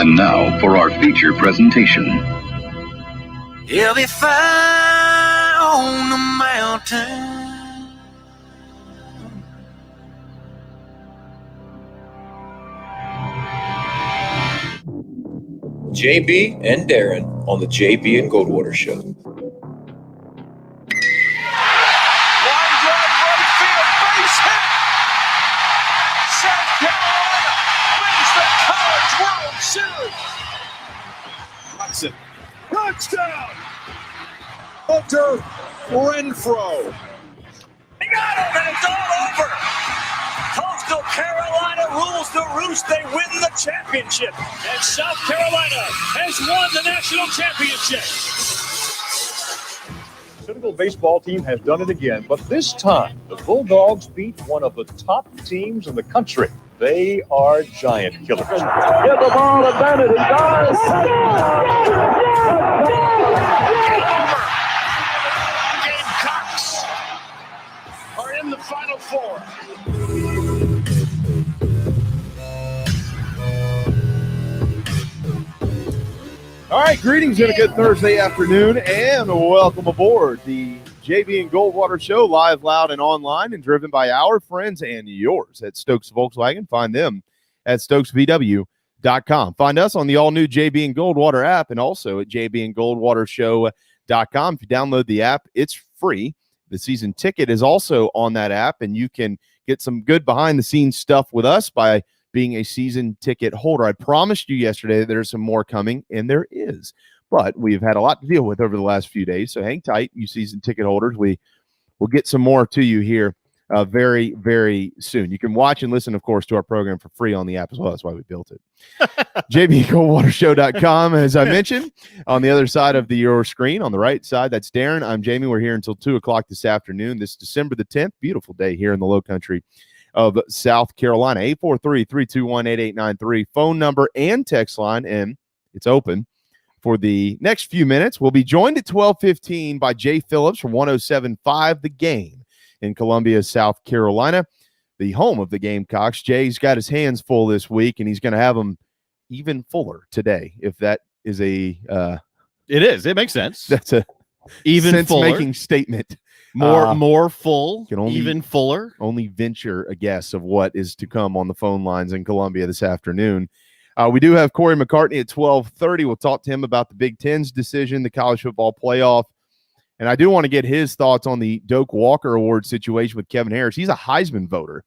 And now for our feature presentation. He'll be fine on the mountain. JB and Darren on the JB and Goldwater Show. Line drive right field, base hit. South Carolina wins the College World Series. Hudson, touchdown. Hunter Renfrow. He got him, and it's all over. Coastal Carolina rules the roost. They win the championship. And South Carolina has won the national championship. Senegal baseball team has done it again, but this time the Bulldogs beat one of the top teams in the country. They are giant killers. Get the ball to Bennett. He does. Gamecocks are in the Final Four. All right, greetings and a good Thursday afternoon, and welcome aboard the JB and Goldwater Show, live, loud, and online, and driven by our friends and yours at Stokes Volkswagen. Find them at stokesvw.com. Find us on the all-new JB and Goldwater app, and also at jbandgoldwatershow.com. If you download the app, it's free. The season ticket is also on that app, and you can get some good behind-the-scenes stuff with us by being a season ticket holder. I promised you yesterday that there's some more coming, and there is. But we've had a lot to deal with over the last few days, so hang tight, you season ticket holders. We will get some more to you here very, very soon. You can watch and listen, of course, to our program for free on the app as well. That's why we built it. JBGoldwaterShow.com, as I mentioned. On the other side of your screen, on the right side, that's Darren. I'm Jamie. We're here until 2 o'clock this afternoon. This December the 10th. Beautiful day here in the Low Country of South Carolina. 843-321-8893 phone number and text line, and it's open for the next few minutes. We'll be joined at 12:15 by Jay Phillips from 107.5 The Game in Columbia, South Carolina, the home of the Gamecocks. Jay's got his hands full this week, and he's going to have them even fuller today, if that is a it is. It makes sense. That's a even sense-making statement. More full, can only, even fuller. Only venture a guess of what is to come on the phone lines in Columbia this afternoon. We do have Corey McCartney at 12:30. We'll talk to him about the Big Ten's decision, the college football playoff. And I do want to get his thoughts on the Doak Walker Award situation with Kevin Harris. He's a Heisman voter,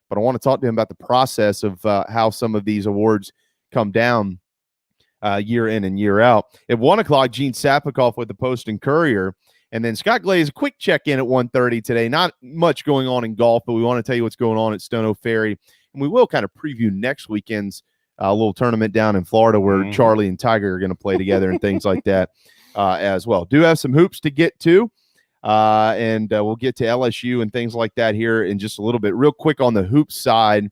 but I want to talk to him about the process of how some of these awards come down year in and year out. At 1 o'clock, Gene Sapikoff with the Post and Courier. And then Scott Glaze, a quick check-in at 1:30 today. Not much going on in golf, but we want to tell you what's going on at Stono Ferry. And we will kind of preview next weekend's little tournament down in Florida where Charlie and Tiger are going to play together and things like that as well. Do have some hoops to get to, and we'll get to LSU and things like that here in just a little bit. Real quick on the hoops side,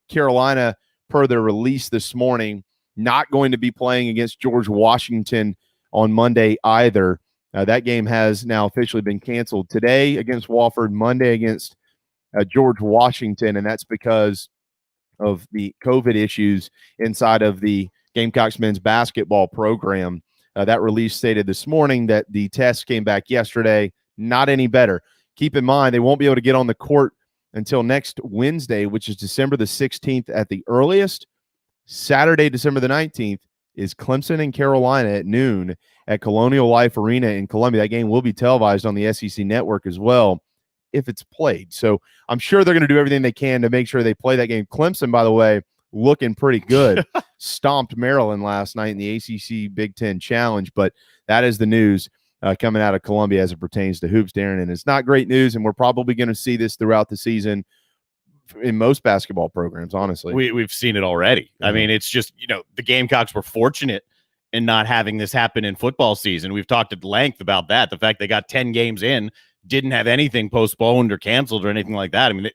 Carolina, per their release this morning, not going to be playing against George Washington on Monday either. That game has now officially been canceled. Today against Wofford, Monday against George Washington, and that's because of the COVID issues inside of the Gamecocks men's basketball program. That release stated this morning that the tests came back yesterday, not any better. Keep in mind, they won't be able to get on the court until next Wednesday, which is December the 16th at the earliest. Saturday, December the 19th, is Clemson and Carolina at noon at Colonial Life Arena in Columbia. That game will be televised on the SEC network as well if it's played. So I'm sure they're going to do everything they can to make sure they play that game. Clemson, by the way, looking pretty good. Stomped Maryland last night in the ACC Big Ten Challenge, but that is the news coming out of Columbia as it pertains to hoops, Darren, and it's not great news, and we're probably going to see this throughout the season in most basketball programs, honestly. We've seen it already. Yeah. I mean, it's just, the Gamecocks were fortunate in not having this happen in football season. We've talked at length about that. The fact they got 10 games in, didn't have anything postponed or canceled or anything like that. I mean,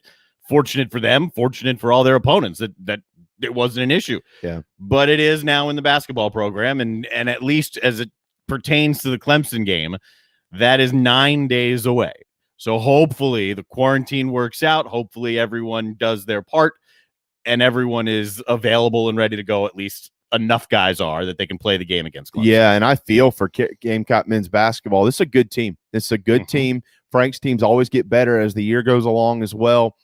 fortunate for them, fortunate for all their opponents that it wasn't an issue. Yeah. But it is now in the basketball program, and at least as it pertains to the Clemson game, that is 9 days away. So hopefully the quarantine works out. Hopefully everyone does their part and everyone is available and ready to go at least enough guys are that they can play the game against Clemson. Yeah, and I feel for Gamecock men's basketball. This is a good team. This is a good team. Frank's teams always get better as the year goes along as well.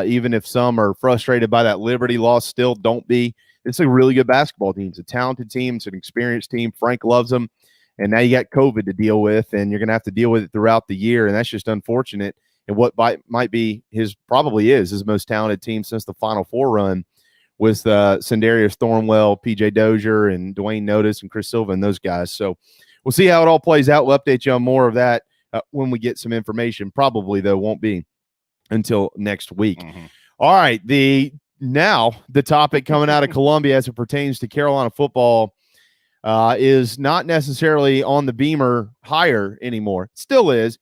Even if some are frustrated by that Liberty loss, still don't be. It's a really good basketball team. It's a talented team. It's an experienced team. Frank loves them. And now you got COVID to deal with, and you're going to have to deal with it throughout the year, and that's just unfortunate. And what might be his most talented team since the Final Four run with Sendarius Thornwell, PJ Dozier, and Dwayne Notice, and Chris Silva, and those guys. So we'll see how it all plays out. We'll update you on more of that when we get some information. Probably, though, won't be until next week. All right, the topic coming out of Columbia as it pertains to Carolina football is not necessarily on the Beamer higher anymore. It still is,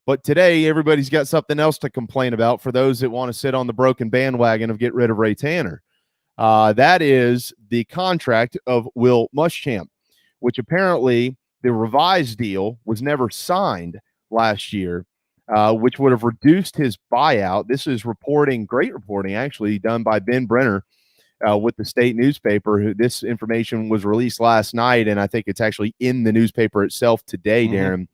but today everybody's got something else to complain about for those that want to sit on the broken bandwagon of get rid of Ray Tanner. That is the contract of Will Muschamp, which apparently the revised deal was never signed last year, which would have reduced his buyout. This is great reporting actually, done by Ben Brenner with the state newspaper. This information was released last night, and I think it's actually in the newspaper itself today, Darren.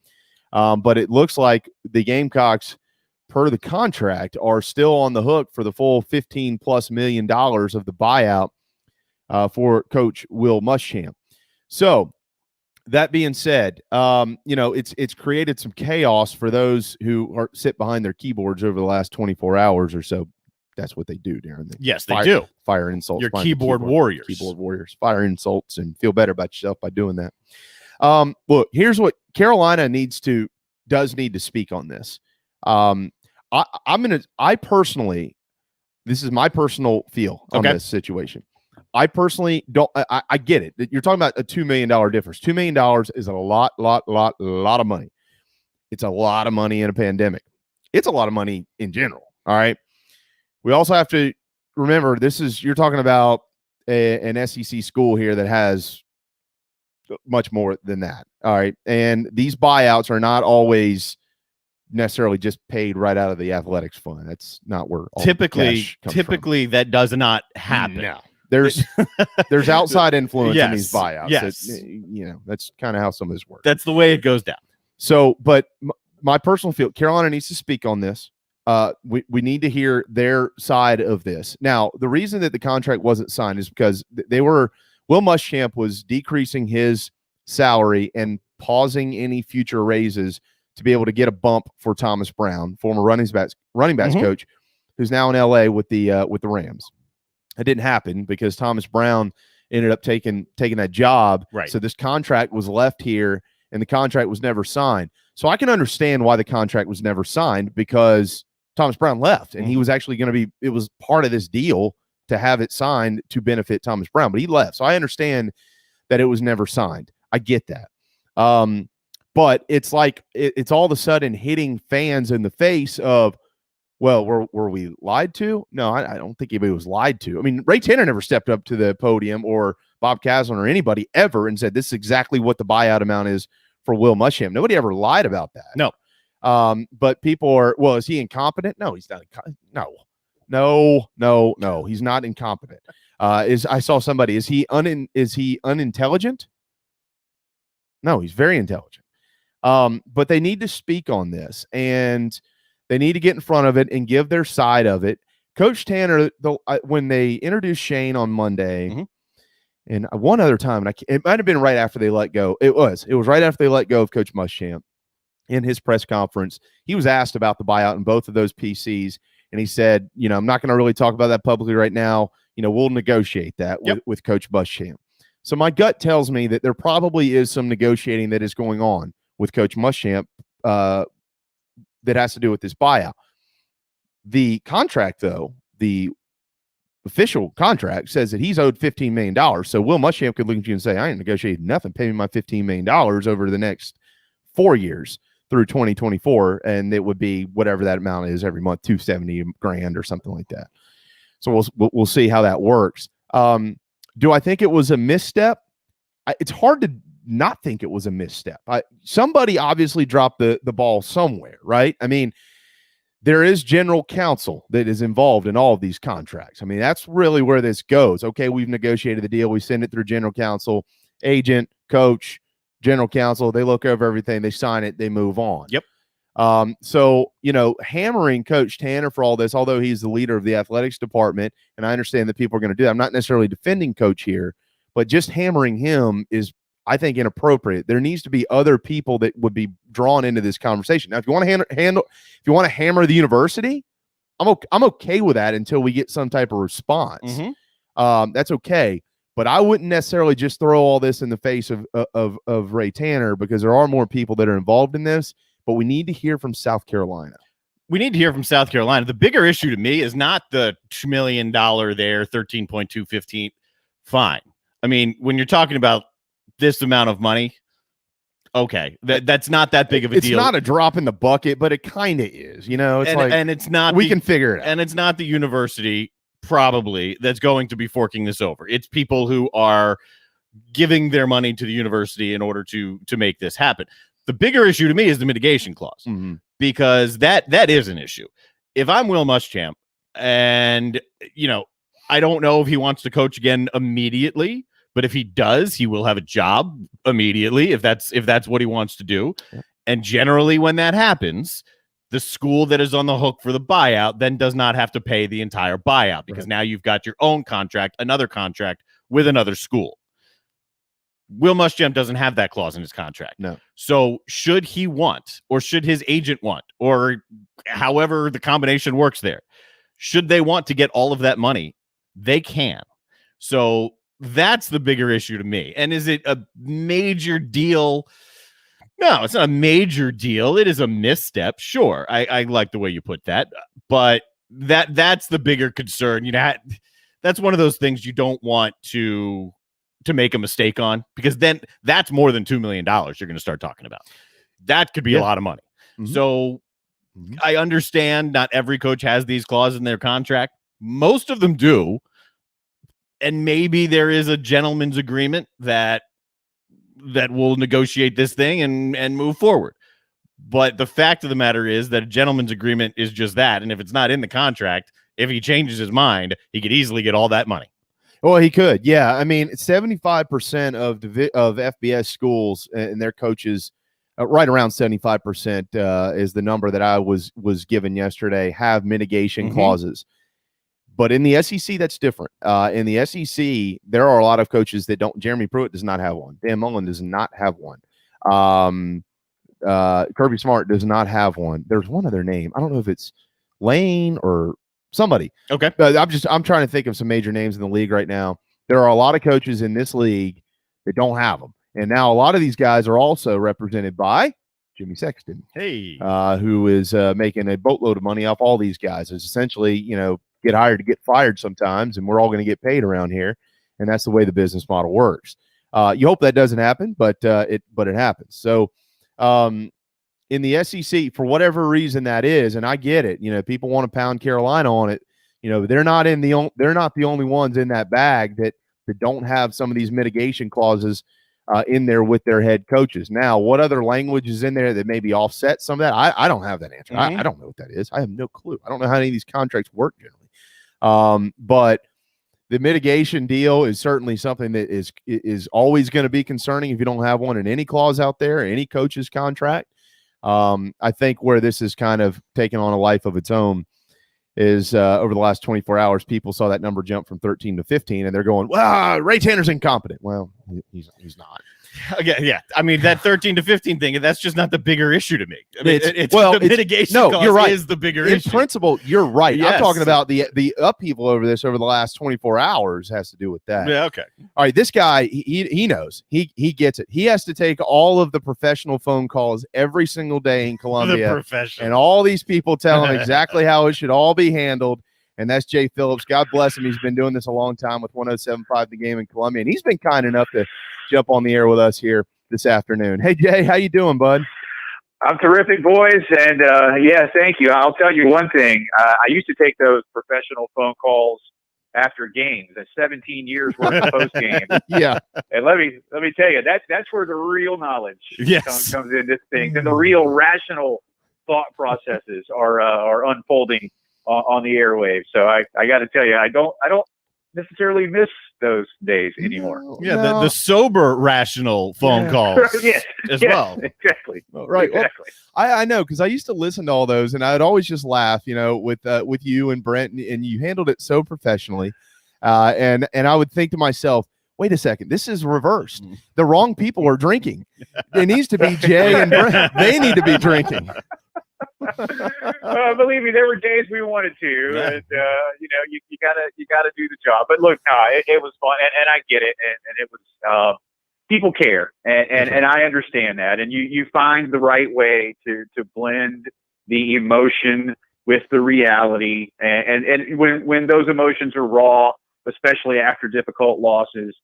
But it looks like the Gamecocks, per the contract, are still on the hook for the full $15+ million of the buyout for Coach Will Muschamp. So that being said, it's created some chaos for those who sit behind their keyboards over the last 24 hours or so. That's what they do, Darren. They do. Fire insults. Your keyboard warriors. Keyboard warriors. Fire insults and feel better about yourself by doing that. Look, here's what Carolina does need to speak on this. I personally, this is my personal feel on this situation. I personally don't, I get it. You're talking about a $2 million difference. $2 million is a lot of money. It's a lot of money in a pandemic. It's a lot of money in general. All right. We also have to remember you're talking about an SEC school here that has much more than that. All right. And these buyouts are not always necessarily just paid right out of the athletics fund. That's not where all typically from. That does not happen. No. There's outside influence in these buyouts. Yes. That's kind of how some of this works. That's the way it goes down. So, but my personal feel, Carolina needs to speak on this. We need to hear their side of this. Now, the reason that the contract wasn't signed is because Will Muschamp was decreasing his salary and pausing any future raises to be able to get a bump for Thomas Brown, former running backs coach, who's now in LA with the Rams. It didn't happen because Thomas Brown ended up taking that job. Right. So this contract was left here and the contract was never signed. So I can understand why the contract was never signed, because Thomas Brown left and he was actually going to be, it was part of this deal to have it signed to benefit Thomas Brown, but he left. So I understand that it was never signed. I get that. But it's like, it's all of a sudden hitting fans in the face of, well, were we lied to? No, I don't think anybody was lied to. I mean, Ray Tanner never stepped up to the podium, or Bob Caslin or anybody ever, and said, this is exactly what the buyout amount is for Will Muschamp. Nobody ever lied about that. No. But people are, well, is he incompetent? No, he's not. No, he's not incompetent. I saw somebody, is he unintelligent? No, he's very intelligent. But they need to speak on this, and they need to get in front of it and give their side of it. Coach Tanner, when they introduced Shane on Monday, and one other time, and it might have been right after they let go. It was right after they let go of Coach Muschamp. In his press conference, he was asked about the buyout in both of those PCs, and he said, I'm not going to really talk about that publicly right now. We'll negotiate that with Coach Muschamp. So my gut tells me that there probably is some negotiating that is going on with Coach Muschamp that has to do with this buyout. The contract, though, the official contract says that he's owed $15 million. So Will Muschamp could look at you and say, I ain't negotiated nothing. Pay me my $15 million over the next 4 years through 2024. And it would be whatever that amount is every month, $270,000 or something like that. So we'll see how that works. Do I think it was a misstep? It's hard to not think it was a misstep. Somebody obviously dropped the ball somewhere, right? I mean, there is general counsel that is involved in all of these contracts. I mean, that's really where this goes. Okay, we've negotiated the deal. We send it through general counsel, agent, coach, general counsel. They look over everything. They sign it. They move on. Yep. So, hammering Coach Tanner for all this, although he's the leader of the athletics department, and I understand that people are going to do that. I'm not necessarily defending Coach here, but just hammering him is, I think, inappropriate. There needs to be other people that would be drawn into this conversation. Now, if you want to hammer the university, I'm okay with that until we get some type of response. That's okay. But I wouldn't necessarily just throw all this in the face of Ray Tanner, because there are more people that are involved in this. But we need to hear from South Carolina. We need to hear from South Carolina. The bigger issue to me is not the $2 million there, 13.215 fine. I mean, when you're talking about this amount of money, okay, that's not that big of a deal. It's not a drop in the bucket, but it kind of is. And it's not. We can figure it out. And it's not the university probably that's going to be forking this over. It's people who are giving their money to the university in order to make this happen. The bigger issue to me is the mitigation clause, because that is an issue. If I'm Will Muschamp, and I don't know if he wants to coach again immediately, but if he does, he will have a job immediately if that's what he wants to do. Yeah. And generally, when that happens, the school that is on the hook for the buyout then does not have to pay the entire buyout, because now you've got your own contract, another contract with another school. Will Muschamp doesn't have that clause in his contract. No. So should he want, or should his agent want, or however the combination works there, should they want to get all of that money, they can. So that's the bigger issue to me. And is it a major deal? No, it's not a major deal. It is a misstep. Sure. I like the way you put that, but that's the bigger concern. That's one of those things you don't want to make a mistake on, because then that's more than $2 million you're going to start talking about. That could be a lot of money. So I understand not every coach has these clauses in their contract. Most of them do. And maybe there is a gentleman's agreement that will negotiate this thing and move forward. But the fact of the matter is that a gentleman's agreement is just that. And if it's not in the contract, if he changes his mind, he could easily get all that money. Well, he could. Yeah. I mean, 75% of FBS schools and their coaches, right around 75% is the number that I was given yesterday, have mitigation clauses. But in the SEC, that's different. In the SEC, there are a lot of coaches that don't. Jeremy Pruitt does not have one. Dan Mullen does not have one. Kirby Smart does not have one. There's one other name. I don't know if it's Lane or somebody. Okay. I'm trying to think of some major names in the league right now. There are a lot of coaches in this league that don't have them. And now a lot of these guys are also represented by Jimmy Sexton. Hey. Who is making a boatload of money off all these guys. It's essentially, get hired to get fired sometimes, and we're all going to get paid around here. And that's the way the business model works. You hope that doesn't happen, but it happens. So in the SEC, for whatever reason that is, and I get it, people want to pound Carolina on it. They're not the only ones in that bag that don't have some of these mitigation clauses in there with their head coaches. Now, what other language is in there that maybe offset some of that? I don't have that answer. I don't know what that is. I have no clue. I don't know how any of these contracts work generally. But the mitigation deal is certainly something that is always going to be concerning if you don't have one in any clause out there, any coach's contract. I think where this is kind of taken on a life of its own is over the last 24 hours, people saw that number jump from 13 to 15, and they're going, "Wow, Ray Tanner's incompetent." Well, he's not. Yeah. I mean, that 13 to 15 thing, that's just not the bigger issue to me. I mean, it's mitigation cost you're right. is the bigger in issue. In principle, you're right. Yes. I'm talking about the upheaval over this over the last 24 hours has to do with that. Yeah, okay. All right, this guy, he knows. He gets it. He has to take all of the professional phone calls every single day in Columbia. And all these people tell him exactly how it should all be handled. And that's Jay Phillips. God bless him. He's been doing this a long time with 107.5 The Game in Columbia. And he's been kind enough to jump on the air with us here this afternoon. Hey, Jay, how you doing, bud? I'm terrific, boys. And, thank you. I'll tell you one thing. I used to take those professional phone calls after games. That's 17 years worth of post game. Yeah. And let me tell you, that's where the real knowledge comes in this thing. And the real rational thought processes are unfolding on the airwaves. So I got to tell you, I don't necessarily miss those days anymore. The sober rational phone calls as well. Exactly. Right. Exactly. Well, I know, because I used to listen to all those, and I'd always just laugh, with you and Brent, and you handled it so professionally. And I would think to myself, wait a second, this is reversed. The wrong people are drinking. It needs to be Jay and Brent. They need to be drinking. Believe me, there were days we wanted to, and you gotta do the job. But look, no, it was fun, and I get it, and it was people care, and I understand that, and you find the right way to blend the emotion with the reality, and when those emotions are raw, especially after difficult losses,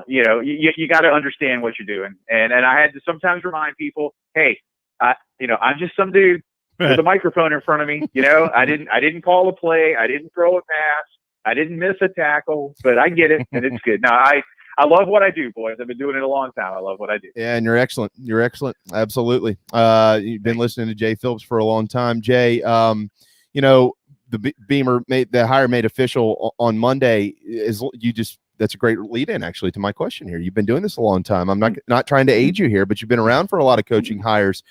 you got to understand what you're doing, and I had to sometimes remind people, hey, I'm just some dude with a microphone in front of me. I didn't call a play. I didn't throw a pass. I didn't miss a tackle, but I get it, and it's good. Now, I love what I do, boys. I've been doing it a long time. I love what I do. Yeah, and you're excellent. You're excellent. Absolutely. You've been listening to Jay Phillips for a long time. Jay, the Beamer hire made official on Monday. That's a great lead in actually to my question here. You've been doing this a long time. I'm not trying to age you here, but you've been around for a lot of coaching hires.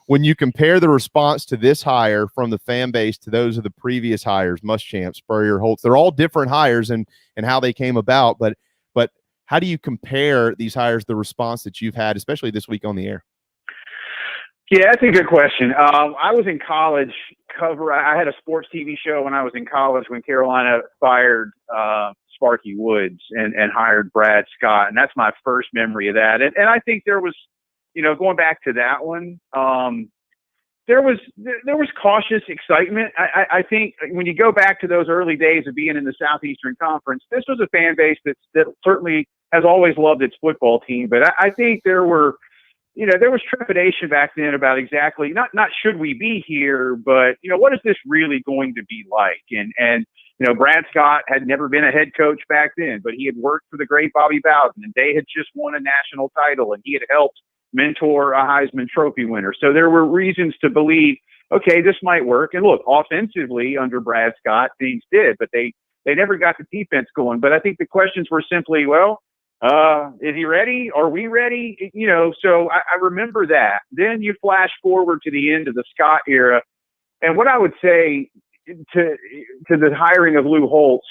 When you compare the response to this hire from the fan base to those of the previous hires, Muschamp, Spurrier, Holtz, they're all different hires and how they came about. But how do you compare these hires, the response that you've had, especially this week on the air? Yeah, that's a good question. I was in college I had a sports TV show when I was in college when Carolina fired Sparky Woods and hired Brad Scott. And that's my first memory of that. And I think there was, going back to that one, there was cautious excitement. I think when you go back to those early days of being in the Southeastern Conference, this was a fan base that certainly has always loved its football team. But I think there was trepidation back then about exactly not should we be here, but what is this really going to be like? And Brad Scott had never been a head coach back then, but he had worked for the great Bobby Bowden, and they had just won a national title, and he had helped mentor a Heisman Trophy winner. So there were reasons to believe, okay, this might work. And look, offensively under Brad Scott, things did, but they never got the defense going. But I think the questions were simply, is he ready? Are we ready? So I remember that. Then you flash forward to the end of the Scott era. And what I would say to the hiring of Lou Holtz,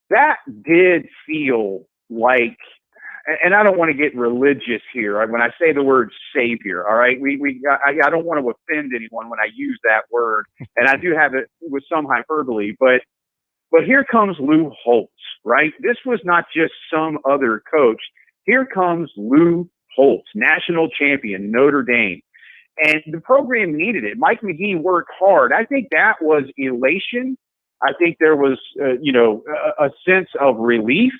that did feel like, and I don't want to get religious here when I say the word savior. All right. I don't want to offend anyone when I use that word. And I do have it with some hyperbole, but here comes Lou Holtz, right? This was not just some other coach. Here comes Lou Holtz, national champion, Notre Dame. And the program needed it. Mike McGee worked hard. I think that was elation. I think there was, a sense of relief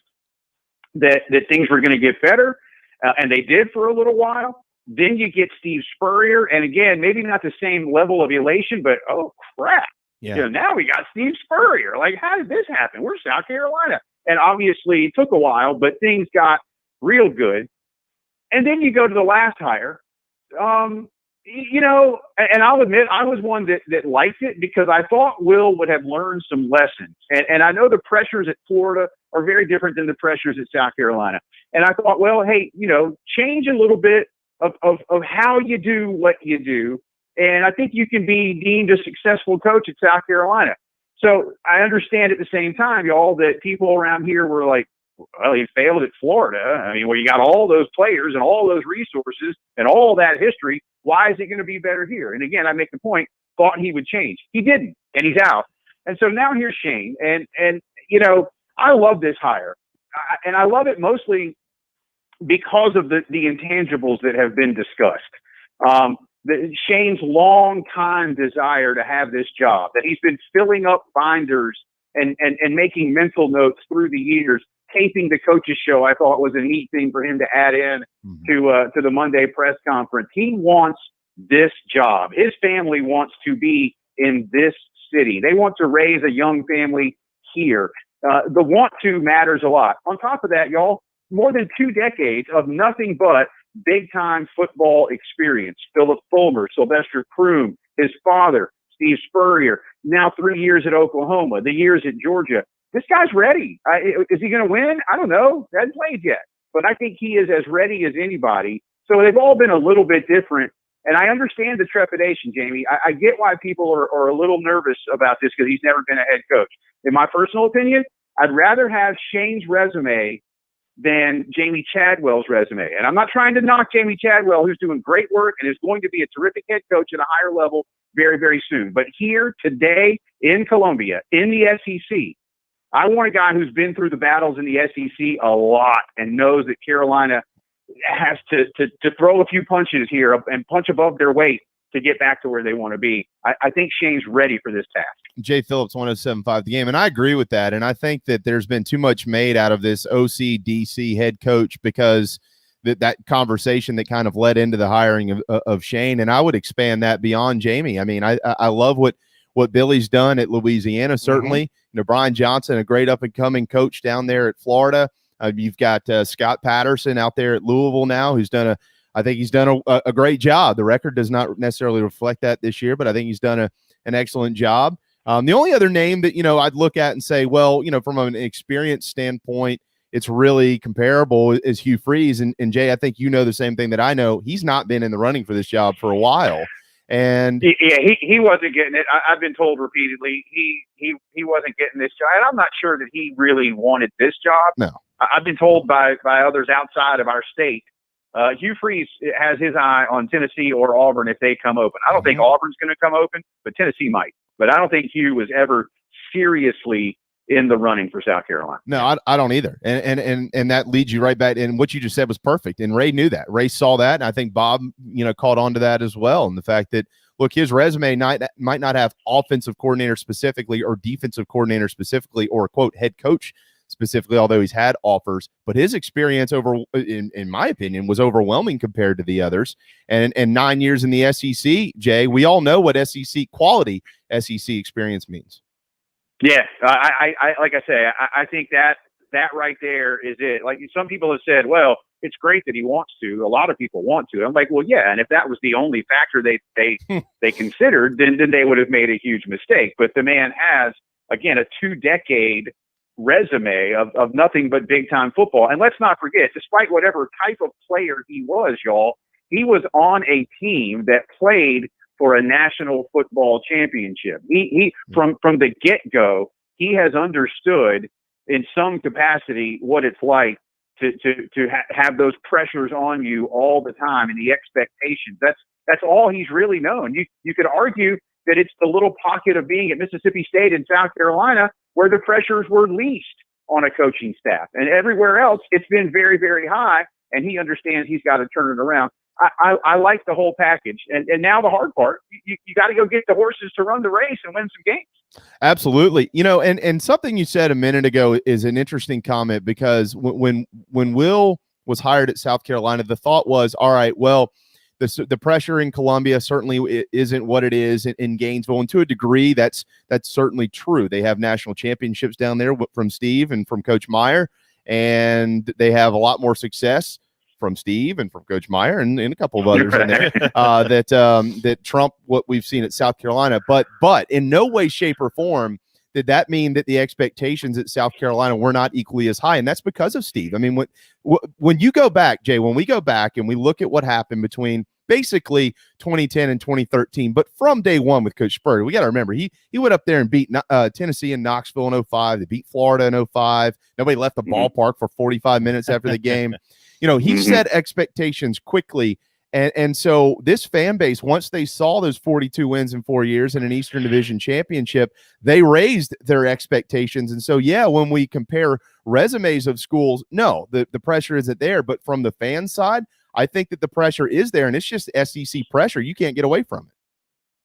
that things were going to get better. And they did for a little while. Then you get Steve Spurrier. And again, maybe not the same level of elation, but oh, crap. Yeah. Now we got Steve Spurrier. Like, how did this happen? We're South Carolina. And obviously it took a while, but things got real good. And then you go to the last hire. And I'll admit I was one that liked it because I thought Will would have learned some lessons. And I know the pressures at Florida are very different than the pressures at South Carolina. And I thought, well, hey, change a little bit of how you do what you do. And I think you can be deemed a successful coach at South Carolina. So I understand at the same time, y'all, that people around here were like, well, he failed at Florida. I mean, you got all those players and all those resources and all that history. Why is it going to be better here? And again, I make the point, thought he would change. He didn't, and he's out. And so now here's Shane. And I love this hire. And I love it mostly because of the intangibles that have been discussed. Shane's long time desire to have this job, that he's been filling up binders and making mental notes through the years, taping the coaches show. I thought was a neat thing for him to add in to the Monday press conference. He wants this job. His family wants to be in this city. They want to raise a young family here. The want to matters a lot. On top of that, y'all, more than 2 decades of nothing but big-time football experience. Philip Fulmer, Sylvester Croom, his father, Steve Spurrier, now 3 years at Oklahoma, the years at Georgia. This guy's ready. Is he going to win? I don't know. He hasn't played yet. But I think he is as ready as anybody. So they've all been a little bit different. And I understand the trepidation, Jamie. I get why people are a little nervous about this because he's never been a head coach. In my personal opinion, I'd rather have Shane's resume than Jamie Chadwell's resume. And I'm not trying to knock Jamie Chadwell, who's doing great work and is going to be a terrific head coach at a higher level very, very soon. But here today in Columbia, in the SEC, I want a guy who's been through the battles in the SEC a lot and knows that Carolina has to throw a few punches here and punch above their weight to get back to where they want to be. I think Shane's ready for this task. Jay Phillips, 107.5 The Game, and I agree with that. And I think that there's been too much made out of this OC, DC head coach because that conversation that kind of led into the hiring of Shane. And I would expand that beyond Jamie. I mean, I love what Billy's done at Louisiana, certainly. Mm-hmm. You know, Brian Johnson, a great up-and-coming coach down there at Florida. You've got Scott Patterson out there at Louisville now, who's done I think he's done a great job. The record does not necessarily reflect that this year, but I think he's done an excellent job. The only other name that, I'd look at and say, well, from an experience standpoint, it's really comparable is Hugh Freeze. And Jay, I think the same thing that I know. He's not been in the running for this job for a while. And yeah, he wasn't getting it. I've been told repeatedly he wasn't getting this job. And I'm not sure that he really wanted this job. No. I've been told by others outside of our state, Hugh Freeze has his eye on Tennessee or Auburn if they come open. I don't think Auburn's going to come open, but Tennessee might. But I don't think Hugh was ever seriously in the running for South Carolina. No, I don't either. And that leads you right back. And what you just said was perfect. And Ray knew that. Ray saw that. And I think Bob, caught on to that as well. And the fact that, look, his resume might not have offensive coordinator specifically or defensive coordinator specifically or, quote, head coach specifically, although he's had offers, but his experience in my opinion, was overwhelming compared to the others. And 9 years in the SEC, Jay, we all know what quality SEC experience means. Yeah, I like I say, I think that right there is it. Like some people have said, well, it's great that he wants to. A lot of people want to. I'm like, well, yeah, and if that was the only factor they considered, then they would have made a huge mistake. But the man has, again, a 2-decade resume of nothing but big time football. And let's not forget, despite whatever type of player he was, y'all, he was on a team that played for a national football championship. He from the get-go, he has understood in some capacity what it's like to have those pressures on you all the time and the expectations. That's all he's really known. You could argue that it's the little pocket of being at Mississippi State and South Carolina where the pressures were least on a coaching staff. And everywhere else, it's been very, very high, and he understands he's got to turn it around. I like the whole package. And now the hard part, you got to go get the horses to run the race and win some games. Absolutely. And something you said a minute ago is an interesting comment, because when Will was hired at South Carolina, the thought was, all right, well, the pressure in Columbia certainly isn't what it is in Gainesville. And to a degree, that's certainly true. They have national championships down there from Steve and from Coach Meyer, and they have a lot more success from Steve and from Coach Meyer and a couple of others in there that trump what we've seen at South Carolina. But in no way, shape, or form did that mean that the expectations at South Carolina were not equally as high. And that's because of Steve. I mean, when you go back, Jay, when we go back and we look at what happened between basically 2010 and 2013, but from day one with Coach Spurrier, we got to remember, he went up there and beat Tennessee and Knoxville in 2005. They beat Florida in 2005. Nobody left the ballpark for 45 minutes after the game. He set expectations quickly. And so this fan base, once they saw those 42 wins in 4 years in an Eastern Division championship, they raised their expectations. And so, yeah, when we compare resumes of schools, no, the pressure isn't there. But from the fan side, I think that the pressure is there, and it's just SEC pressure. You can't get away from it.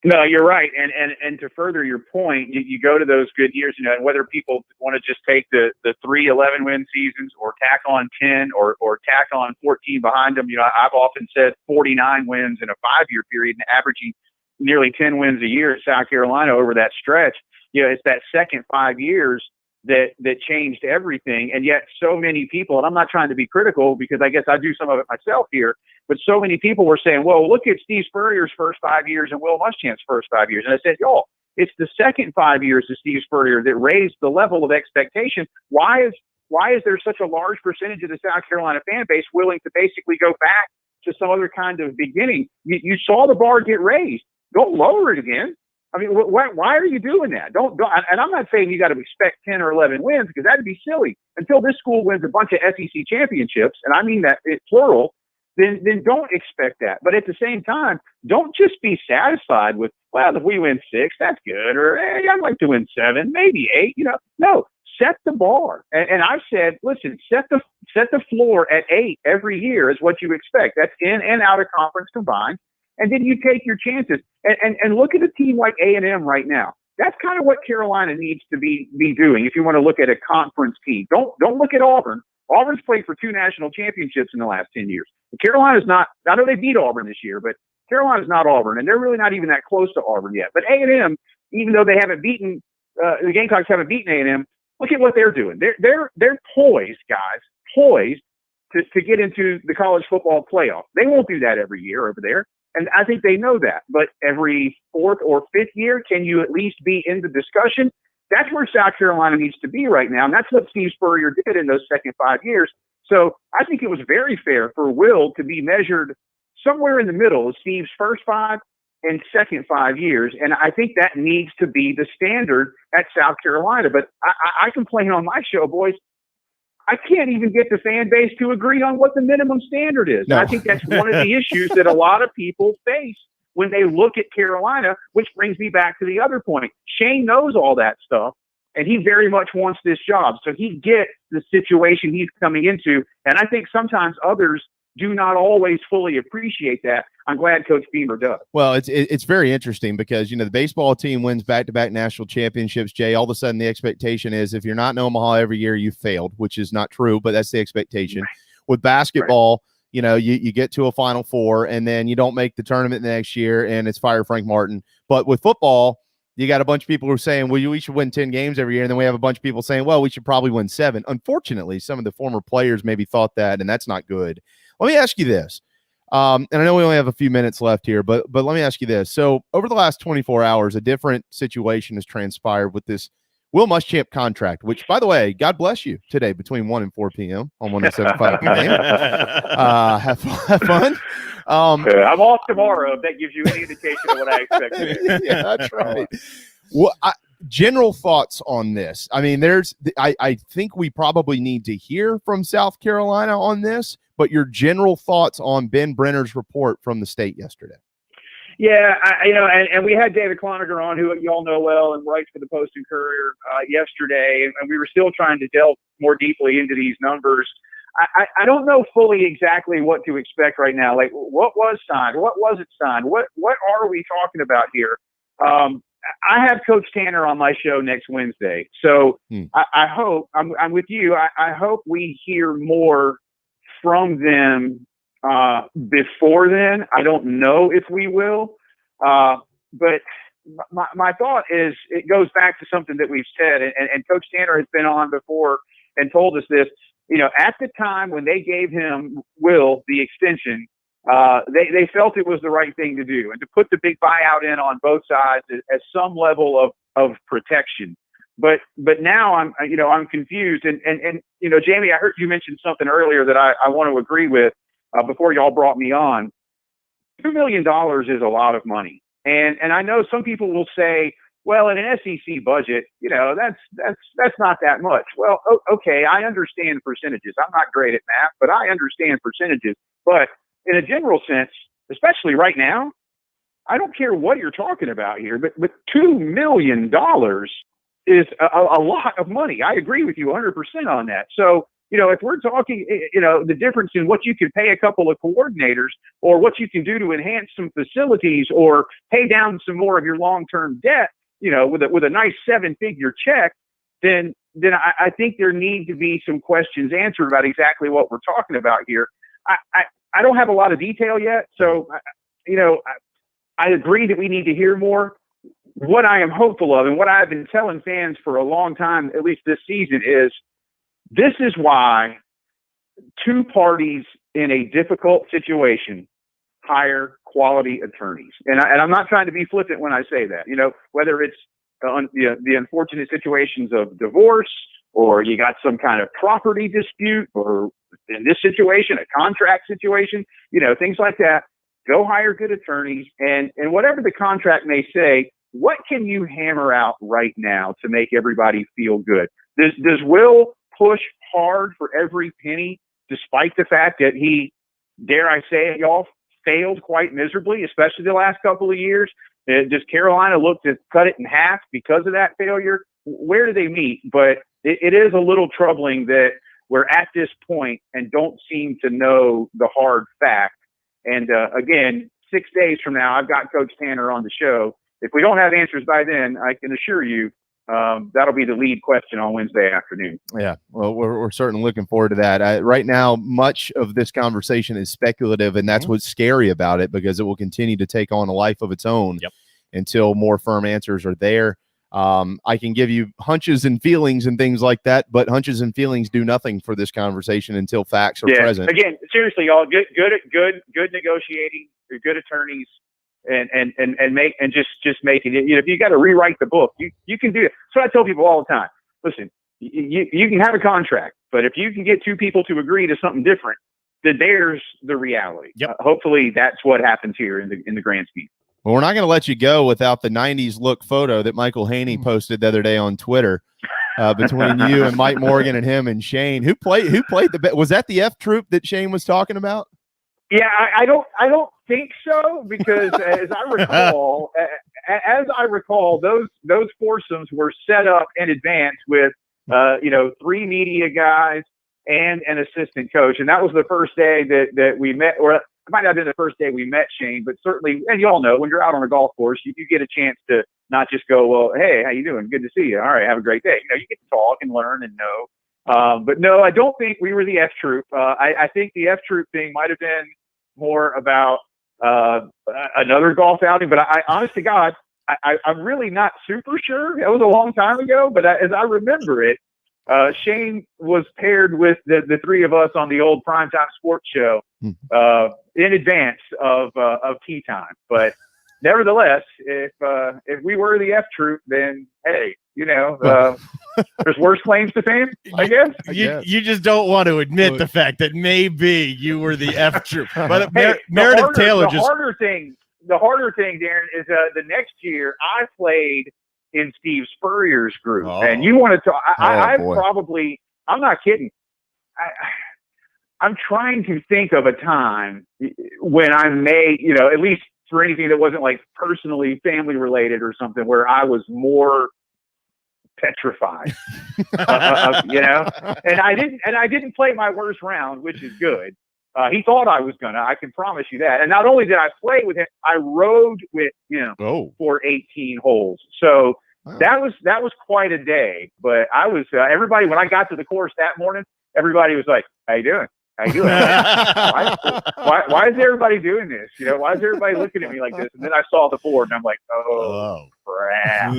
No, you're right. And to further your point, you go to those good years, and whether people want to just take the 3 11-win seasons or tack on 10 or tack on 14 behind them. I've often said 49 wins in a 5-year period and averaging nearly 10 wins a year at South Carolina over that stretch. It's that second 5 years that changed everything. And yet so many people, and I'm not trying to be critical because I guess I do some of it myself here, but so many people were saying, well, look at Steve Spurrier's first 5 years and Will Muschamp's first 5 years. And I said, y'all, it's the second 5 years of Steve Spurrier that raised the level of expectation. Why is there such a large percentage of the South Carolina fan base willing to basically go back to some other kind of beginning? You saw the bar get raised. Don't lower it again. I mean, why are you doing that? Don't. And I'm not saying you got to expect 10 or 11 wins because that'd be silly. Until this school wins a bunch of SEC championships, and I mean that it's plural, then don't expect that. But at the same time, don't just be satisfied with, well, if we win 6, that's good, or hey, I'd like to win 7, maybe 8. No, set the bar. And I've said, listen, set the floor at 8 every year is what you expect. That's in and out of conference combined. And then you take your chances. And look at a team like A&M right now. That's kind of what Carolina needs to be doing if you want to look at a conference team. Don't look at Auburn. Auburn's played for 2 national championships in the last 10 years. Carolina's not – I know they beat Auburn this year, but Carolina's not Auburn, and they're really not even that close to Auburn yet. But A&M, even though they haven't beaten the Gamecocks haven't beaten A&M, look at what they're doing. They're poised, guys, poised to get into the college football playoff. They won't do that every year over there. And I think they know that. But every 4th or 5th year, can you at least be in the discussion? That's where South Carolina needs to be right now. And that's what Steve Spurrier did in those second 5 years. So I think it was very fair for Will to be measured somewhere in the middle of Steve's first 5 and second 5 years. And I think that needs to be the standard at South Carolina. But I complain on my show, boys, I can't even get the fan base to agree on what the minimum standard is. No. I think that's one of the issues that a lot of people face when they look at Carolina, which brings me back to the other point. Shane knows all that stuff, and he very much wants this job. So he gets the situation he's coming into, and I think sometimes others do not always fully appreciate that. I'm glad Coach Beamer does. Well, it's very interesting because, the baseball team wins back-to-back national championships, Jay. All of a sudden, the expectation is if you're not in Omaha every year, you failed, which is not true, but that's the expectation. Right. With basketball, right, you get to a Final Four, and then you don't make the tournament the next year, and it's fire Frank Martin. But with football, you got a bunch of people who are saying, well, we should win 10 games every year, and then we have a bunch of people saying, well, we should probably win 7. Unfortunately, some of the former players maybe thought that, and that's not good. Let me ask you this. And I know we only have a few minutes left here, but let me ask you this. So over the last 24 hours, a different situation has transpired with this Will Muschamp contract, which, by the way, God bless you today between 1 and 4 p.m. on 107.5 p.m. Have fun. I'm off tomorrow if that gives you any indication of what I expect today. Yeah, that's right. Well, general thoughts on this. I mean, I think we probably need to hear from South Carolina on this, but your general thoughts on Ben Brenner's report from the state yesterday. Yeah, and we had David Cloninger on, who you all know well and writes for the Post and Courier yesterday, and we were still trying to delve more deeply into these numbers. I don't know fully exactly what to expect right now. Like, what was signed? What wasn't signed? What are we talking about here? I have Coach Tanner on my show next Wednesday, so I hope I'm with you. I hope we hear more from them before then. I don't know if we will, but my thought is it goes back to something that we've said, and Coach Tanner has been on before and told us this. At the time when they gave him Will the extension, they felt it was the right thing to do, and to put the big buyout in on both sides as some level of protection. But now I'm confused, and Jamie, I heard you mention something earlier that I want to agree with before y'all brought me on. $2 million is a lot of money, and I know some people will say, well, in an SEC budget, that's not that much. Well, okay, I understand percentages. I'm not great at math, but I understand percentages. But in a general sense, especially right now, I don't care what you're talking about here, but $2 million is a lot of money. I agree with you 100% on that. So, if we're talking, the difference in what you can pay a couple of coordinators or what you can do to enhance some facilities or pay down some more of your long-term debt, with a nice 7-figure check, then I think there need to be some questions answered about exactly what we're talking about here. I don't have a lot of detail yet, so I agree that we need to hear more. what I am hopeful of and what I've been telling fans for a long time, at least this season, is this is why two parties in a difficult situation hire quality attorneys. And I'm not trying to be flippant when I say that, whether it's the unfortunate situations of divorce, or you got some kind of property dispute, or in this situation, a contract situation, things like that. Go hire good attorneys, and whatever the contract may say, what can you hammer out right now to make everybody feel good? Does Will push hard for every penny, despite the fact that he, dare I say it, y'all, failed quite miserably, especially the last couple of years? Does Carolina look to cut it in half because of that failure? Where do they meet? But it is a little troubling that we're at this point and don't seem to know the hard fact. And again, 6 days from now, I've got Coach Tanner on the show. If we don't have answers by then, I can assure you that'll be the lead question on Wednesday afternoon. Yeah, well, we're certainly looking forward to that. Right now, much of this conversation is speculative, and that's what's scary about it, because it will continue to take on a life of its own until more firm answers are there. I can give you hunches and feelings and things like that, but hunches and feelings do nothing for this conversation until facts are present. Again, seriously, y'all, good negotiating, good attorneys, and just making it. If you got to rewrite the book, you can do it. So I tell people all the time. Listen, you can have a contract, but if you can get two people to agree to something different, then there's the reality. Hopefully, that's what happens here in the grand scheme. Well, we're not going to let you go without the 90s look photo that Michael Haney posted the other day on Twitter between you and Mike Morgan and him and Shane. Who played was that the F Troop that Shane was talking about? Yeah, I don't think so, because as I recall, those foursomes were set up in advance with 3 media guys and an assistant coach, and that was the first day that we met, or it might not have been the first day we met Shane, but certainly, and you all know, when you're out on a golf course, you get a chance to not just go, well, hey, how you doing? Good to see you. All right, have a great day. You get to talk and learn and know. But no, I don't think we were the F Troop. I think the F Troop thing might have been more about another golf outing, but I honest to God, I'm really not super sure. It was a long time ago, but as I remember it, Shane was paired with the three of us on the old Primetime Sports Show in advance of tea time. But nevertheless, if we were the F Troop, then hey, there's worse claims to fame, I guess. You just don't want to admit the fact that maybe you were the F Troop. But hey, Meredith Taylor the harder thing, Darren, is the next year I played in Steve Spurrier's group, and you want to talk? I'm not kidding. I'm trying to think of a time when I may, at least for anything that wasn't like personally family related or something, where I was more petrified, and I didn't play my worst round, which is good. He thought I was gonna, I can promise you that. And not only did I play with him, I rode with him for 18 holes. So that was quite a day. But I was, everybody, when I got to the course that morning, everybody was like, how you doing? How you doing? Why is everybody doing this? Why is everybody looking at me like this? And then I saw the board and I'm like, oh. Crap.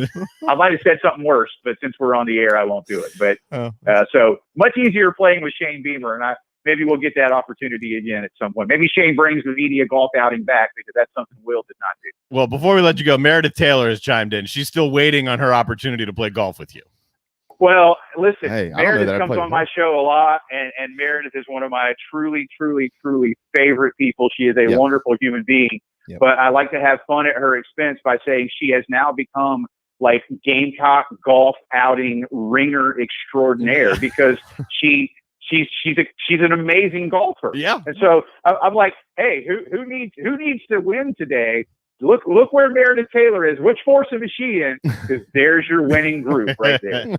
I might have said something worse, but since we're on the air, I won't do it. But so much easier playing with Shane Beamer, and maybe we'll get that opportunity again at some point. Maybe Shane brings the media golf outing back, because that's something Will did not do. Well, before we let you go, Meredith Taylor has chimed in. She's still waiting on her opportunity to play golf with you. Well, listen, hey, Meredith comes on my show a lot, and Meredith is one of my truly, truly, truly favorite people. She is a wonderful human being. Yep. But I like to have fun at her expense by saying she has now become like Gamecock golf outing ringer extraordinaire, because she's an amazing golfer. Yeah. And so I'm like, hey, who needs to win today? Look where Meredith Taylor is. Which foursome is she in? Because there's your winning group right there.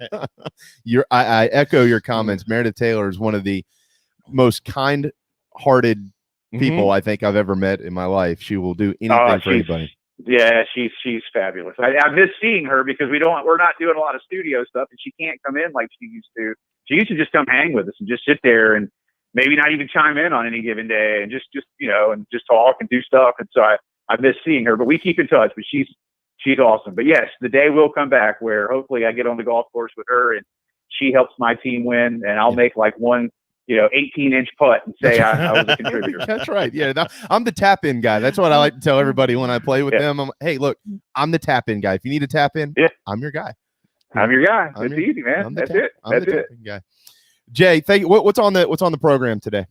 I echo your comments. Meredith Taylor is one of the most kind-hearted people I think I've ever met in my life. She will do anything for anybody. Yeah, she's fabulous. I miss seeing her, because we're not doing a lot of studio stuff, and she can't come in like she used to. She used to just come hang with us and just sit there and maybe not even chime in on any given day, and just talk and do stuff. And so I miss seeing her, but we keep in touch. But she's she's awesome. But yes, the day will come back where hopefully I get on the golf course with her and she helps my team win, and I'll make like one 18-inch putt and say I was a contributor. That's right. Yeah, I'm the tap-in guy. That's what I like to tell everybody when I play with them. Hey, look, I'm the tap-in guy. If you need a tap-in, I'm your guy. I'm your guy. It's easy, man. That's it. That's it. Guy. Jay, thank you. What's on the program today?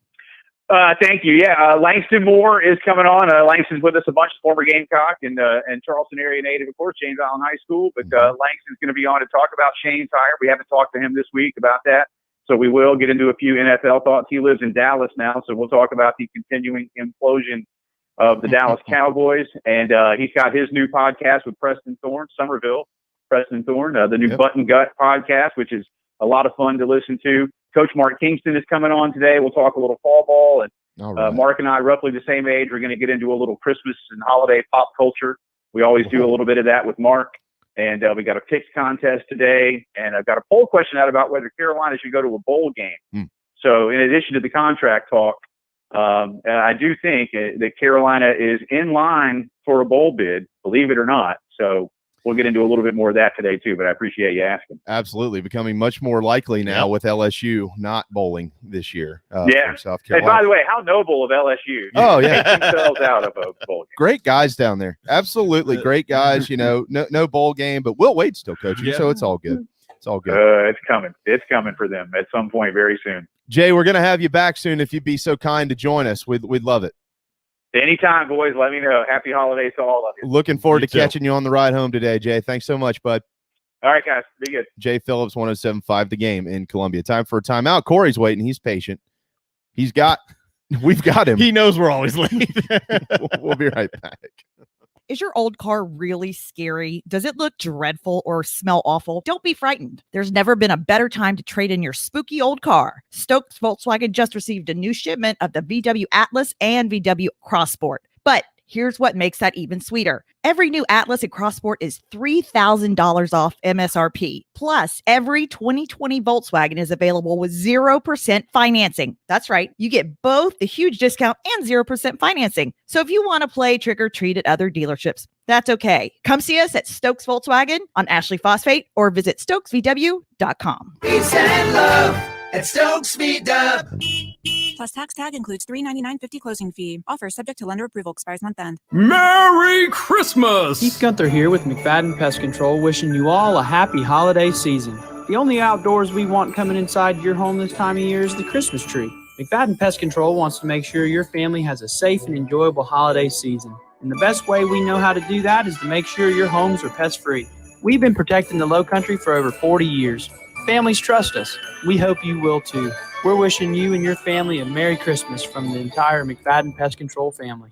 Thank you. Yeah, Langston Moore is coming on. Langston's with us, a bunch of former Gamecock and Charleston area native, of course, James Island High School. But Langston's going to be on to talk about Shane's hire. We haven't talked to him this week about that, so we will get into a few NFL thoughts. He lives in Dallas now, so we'll talk about the continuing implosion of the Dallas Cowboys. And he's got his new podcast with Preston Thorne, Preston Thorne, the new Button Gut podcast, which is a lot of fun to listen to. Coach Mark Kingston is coming on today. We'll talk a little fall ball. And Mark and I, roughly the same age, we're going to get into a little Christmas and holiday pop culture. We always do a little bit of that with Mark. And we got a picks contest today. And I've got a poll question out about whether Carolina should go to a bowl game. So in addition to the contract talk, I do think that Carolina is in line for a bowl bid, believe it or not. So we'll get into a little bit more of that today too, but I appreciate you asking. Absolutely. Becoming much more likely now with LSU not bowling this year. South Carolina. And by the way, how noble of LSU. Oh, yeah. Take themselves out of a bowl game. Great guys down there. Absolutely. Great guys. No bowl game, but Will Wade's still coaching, so it's all good. It's all good. It's coming. It's coming for them at some point very soon. Jay, we're going to have you back soon if you'd be so kind to join us. We'd love it. Anytime, boys. Let me know. Happy holidays to all of you. Looking forward to catching you on the ride home today, Jay. Thanks so much, bud. All right, guys. Be good. Jay Phillips, 107.5 The Game in Columbia. Time for a timeout. Corey's waiting. He's patient. We've got him. He knows we're always late. We'll be right back. Is your old car really scary? Does it look dreadful or smell awful? Don't be frightened. There's never been a better time to trade in your spooky old car. Stokes Volkswagen just received a new shipment of the VW Atlas and VW Crossport. But here's what makes that even sweeter. Every new Atlas and Crossport is $3,000 off MSRP. Plus, every 2020 Volkswagen is available with 0% financing. That's right. You get both the huge discount and 0% financing. So if you want to play trick or treat at other dealerships, that's okay. Come see us at Stokes Volkswagen on Ashley Phosphate or visit stokesvw.com. Peace and love at Stokes VW. Plus tax tag includes $399.50 closing fee. Offer subject to lender approval. Expires month end. Merry Christmas! Keith Gunther here with McFadden Pest Control, wishing you all a happy holiday season. The only outdoors we want coming inside your home this time of year is the Christmas tree. McFadden Pest Control wants to make sure your family has a safe and enjoyable holiday season. And the best way we know how to do that is to make sure your homes are pest-free. We've been protecting the Low Country for over 40 years. Families trust us. We hope you will too. We're wishing you and your family a Merry Christmas from the entire McFadden Pest Control family.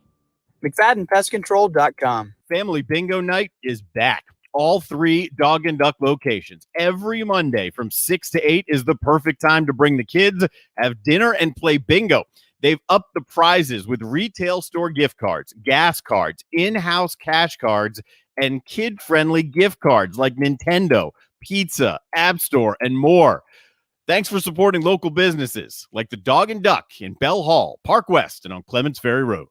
McFaddenPestControl.com. Family Bingo Night is back. All 3 Dog and Duck locations. Every Monday from 6 to 8 is the perfect time to bring the kids, have dinner, and play bingo. They've upped the prizes with retail store gift cards, gas cards, in-house cash cards, and kid-friendly gift cards like Nintendo, pizza, App Store, and more. Thanks for supporting local businesses like the Dog and Duck in Bell Hall, Park West, and on Clements Ferry Road.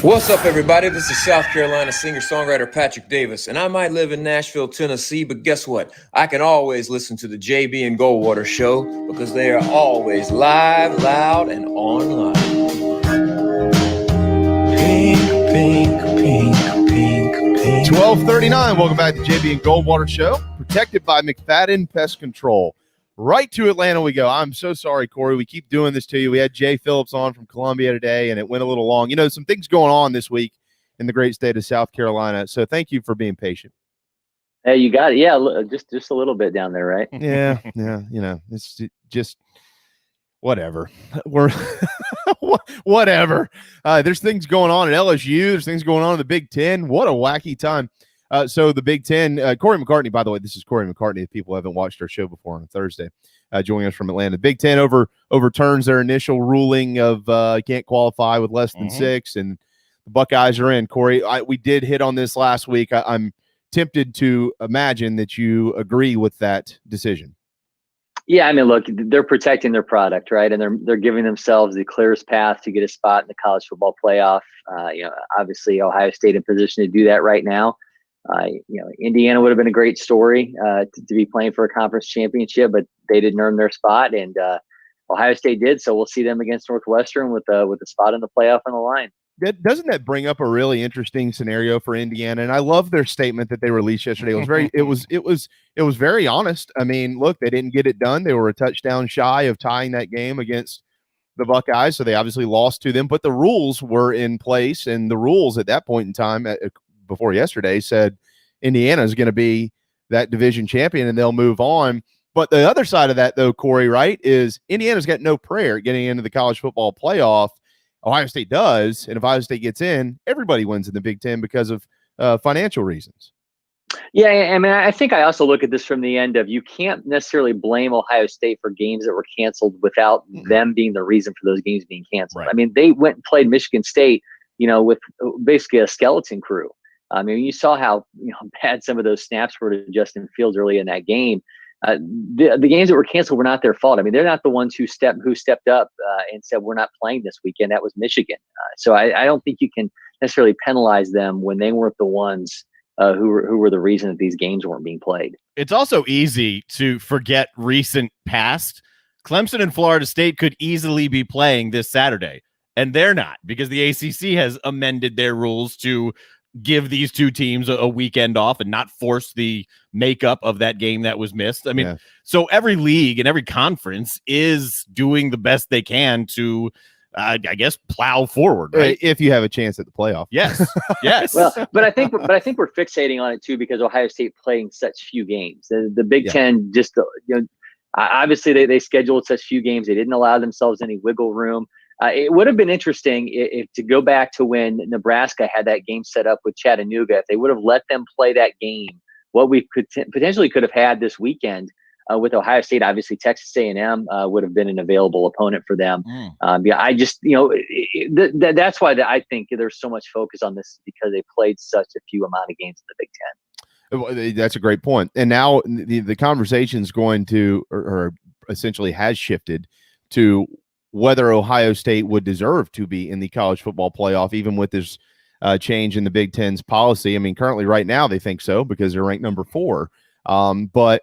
What's up, everybody? This is South Carolina singer-songwriter Patrick Davis, and I might live in Nashville, Tennessee, but guess what? I can always listen to the JB and Goldwater show because they are always live, loud, and online. Pink, pink, pink, pink, pink. 12:39. Welcome back to JB and Goldwater show, protected by McFadden Pest Control. Right to Atlanta we go. I'm so sorry, Corey. We keep doing this to you. We had Jay Phillips on from Columbia today, and it went a little long. Some things going on this week in the great state of South Carolina. So thank you for being patient. Hey, you got it. Yeah, just a little bit down there, right? Yeah. It's just whatever. We're whatever. There's things going on at LSU. There's things going on in the Big Ten. What a wacky time. So the Big Ten, Corey McCartney, by the way, this is Corey McCartney. If people haven't watched our show before on a Thursday, joining us from Atlanta. Big Ten overturns their initial ruling of can't qualify with less than 6, and the Buckeyes are in. Corey, we did hit on this last week. I'm tempted to imagine that you agree with that decision. Yeah, I mean, look, they're protecting their product, right? And they're giving themselves the clearest path to get a spot in the college football playoff. Obviously Ohio State in position to do that right now. Indiana would have been a great story to be playing for a conference championship, but they didn't earn their spot, and Ohio State did. So we'll see them against Northwestern with a spot in the playoff on the line. Doesn't that bring up a really interesting scenario for Indiana? And I love their statement that they released yesterday. It was very honest. I mean, look, they didn't get it done. They were a touchdown shy of tying that game against the Buckeyes, so they obviously lost to them. But the rules were in place, and the rules at that point in time, before yesterday, said Indiana is going to be that division champion, and they'll move on. But the other side of that, though, Corey, right, is Indiana's got no prayer getting into the college football playoff. Ohio State does, and if Ohio State gets in, everybody wins in the Big Ten because of financial reasons. Yeah, I mean, I think I also look at this from the end of you can't necessarily blame Ohio State for games that were canceled without them being the reason for those games being canceled. Right. I mean, they went and played Michigan State, with basically a skeleton crew. I mean, you saw how bad some of those snaps were to Justin Fields early in that game. The games that were canceled were not their fault. I mean, they're not the ones who stepped up and said, we're not playing this weekend. That was Michigan. So I don't think you can necessarily penalize them when they weren't the ones who were the reason that these games weren't being played. It's also easy to forget recent past. Clemson and Florida State could easily be playing this Saturday, and they're not because the ACC has amended their rules to give these two teams a weekend off and not force the makeup of that game that was missed. I mean, So every league and every conference is doing the best they can to, I guess, plow forward, right? If you have a chance at the playoff. Yes. Yes. Well, but I think we're fixating on it too, because Ohio State playing such few games. The Big Ten just, obviously they scheduled such few games. They didn't allow themselves any wiggle room. It would have been interesting if to go back to when Nebraska had that game set up with Chattanooga. If they would have let them play that game, what we could potentially could have had this weekend with Ohio State. Obviously, Texas A&M would have been an available opponent for them. I just that's why I think there's so much focus on this, because they played such a few amount of games in the Big Ten. That's a great point. And now the conversation's going to, or essentially has shifted to whether Ohio State would deserve to be in the college football playoff, even with this change in the Big Ten's policy. I mean, currently right now they think so because they're ranked number 4. But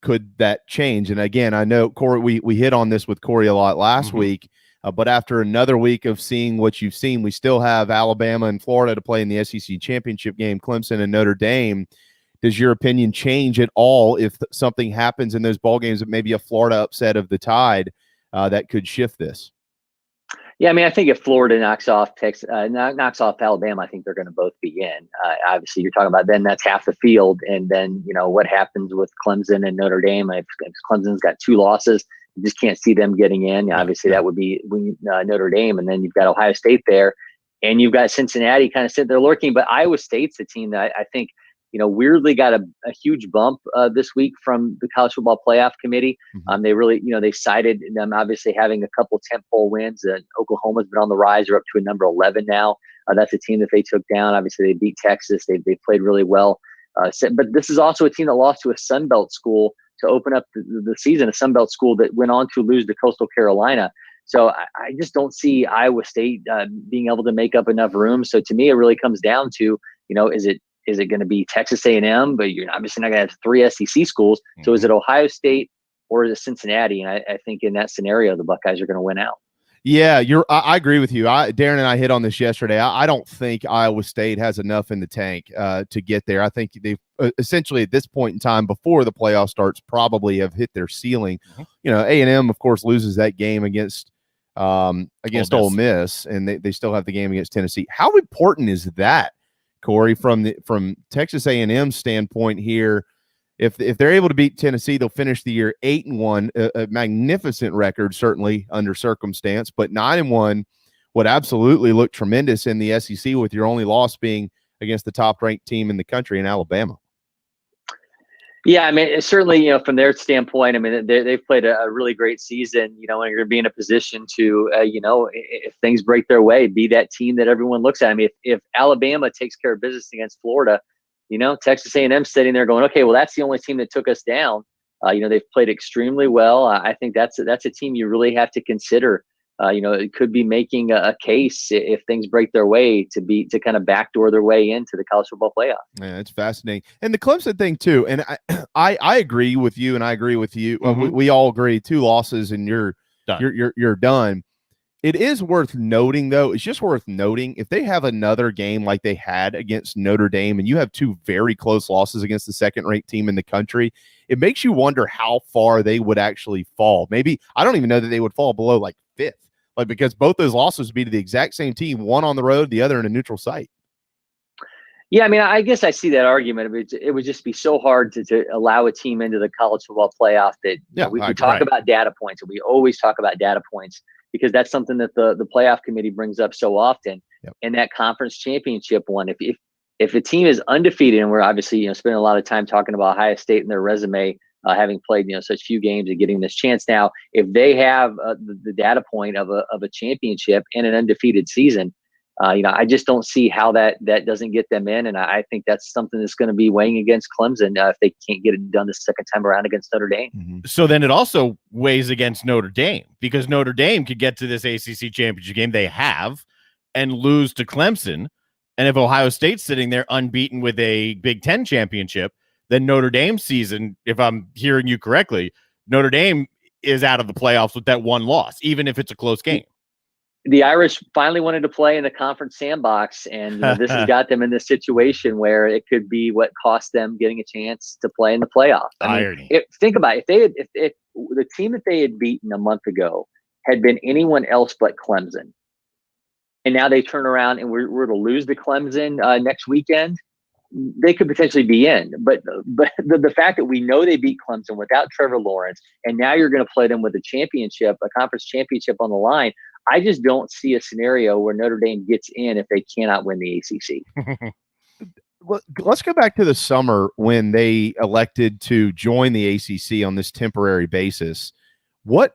could that change? And again, I know, Corey, we hit on this with Corey a lot last week, but after another week of seeing what you've seen, we still have Alabama and Florida to play in the SEC championship game, Clemson and Notre Dame. Does your opinion change at all if something happens in those ball games that maybe a Florida upset of the Tide that could shift this? Yeah, I mean, I think if Florida knocks off Alabama, I think they're going to both be in. Obviously, you're talking about then that's half the field, and then what happens with Clemson and Notre Dame? If Clemson's got 2 losses, you just can't see them getting in. Obviously, that would be Notre Dame, and then you've got Ohio State there, and you've got Cincinnati kind of sitting there lurking. But Iowa State's the team that I think weirdly got a huge bump this week from the College Football Playoff Committee. They really, they cited them obviously having a couple tentpole wins. Oklahoma's been on the rise. They're up to a number 11 now. That's a team that they took down. Obviously, they beat Texas. They played really well. But this is also a team that lost to a Sun Belt school to open up the season, a Sun Belt school that went on to lose to Coastal Carolina. So I just don't see Iowa State being able to make up enough room. So to me, it really comes down to, is it going to be Texas A&M? But you're obviously not going to have 3 SEC schools. So is it Ohio State or is it Cincinnati? And I think in that scenario, the Buckeyes are going to win out. Yeah, I agree with you. Darren and I hit on this yesterday. I don't think Iowa State has enough in the tank to get there. I think they've essentially at this point in time before the playoff starts probably have hit their ceiling. A&M, of course, loses that game against Ole Miss, and they still have the game against Tennessee. How important is that, Corey, from Texas A&M's standpoint here? If they're able to beat Tennessee, they'll finish the year 8-1, a magnificent record, certainly under circumstance, but 9-1 would absolutely look tremendous in the SEC, with your only loss being against the top-ranked team in the country in Alabama. Yeah, I mean, certainly, from their standpoint, I mean, they've played a really great season, and you're going to be in a position to, if things break their way, be that team that everyone looks at. I mean, if Alabama takes care of business against Florida, Texas A&M sitting there going, okay, well, that's the only team that took us down. They've played extremely well. I think that's a team you really have to consider it could be making a case if things break their way to kind of backdoor their way into the college football playoff. Yeah, it's fascinating. And the Clemson thing too. And I agree with you, and I agree with you. We all agree 2 losses and you're done. You're done. It is worth noting, though. It's just worth noting if they have another game like they had against Notre Dame, and you have 2 very close losses against the second-ranked team in the country, it makes you wonder how far they would actually fall. Maybe I don't even know that they would fall below like 5th, because both those losses would be to the exact same team, one on the road, the other in a neutral site. Yeah, I mean, I guess I see that argument. It would just be so hard to allow a team into the college football playoff that we talk about data points, and we always talk about data points because that's something that the playoff committee brings up so often. Yep. And that conference championship one, if a team is undefeated, and we're obviously spending a lot of time talking about Ohio State and their resume, having played such few games and getting this chance now, if they have the data point of a championship and an undefeated season. I just don't see how that doesn't get them in. And I think that's something that's going to be weighing against Clemson if they can't get it done the second time around against Notre Dame. Mm-hmm. So then it also weighs against Notre Dame because Notre Dame could get to this ACC championship game they have and lose to Clemson. And if Ohio State's sitting there unbeaten with a Big Ten championship, then Notre Dame season, if I'm hearing you correctly, Notre Dame is out of the playoffs with that one loss, even if it's a close game. The Irish finally wanted to play in the conference sandbox, and this has got them in this situation where it could be what cost them getting a chance to play in the playoff. Think about it. If the team that they had beaten a month ago had been anyone else but Clemson, and now they turn around and we're to lose to Clemson next weekend, they could potentially be in. But the fact that we know they beat Clemson without Trevor Lawrence, and now you're going to play them with a conference championship on the line, I just don't see a scenario where Notre Dame gets in if they cannot win the ACC. Well, let's go back to the summer when they elected to join the ACC on this temporary basis. Do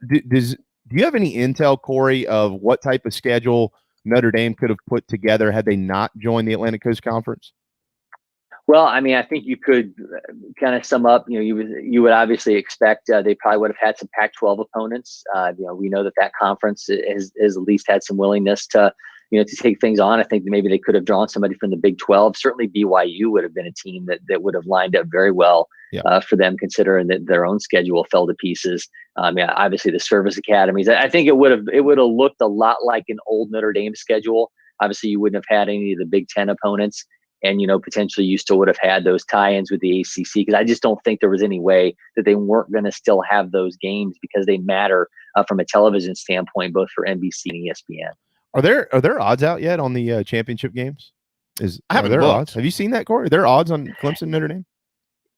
you have any intel, Corey, of what type of schedule Notre Dame could have put together had they not joined the Atlantic Coast Conference? Well, I mean, I think you could kind of sum up. You would obviously expect they probably would have had some Pac-12 opponents. We know that conference has at least had some willingness to take things on. I think maybe they could have drawn somebody from the Big 12. Certainly, BYU would have been a team that would have lined up very well for them, considering that their own schedule fell to pieces. Obviously, the service academies. I think it would have looked a lot like an old Notre Dame schedule. Obviously, you wouldn't have had any of the Big Ten opponents. And, potentially you still would have had those tie-ins with the ACC because I just don't think there was any way that they weren't going to still have those games because they matter from a television standpoint, both for NBC and ESPN. Are there odds out yet on the championship games? Are there odds? Have you seen that, Corey? Are there odds on Clemson Notre Dame?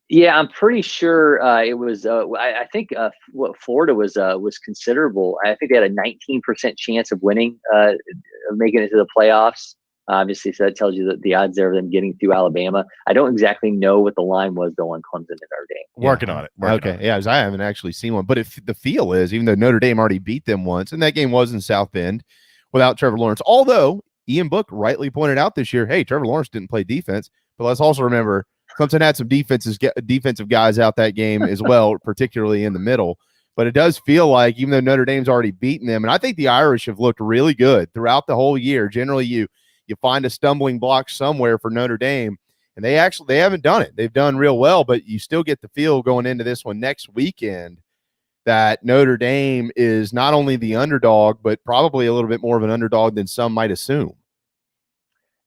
Yeah, I'm pretty sure it was. I think what Florida was considerable. I think they had a 19% chance of winning, of making it to the playoffs. Obviously, so that tells you that the odds there of them getting through Alabama. I don't exactly know what the line was though on Clemson and Notre Dame. Working on it. I haven't actually seen one, but if the feel is, even though Notre Dame already beat them once, and that game was in South Bend without Trevor Lawrence, although Ian Book rightly pointed out this year, hey, Trevor Lawrence didn't play defense, but let's also remember Clemson had some defensive guys out that game as well, particularly in the middle. But it does feel like even though Notre Dame's already beaten them, and I think the Irish have looked really good throughout the whole year. Generally, you find a stumbling block somewhere for Notre Dame, and they haven't done it. They've done real well, but you still get the feel going into this one next weekend that Notre Dame is not only the underdog, but probably a little bit more of an underdog than some might assume.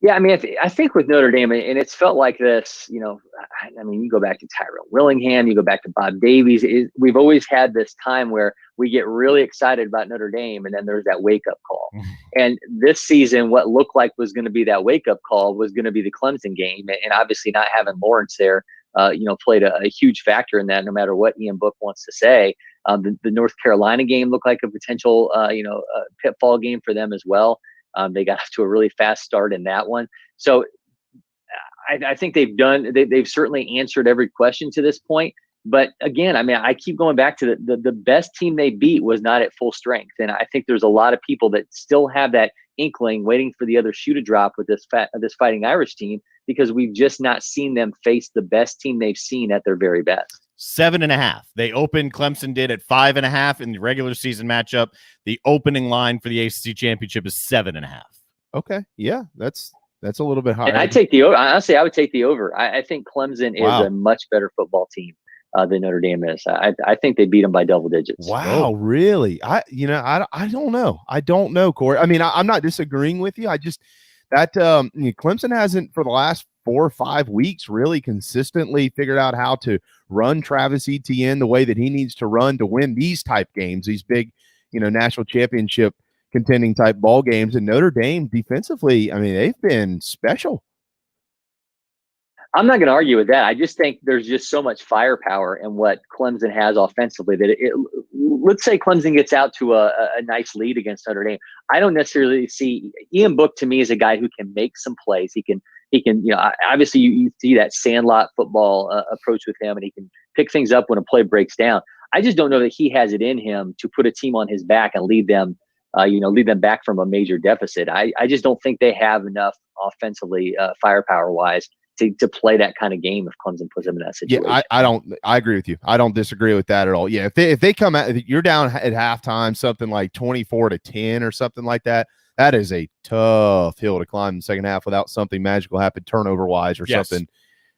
Yeah, I mean, I think with Notre Dame, and it's felt like this, you go back to Tyrell Willingham, you go back to Bob Davies. We've always had this time where we get really excited about Notre Dame, and then there's that wake-up call. And this season, what looked like was going to be that wake-up call was going to be the Clemson game. And obviously not having Lawrence there, played a huge factor in that, no matter what Ian Book wants to say. The North Carolina game looked like a potential, pitfall game for them as well. They got off to a really fast start in that one. So I think they've certainly answered every question to this point. But again, I keep going back to the best team they beat was not at full strength. And I think there's a lot of people that still have that inkling waiting for the other shoe to drop with this Fighting Irish team, because we've just not seen them face the best team they've seen at their very best. 7.5. They opened, Clemson did, at 5.5 in the regular season matchup. The opening line for the ACC championship is 7.5. Okay. Yeah, that's a little bit higher. And I'd take the over. Honestly, I would take the over. I think Clemson is a much better football team than Notre Dame is. I think they beat them by double digits. Wow, really? I don't know. I don't know, Corey. I mean, I'm not disagreeing with you. I just Clemson hasn't for the last 4 or 5 weeks really consistently figured out how to run Travis Etienne the way that he needs to run to win these type games, these big, national championship contending type ball games. And Notre Dame defensively, I mean, they've been special. I'm not going to argue with that. I just think there's just so much firepower in what Clemson has offensively that let's say Clemson gets out to a nice lead against Notre Dame. I don't necessarily see Ian Book to me as a guy who can make some plays. He can, obviously you see that sandlot football approach with him, and he can pick things up when a play breaks down. I just don't know that he has it in him to put a team on his back and lead them back from a major deficit. I just don't think they have enough offensively, firepower wise, to play that kind of game if Clemson puts them in that situation. Yeah, I agree with you. I don't disagree with that at all. Yeah, if they come out, if you're down at halftime, something like 24-10 or something like that, that is a tough hill to climb in the second half without something magical happen turnover wise or something.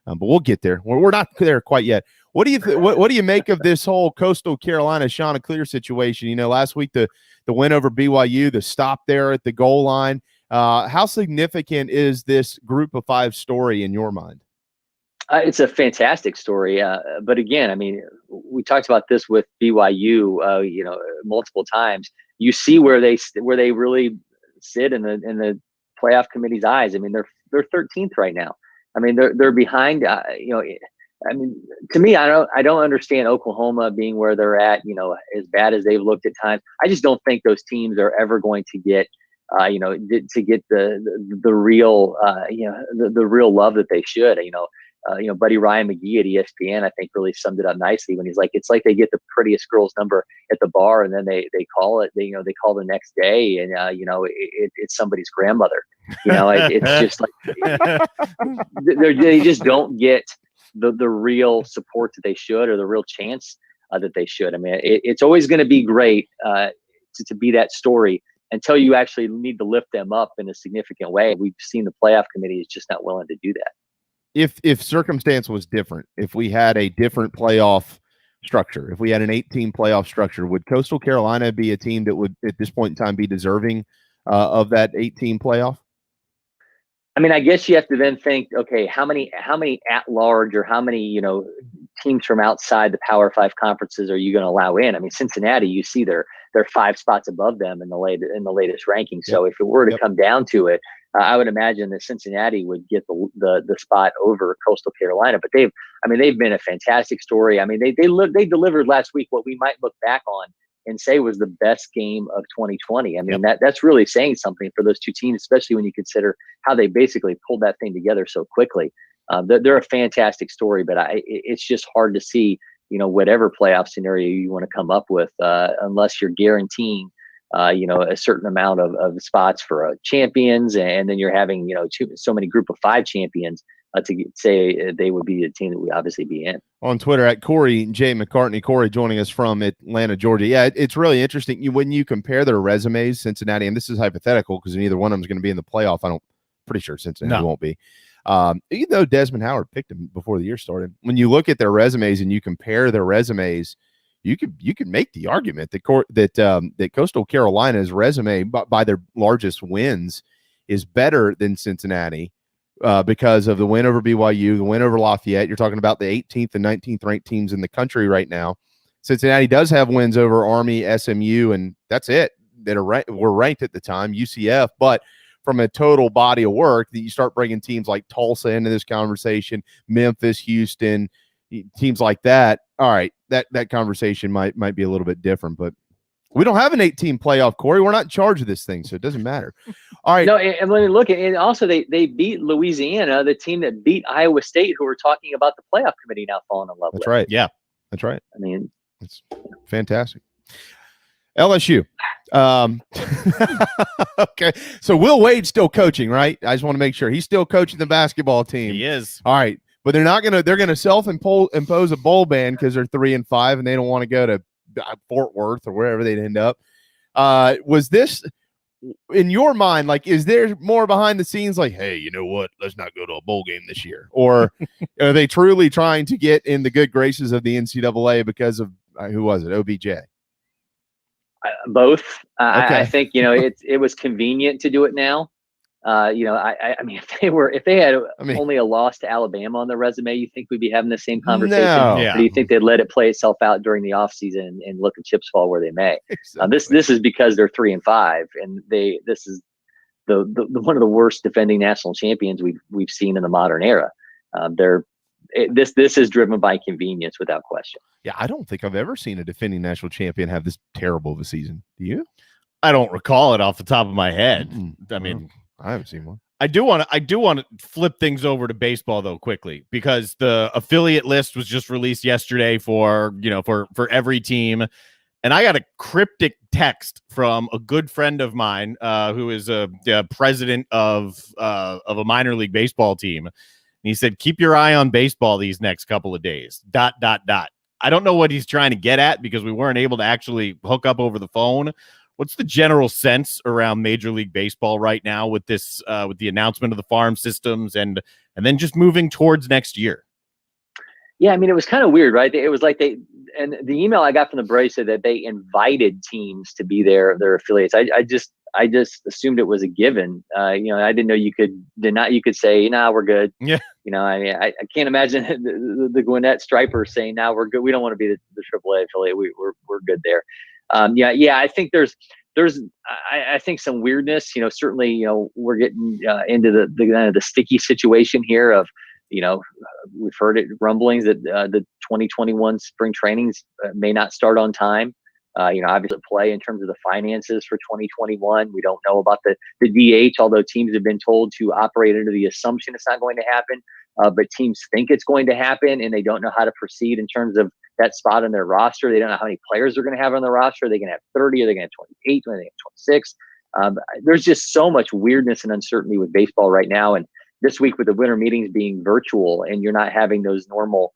But we'll get there. We're not there quite yet. What do you what do you make of this whole Coastal Carolina Chanticleer situation? Last week the win over BYU, the stop there at the goal line. How significant is this group of 5 story in your mind? It's a fantastic story. But again, I mean, we talked about this with BYU, multiple times. You see where they really sit in the playoff committee's eyes. I mean, they're 13th right now. I mean, they're behind. I mean, to me, I don't understand Oklahoma being where they're at. As bad as they've looked at times. I just don't think those teams are ever going to get. To get the real, the real love that they should. Buddy Ryan McGee at ESPN, I think, really summed it up nicely when he's like, it's like they get the prettiest girl's number at the bar, and then they call it. They call the next day, and it's somebody's grandmother. It's just like they just don't get the real support that they should, or the real chance that they should. I mean, it's always going to be great to be that story, until you actually need to lift them up in a significant way. We've seen the playoff committee is just not willing to do that. If circumstance was different, if we had a different playoff structure, if we had an 8-team playoff structure, would Coastal Carolina be a team that would, at this point in time, be deserving of that 8-team playoff? I mean, I guess you have to then think, okay, how many at large, or how many, teams from outside the Power 5 conferences are you going to allow in? I mean, Cincinnati, you see they're 5 spots above them in the latest ranking. So if it were to come down to it, I would imagine that Cincinnati would get the spot over Coastal Carolina. But they've been a fantastic story. I mean, they delivered last week what we might look back on and say was the best game of 2020. I mean, that's really saying something for those two teams, especially when you consider how they basically pulled that thing together so quickly. They're a fantastic story, but it's just hard to see, whatever playoff scenario you want to come up with, unless you're guaranteeing, a certain amount of spots for champions, and then you're having, so many group of 5 champions to say they would be a team that we obviously be in. On Twitter at Corey J. McCartney. Corey joining us from Atlanta, Georgia. Yeah, it's really interesting. When you compare their resumes, Cincinnati, and this is hypothetical because neither one of them is going to be in the playoff. Pretty sure Cincinnati won't be. Even though Desmond Howard picked him before the year started, when you look at their resumes and you compare their resumes, you could make the argument that Coastal Carolina's resume by their largest wins is better than Cincinnati because of the win over BYU, the win over Lafayette. You're talking about the 18th and 19th ranked teams in the country right now. Cincinnati does have wins over Army, SMU, and that's it. That were ranked at the time, UCF, but from a total body of work, that you start bringing teams like Tulsa into this conversation, Memphis, Houston, teams like that. All right, that conversation might be a little bit different, but we don't have an 8-team playoff, Corey. We're not in charge of this thing, so it doesn't matter. All right. No, and when you look at it, also they beat Louisiana, the team that beat Iowa State, who we're talking about the playoff committee now falling in love with. That's right. Yeah, that's right. I mean, it's fantastic. LSU. Okay, so Will Wade's still coaching, right? I just want to make sure he's still coaching the basketball team. He is. All right. but they're not gonna. They're gonna self-impose a bowl ban because they're 3-5 and they don't want to go to Fort Worth or wherever they'd end up. Was this in your mind? Like, is there more behind the scenes? Like, hey, you know what? Let's not go to a bowl game this year. Or are they truly trying to get in the good graces of the NCAA because of who was it? OBJ. Both. Okay. I think it was convenient to do it now. I mean, if they had only a loss to Alabama on their resume, you think we'd be having the same conversation? No. Or do you think they'd let it play itself out during the offseason and look at chips fall where they may? Exactly. This is because they're 3-5, and this is the one of the worst defending national champions we've seen in the modern era. This is driven by convenience without question. Yeah, I don't think I've ever seen a defending national champion have this terrible of a season. Do you? I don't recall it off the top of my head. I mean, I haven't seen one. I do want to flip things over to baseball though quickly, because the affiliate list was just released yesterday for every team, and I got a cryptic text from a good friend of mine who is a president of a minor league baseball team, and he said, "Keep your eye on baseball these next couple of days." ... I don't know what he's trying to get at because we weren't able to actually hook up over the phone. What's the general sense around Major League Baseball right now with this, with the announcement of the farm systems and then just moving towards next year? Yeah, I mean, it was kind of weird, right? It was like the email I got from the Braves said that they invited teams to be their affiliates. I just assumed it was a given. I didn't know you could say, "Nah, we're good." Yeah. I can't imagine the Gwinnett Stripers saying, "Nah, we're good. We don't want to be the AAA affiliate. We're good there." I think there's I think some weirdness. Certainly, we're getting into the sticky situation here of, we've heard it rumblings that the 2021 spring trainings may not start on time. Obviously play in terms of the finances for 2021. We don't know about the DH, although teams have been told to operate under the assumption it's not going to happen. But teams think it's going to happen, and they don't know how to proceed in terms of that spot on their roster. They don't know how many players they're going to have on their roster. Are they going to have 30? Are they going to have 28? Are they going to have 26? There's just so much weirdness and uncertainty with baseball right now. And this week, with the winter meetings being virtual and you're not having those normal,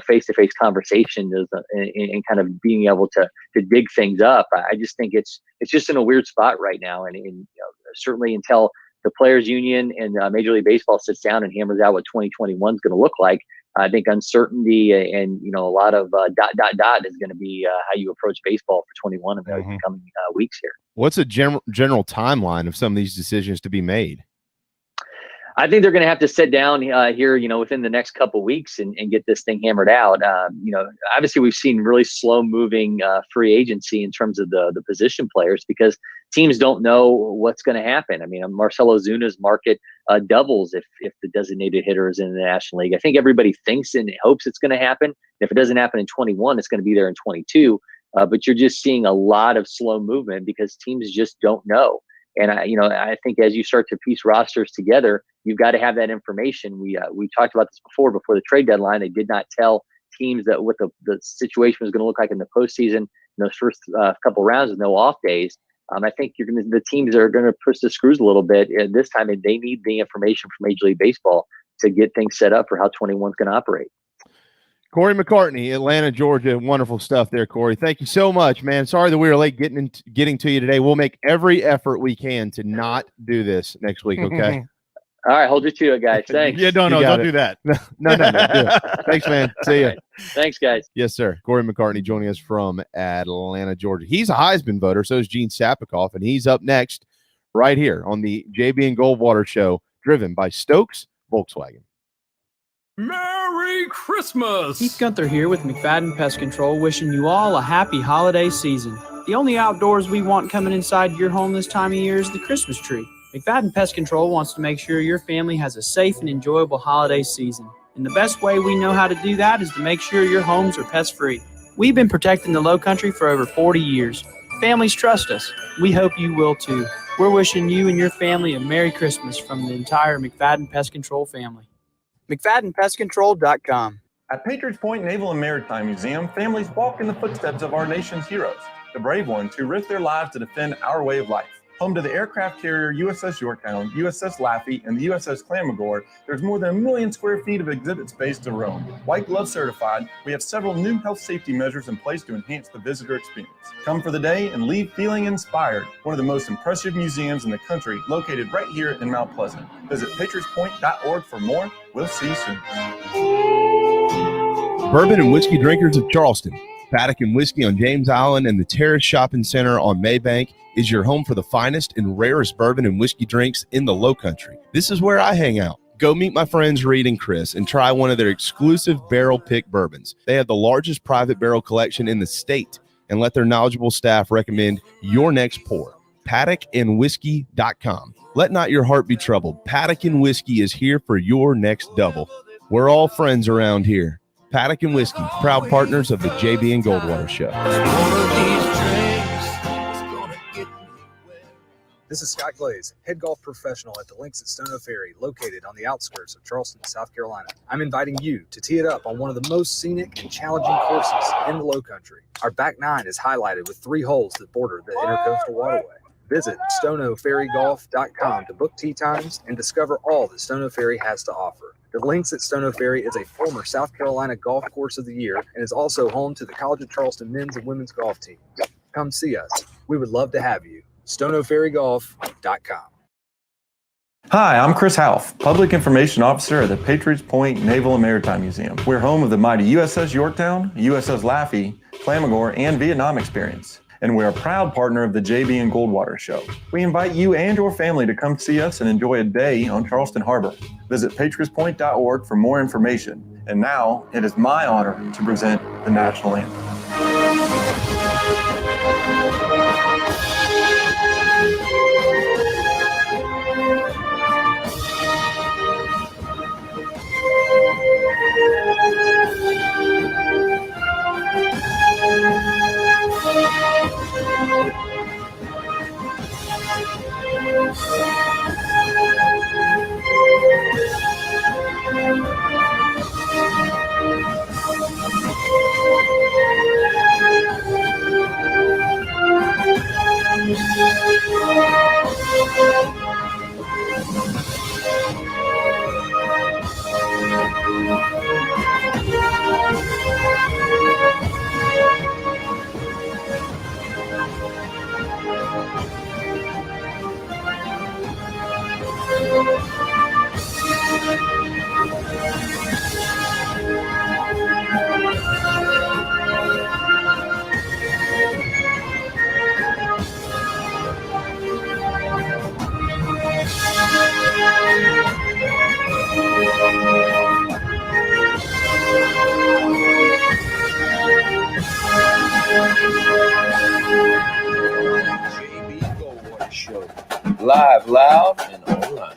face-to-face conversations and kind of being able to dig things up, I just think it's just in a weird spot right now. And certainly until the Players Union and Major League Baseball sits down and hammers out what 2021 is going to look like, I think uncertainty and a lot of ... is going to be how you approach baseball for 21 in the coming weeks here. What's a general timeline of some of these decisions to be made? I think they're going to have to sit down here, within the next couple of weeks and get this thing hammered out. Obviously we've seen really slow moving free agency in terms of the position players because teams don't know what's going to happen. I mean, Marcell Ozuna's market doubles if the designated hitter is in the National League. I think everybody thinks and hopes it's going to happen. If it doesn't happen in 21, it's going to be there in 22. But you're just seeing a lot of slow movement because teams just don't know. And I think as you start to piece rosters together, you've got to have that information. We talked about this before the trade deadline. They did not tell teams that what the situation was going to look like in the postseason in those first couple rounds with no off days. I think the teams are going to push the screws a little bit this time, and they need the information from Major League Baseball to get things set up for how 21 is going to operate. Corey McCartney, Atlanta, Georgia. Wonderful stuff there, Corey. Thank you so much, man. Sorry that we were late getting to you today. We'll make every effort we can to not do this next week, okay? All right, hold you to it, guys. Thanks. Yeah, don't do that. No. Do it. Thanks, man. See ya. Right. Thanks, guys. Yes, sir. Corey McCartney joining us from Atlanta, Georgia. He's a Heisman voter. So is Gene Sapikoff, and he's up next right here on the JB and Goldwater Show, driven by Stokes Volkswagen. Merry Christmas! Keith Gunther here with McFadden Pest Control, wishing you all a happy holiday season. The only outdoors we want coming inside your home this time of year is the Christmas tree. McFadden Pest Control wants to make sure your family has a safe and enjoyable holiday season. And the best way we know how to do that is to make sure your homes are pest-free. We've been protecting the Low Country for over 40 years. Families trust us. We hope you will too. We're wishing you and your family a Merry Christmas from the entire McFadden Pest Control family. McFaddenPestControl.com. At Patriots Point Naval and Maritime Museum, families walk in the footsteps of our nation's heroes, the brave ones who risk their lives to defend our way of life. Home to the aircraft carrier USS Yorktown, USS Laffey, and the USS Clamagore, there's more than 1 million square feet of exhibit space to roam. White Glove certified, we have several new health safety measures in place to enhance the visitor experience. Come for the day and leave feeling inspired. One of the most impressive museums in the country, located right here in Mount Pleasant. Visit patriotspoint.org for more. We'll see you soon. Bourbon and whiskey drinkers of Charleston. Paddock and Whiskey on James Island and the Terrace Shopping Center on Maybank is your home for the finest and rarest bourbon and whiskey drinks in the Lowcountry. This is where I hang out. Go meet my friends Reed and Chris and try one of their exclusive barrel pick bourbons. They have the largest private barrel collection in the state, and let their knowledgeable staff recommend your next pour. PaddockandWhiskey.com. Let not your heart be troubled. Paddock and Whiskey is here for your next double. We're all friends around here. Paddock and Whiskey, proud partners of the JB and Goldwater Show. This is Scott Glaze, head golf professional at the Links at Stono Ferry, located on the outskirts of Charleston, South Carolina. I'm inviting you to tee it up on one of the most scenic and challenging courses in the Lowcountry. Our back nine is highlighted with 3 holes that border the Intercoastal Waterway. Visit stonoferrygolf.com to book tee times and discover all that Stono Ferry has to offer. The Links at Stono Ferry is a former South Carolina Golf Course of the Year and is also home to the College of Charleston men's and women's golf teams. Come see us. We would love to have you. stonoferrygolf.com. Hi, I'm Chris Half, Public Information Officer at the Patriots Point Naval and Maritime Museum. We're home of the mighty USS Yorktown, USS Laffey, Clamagore, and Vietnam experience. And we're a proud partner of the JB and Goldwater Show. We invite you and your family to come see us and enjoy a day on Charleston Harbor. Visit patriotspoint.org for more information. And now, it is my honor to present the national anthem. Live, loud, and online.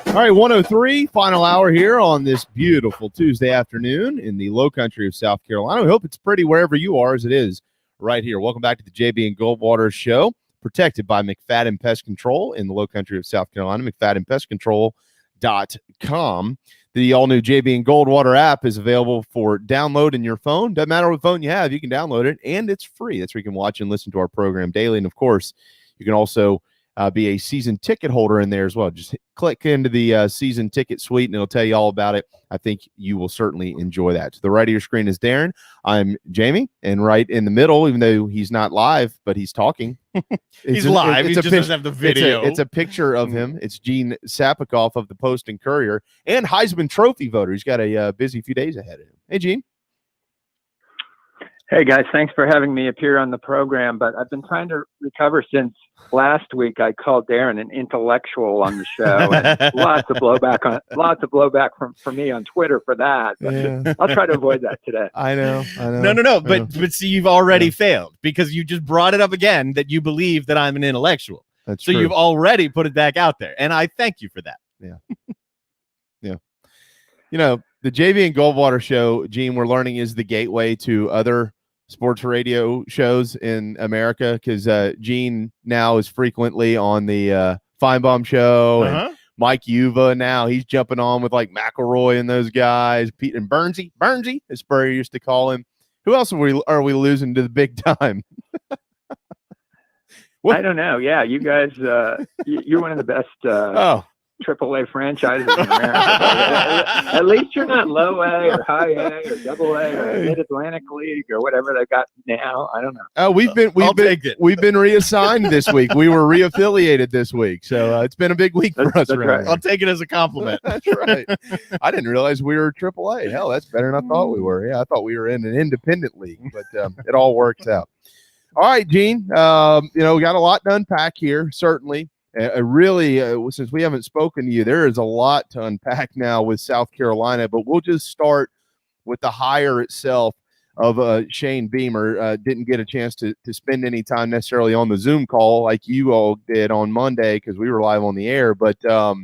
All right, 103, final hour here on this beautiful Tuesday afternoon in the Lowcountry of South Carolina. We hope it's pretty wherever you are, as it is right here. Welcome back to the JB and Goldwater Show, protected by McFadden Pest Control in the Lowcountry of South Carolina, McFaddenPestControl.com. The all-new JB and Goldwater app is available for download in your phone. Doesn't matter what phone you have, you can download it, and it's free. That's where you can watch and listen to our program daily. And, of course, you can also be a season ticket holder in there as well. Just click into the season ticket suite, and it'll tell you all about it. I think you will certainly enjoy that. To the right of your screen is Darren. I'm Jamie, and right in the middle, even though he's not live, but he's talking. He's live. He just doesn't have the video. It's a picture of him. It's Gene Sapikoff of the Post and Courier and Heisman Trophy voter. He's got a busy few days ahead of him. Hey, Gene. Hey, guys. Thanks for having me appear on the program, but I've been trying to recover since last week. I called Darren an intellectual on the show, and lots of blowback from me on Twitter for that. But Yeah. I'll try to avoid that today. I know. No. But see, you've already failed because you just brought it up again that you believe that I'm an intellectual. That's so true. you've already put it back out there, and I thank you for that. Yeah. Yeah. You know, the JV and Goldwater Show, Gene, we're learning is the gateway to other sports radio shows in America, because Gene now is frequently on the Feinbaum Show, and Mike Yuva now he's jumping on with like McElroy and those guys, Pete and Bernsey, as Spurrier used to call him. Who else are we losing to the big time? I don't know. Yeah, you guys, you're one of the best AAA franchises in America. At least you're not low A or high A or double A or Mid-Atlantic League or whatever they got now. I don't know. Oh, we've been reassigned this week. We were reaffiliated this week, so it's been a big week for us. That's right. I'll take it as a compliment. That's right. I didn't realize we were AAA. Hell, that's better than I thought we were. Yeah, I thought we were in an independent league, but it all works out. All right, Gene. We got a lot to unpack here. Certainly. Really, since we haven't spoken to you, there is a lot to unpack now with South Carolina, but we'll just start with the hire itself of Shane Beamer. Didn't get a chance to spend any time necessarily on the Zoom call like you all did on Monday because we were live on the air, but I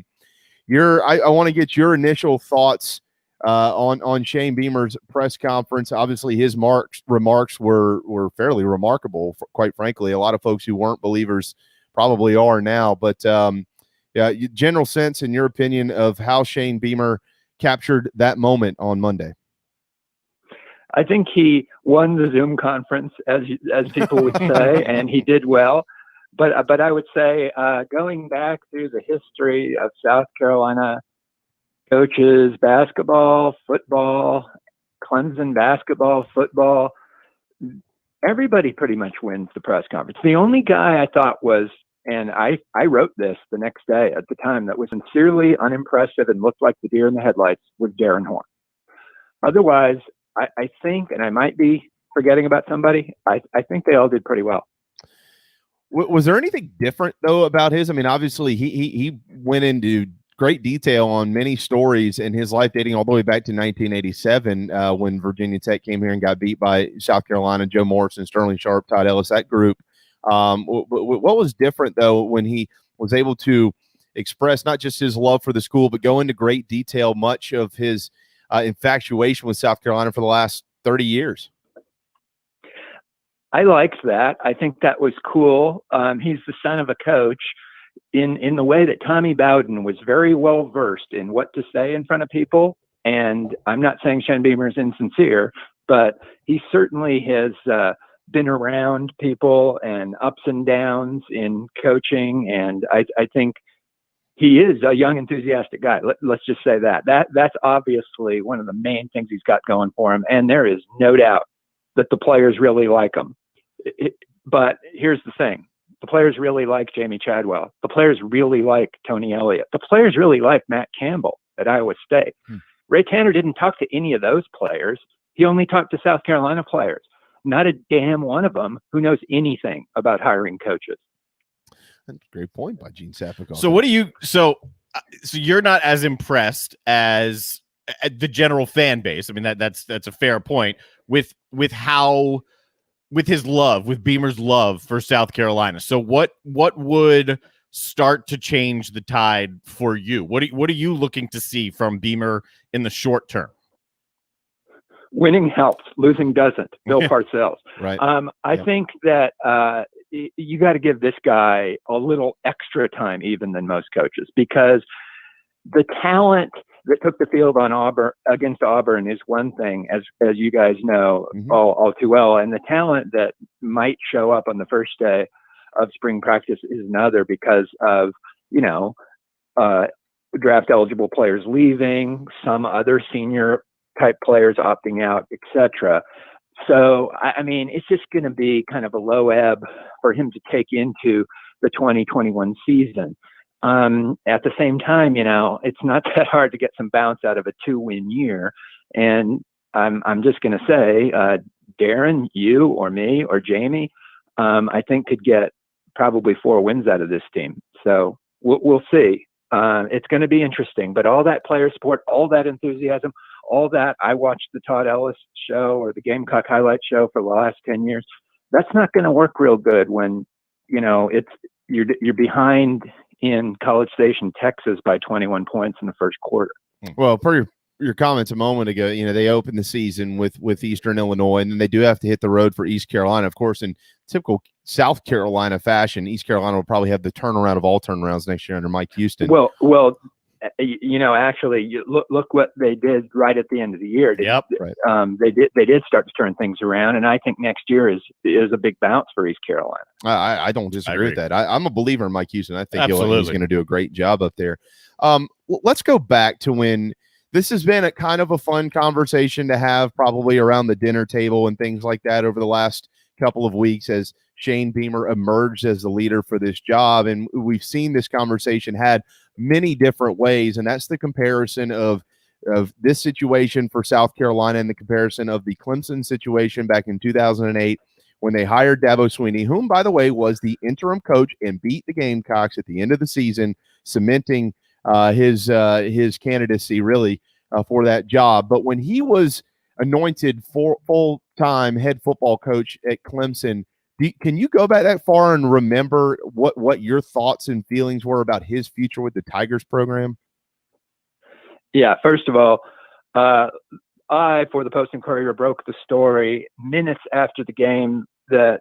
want to get your initial thoughts on Shane Beamer's press conference. Obviously, his remarks were fairly remarkable, quite frankly. A lot of folks who weren't believers probably are now, but general sense in your opinion of how Shane Beamer captured that moment on Monday. I think he won the Zoom conference, as people would say, and he did well. But I would say going back through the history of South Carolina coaches, basketball, football, Clemson basketball, football, everybody pretty much wins the press conference. The only guy I thought was, and I wrote this the next day at the time, that was sincerely unimpressive and looked like the deer in the headlights was Darren Horn. Otherwise, I think, and I might be forgetting about somebody, I think they all did pretty well. Was there anything different, though, about his? I mean, obviously, he went into great detail on many stories in his life dating all the way back to 1987 when Virginia Tech came here and got beat by South Carolina, Joe Morrison, Sterling Sharp, Todd Ellis, that group. What was different, though, when he was able to express not just his love for the school, but go into great detail, much of his infatuation with South Carolina for the last 30 years? I liked that. I think that was cool. He's the son of a coach in the way that Tommy Bowden was very well versed in what to say in front of people. And I'm not saying Shane Beamer is insincere, but he certainly has been around people and ups and downs in coaching. And I think he is a young, enthusiastic guy. Let's just say that's obviously one of the main things he's got going for him. And there is no doubt that the players really like him. But here's the thing. The players really like Jamie Chadwell. The players really like Tony Elliott. The players really like Matt Campbell at Iowa State. Ray Tanner didn't talk to any of those players. He only talked to South Carolina players. Not a damn one of them who knows anything about hiring coaches. That's a great point by Gene Sappicon. So what do you? So you're not as impressed as the general fan base. I mean that's a fair point with his love, with Beamer's love for South Carolina. So what would start to change the tide for you? What are you looking to see from Beamer in the short term? Winning helps, losing doesn't. Bill Parcells. Right. I think that you got to give this guy a little extra time even than most coaches, because the talent that took the field on against Auburn is one thing, as you guys know all too well, and the talent that might show up on the first day of spring practice is another, because of draft eligible players leaving, some other senior type players opting out, etc. So I mean, it's just going to be kind of a low ebb for him to take into the 2021 season. At the same time, it's not that hard to get some bounce out of a 2-win year. And I'm just going to say, Darren, you or me or Jamie, I think could get probably 4 wins out of this team. So we'll see. It's going to be interesting, but all that player support, all that enthusiasm, all that, I watched the Todd Ellis show or the Gamecock highlight show for the last 10 years. That's not going to work real good when, you're behind in College Station, Texas by 21 points in the first quarter. Well, per your comments a moment ago, they opened the season with Eastern Illinois, and then they do have to hit the road for East Carolina. Of course, in typical South Carolina fashion, East Carolina will probably have the turnaround of all turnarounds next year under Mike Houston. Well, actually, look what they did right at the end of the year. Right. They did start to turn things around, and I think next year is a big bounce for East Carolina. I don't disagree with that. I'm a believer in Mike Houston. I think he's Absolutely. going to do a great job up there. Let's go back to when this has been a kind of a fun conversation to have, probably around the dinner table and things like that over the last couple of weeks as Shane Beamer emerged as the leader for this job. And we've seen this conversation had many different ways, and that's the comparison of this situation for South Carolina and the comparison of the Clemson situation back in 2008 when they hired Dabo Swinney, whom, by the way, was the interim coach and beat the Gamecocks at the end of the season, cementing his candidacy really for that job. But when he was anointed for full-time head football coach at Clemson, can you go back that far and remember what your thoughts and feelings were about his future with the Tigers program? Yeah, first of all, I, for the Post and Courier, broke the story minutes after the game that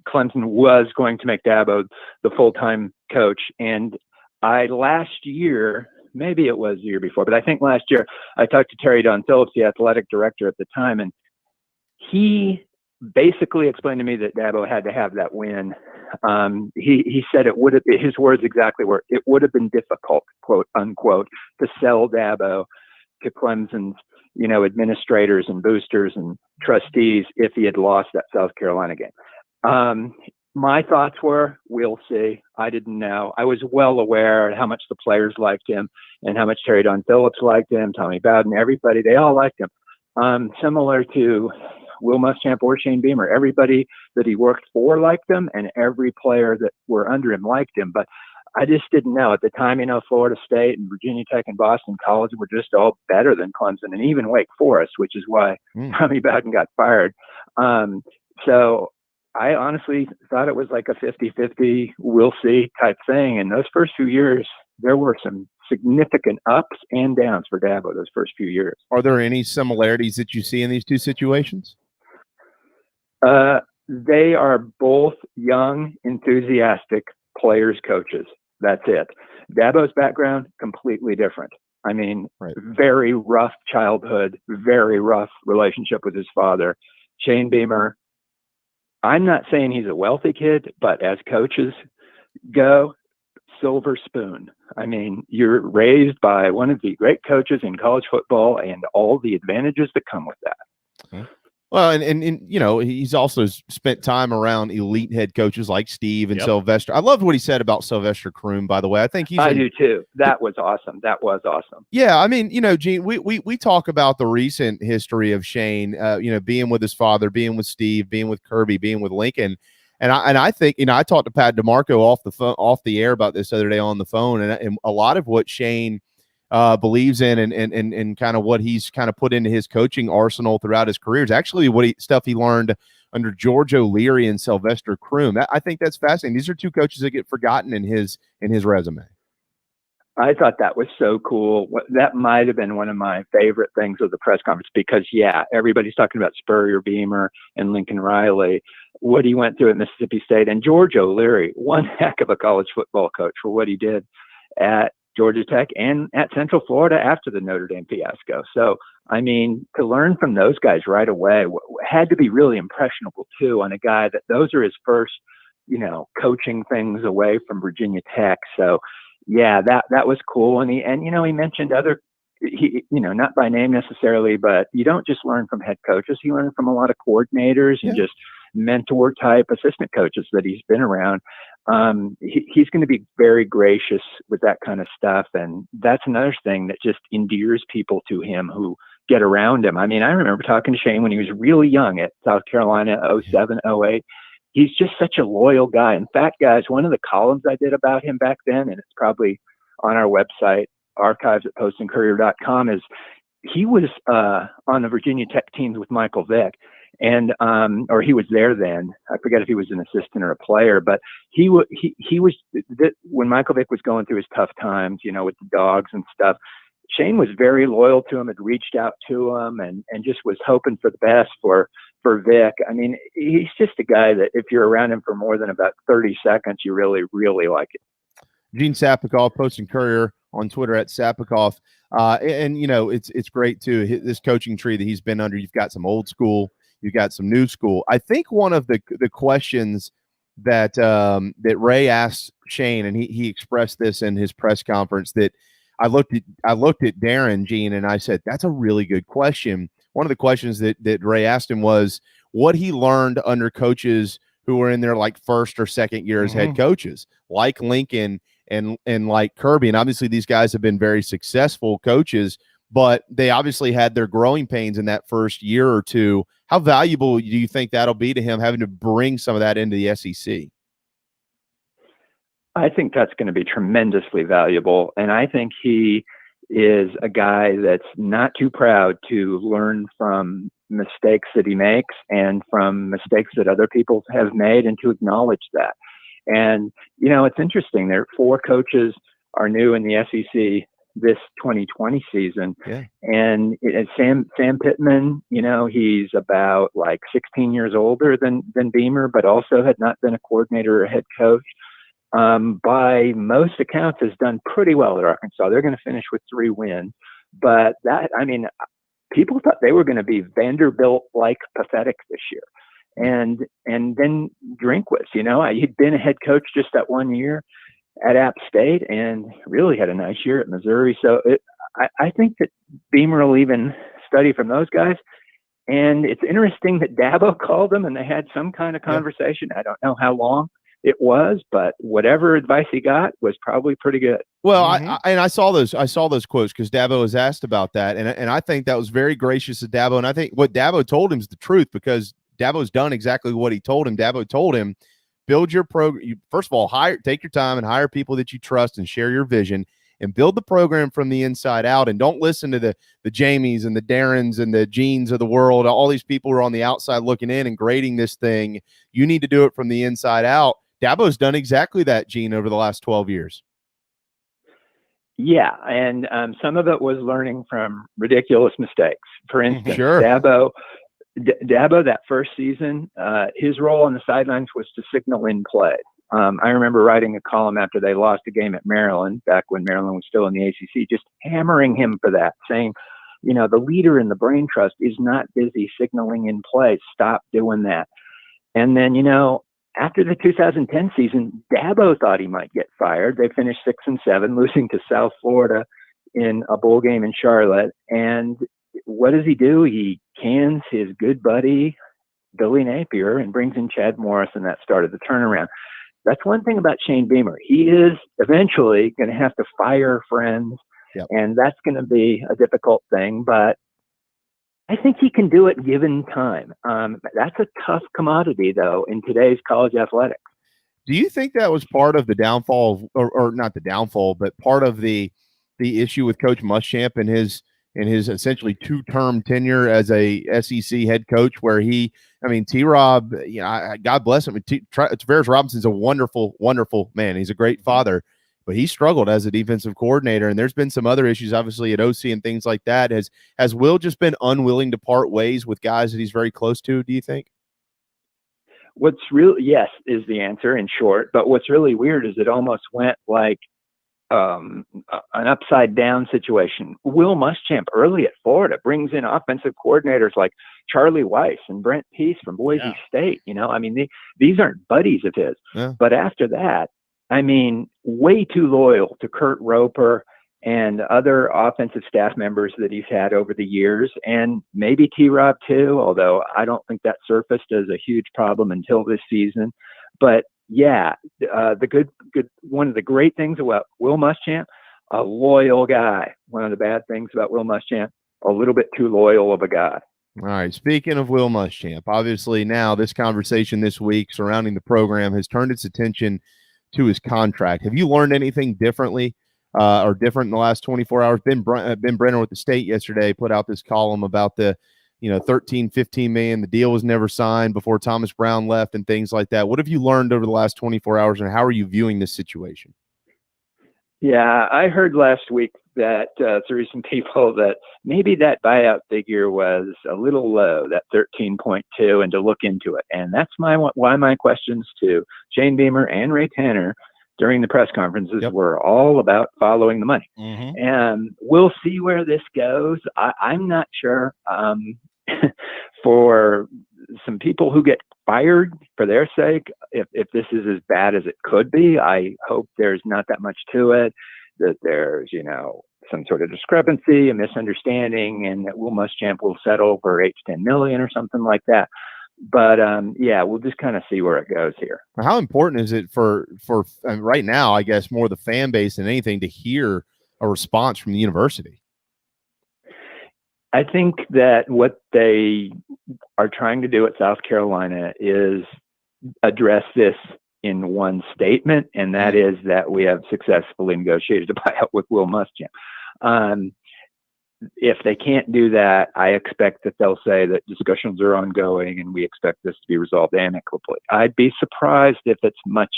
Clemson was going to make Dabo the full-time coach. And last year, maybe it was the year before, but I think last year, I talked to Terry Don Phillips, the athletic director at the time, and he basically explained to me that Dabo had to have that win. He said it would have, his words exactly were, it would have been difficult, quote unquote, to sell Dabo to Clemson's, administrators and boosters and trustees if he had lost that South Carolina game. My thoughts were, we'll see. I didn't know. I was well aware of how much the players liked him and how much Terry Don Phillips liked him, Tommy Bowden, everybody, they all liked him. Similar to Will Muschamp or Shane Beamer, everybody that he worked for liked him, and every player that were under him liked him. But I just didn't know at the time. Florida State and Virginia Tech and Boston College were just all better than Clemson, and even Wake Forest, which is why Tommy Bowden got fired. So I honestly thought it was like a 50-50, we'll see type thing. And those first few years, there were some significant ups and downs for Dabo those first few years. Are there any similarities that you see in these two situations? They are both young, enthusiastic players, coaches. That's it. Dabo's background, completely different. I mean, very rough childhood, very rough relationship with his father. Shane Beamer, I'm not saying he's a wealthy kid, but as coaches go, silver spoon. I mean, you're raised by one of the great coaches in college football and all the advantages that come with that. Well, and he's also spent time around elite head coaches like Steve and Sylvester. I loved what he said about Sylvester Croom, by the way. I think I do too. That was awesome. Yeah, I mean, Gene, we talk about the recent history of Shane, being with his father, being with Steve, being with Kirby, being with Lincoln. And I think, I talked to Pat DeMarco off the air about this other day on the phone, and a lot of what Shane believes in and kind of what he's kind of put into his coaching arsenal throughout his career is actually stuff he learned under George O'Leary and Sylvester Croom. I think that's fascinating. These are two coaches that get forgotten in his resume. I thought that was so cool. That might have been one of my favorite things of the press conference because, everybody's talking about Spurrier, Beamer, and Lincoln Riley, what he went through at Mississippi State. And George O'Leary, one heck of a college football coach for what he did at Georgia Tech and at Central Florida after the Notre Dame fiasco. So, I mean, to learn from those guys right away had to be really impressionable, too, on a guy that those are his first, coaching things away from Virginia Tech. So, yeah, that was cool. And he mentioned other, not by name necessarily, but you don't just learn from head coaches. You learn from a lot of coordinators and just mentor type assistant coaches that he's been around. He's going to be very gracious with that kind of stuff. And that's another thing that just endears people to him who get around him. I mean, I remember talking to Shane when he was really young at South Carolina, 07, 08. He's just such a loyal guy. In fact, guys, one of the columns I did about him back then, and it's probably on our website, archives at postandcourier.com, is he was on the Virginia Tech teams with Michael Vick. And or he was there then. I forget if he was an assistant or a player, but he was when Michael Vick was going through his tough times, with the dogs and stuff. Shane was very loyal to him, had reached out to him, and just was hoping for the best for Vic. I mean, he's just a guy that if you're around him for more than about 30 seconds, you really, really like it. Gene Sappicall, Post and Courier on Twitter at Sapikoff. And you know, it's great too. This coaching tree that he's been under, you've got some old school, you've got some new school. I think one of the questions that that Ray asked Shane, and he expressed this in his press conference, that I looked at Darren, Gene, and I said, that's a really good question. One of the questions that Ray asked him was what he learned under coaches who were in their like first or second year as head coaches, like Lincoln and like Kirby. And obviously these guys have been very successful coaches, but they obviously had their growing pains in that first year or two. How valuable do you think that'll be to him, having to bring some of that into the SEC? I think that's going to be tremendously valuable. And I think he is a guy that's not too proud to learn from mistakes that he makes and from mistakes that other people have made, and to acknowledge that. And, you know, it's interesting. There are 4 coaches are new in the SEC this 2020 season. Yeah. And Sam Pittman, you know, he's about like 16 years older than Beamer, but also had not been a coordinator or head coach. By most accounts, has done pretty well at Arkansas. They're going to finish with 3 wins. But that, I mean, people thought they were going to be Vanderbilt-like pathetic this year. And then Drinkwitz, you know, he'd been a head coach just that 1 year at App State and really had a nice year at Missouri. So I think that Beamer will even study from those guys. And it's interesting that Dabo called them and they had some kind of conversation. I don't know how long it was, but whatever advice he got was probably pretty good. Well, I saw those quotes because Dabo was asked about that, and I think that was very gracious of Dabo. And I think what Dabo told him is the truth, because Dabo's done exactly what he told him. Dabo told him, build your program. First of all, take your time and hire people that you trust and share your vision, and build the program from the inside out. And don't listen to the Jamies and the Darrens and the Genes of the world. All these people who are on the outside looking in and grading this thing. You need to do it from the inside out. Dabo's done exactly that, Gene, over the last 12 years. Yeah, and some of it was learning from ridiculous mistakes. For instance, Sure. Dabo, that first season, his role on the sidelines was to signal in play. I remember writing a column after they lost a game at Maryland, back when Maryland was still in the ACC, just hammering him for that, saying, you know, the leader in the brain trust is not busy signaling in play. Stop doing that. And then, you know, after the 2010 season, Dabo thought he might get fired. They finished 6-7, losing to South Florida in a bowl game in Charlotte. And what does he do? He cans his good buddy, Billy Napier, and brings in Chad Morris, and that started the turnaround. That's one thing about Shane Beamer. He is eventually going to have to fire friends, and that's going to be a difficult thing. But I think he can do it given time. That's a tough commodity, though, in today's college athletics. Do you think that was part of the downfall, or not the downfall, but part of the issue with Coach Muschamp and his essentially 2-term tenure as a SEC head coach, where T-Rob, you know, God bless him. Tavares Robinson's a wonderful, wonderful man. He's a great father, but he struggled as a defensive coordinator. And there's been some other issues, obviously, at OC and things like that. Has Will just been unwilling to part ways with guys that he's very close to, do you think? Yes, is the answer in short. But what's really weird is it almost went like an upside down situation. Will Muschamp early at Florida brings in offensive coordinators like Charlie Weiss and Brent Peace from Boise State. You know, I mean, these aren't buddies of his. Yeah. But after that, I mean, way too loyal to Kurt Roper and other offensive staff members that he's had over the years, and maybe T-Rob too, although I don't think that surfaced as a huge problem until this season. But yeah, one of the great things about Will Muschamp, a loyal guy. One of the bad things about Will Muschamp, a little bit too loyal of a guy. All right. Speaking of Will Muschamp, obviously now this conversation this week surrounding the program has turned its attention to his contract. Have you learned anything differently or different in the last 24 hours? Ben Brenner with the State yesterday put out this column about the, 13, 15 million. The deal was never signed before Thomas Brown left and things like that. What have you learned over the last 24 hours, and how are you viewing this situation? Yeah, I heard last week that through some people that maybe that buyout figure was a little low, that 13.2, and to look into it. And that's why my questions to Shane Beamer and Ray Tanner during the press conferences were all about following the money. And we'll see where this goes. I'm not sure. For some people who get fired for their sake, if this is as bad as it could be, I hope there's not that much to it, that there's, some sort of discrepancy, a misunderstanding, and that Will Muschamp will settle for $8 to $10 million or something like that. But we'll just kind of see where it goes here. How important is it for right now, I guess, more the fan base than anything, to hear a response from the university? I think that what they are trying to do at South Carolina is address this in one statement, and that is that we have successfully negotiated a buyout with Will Muschamp. If they can't do that, I expect that they'll say that discussions are ongoing and we expect this to be resolved amicably. I'd be surprised if it's much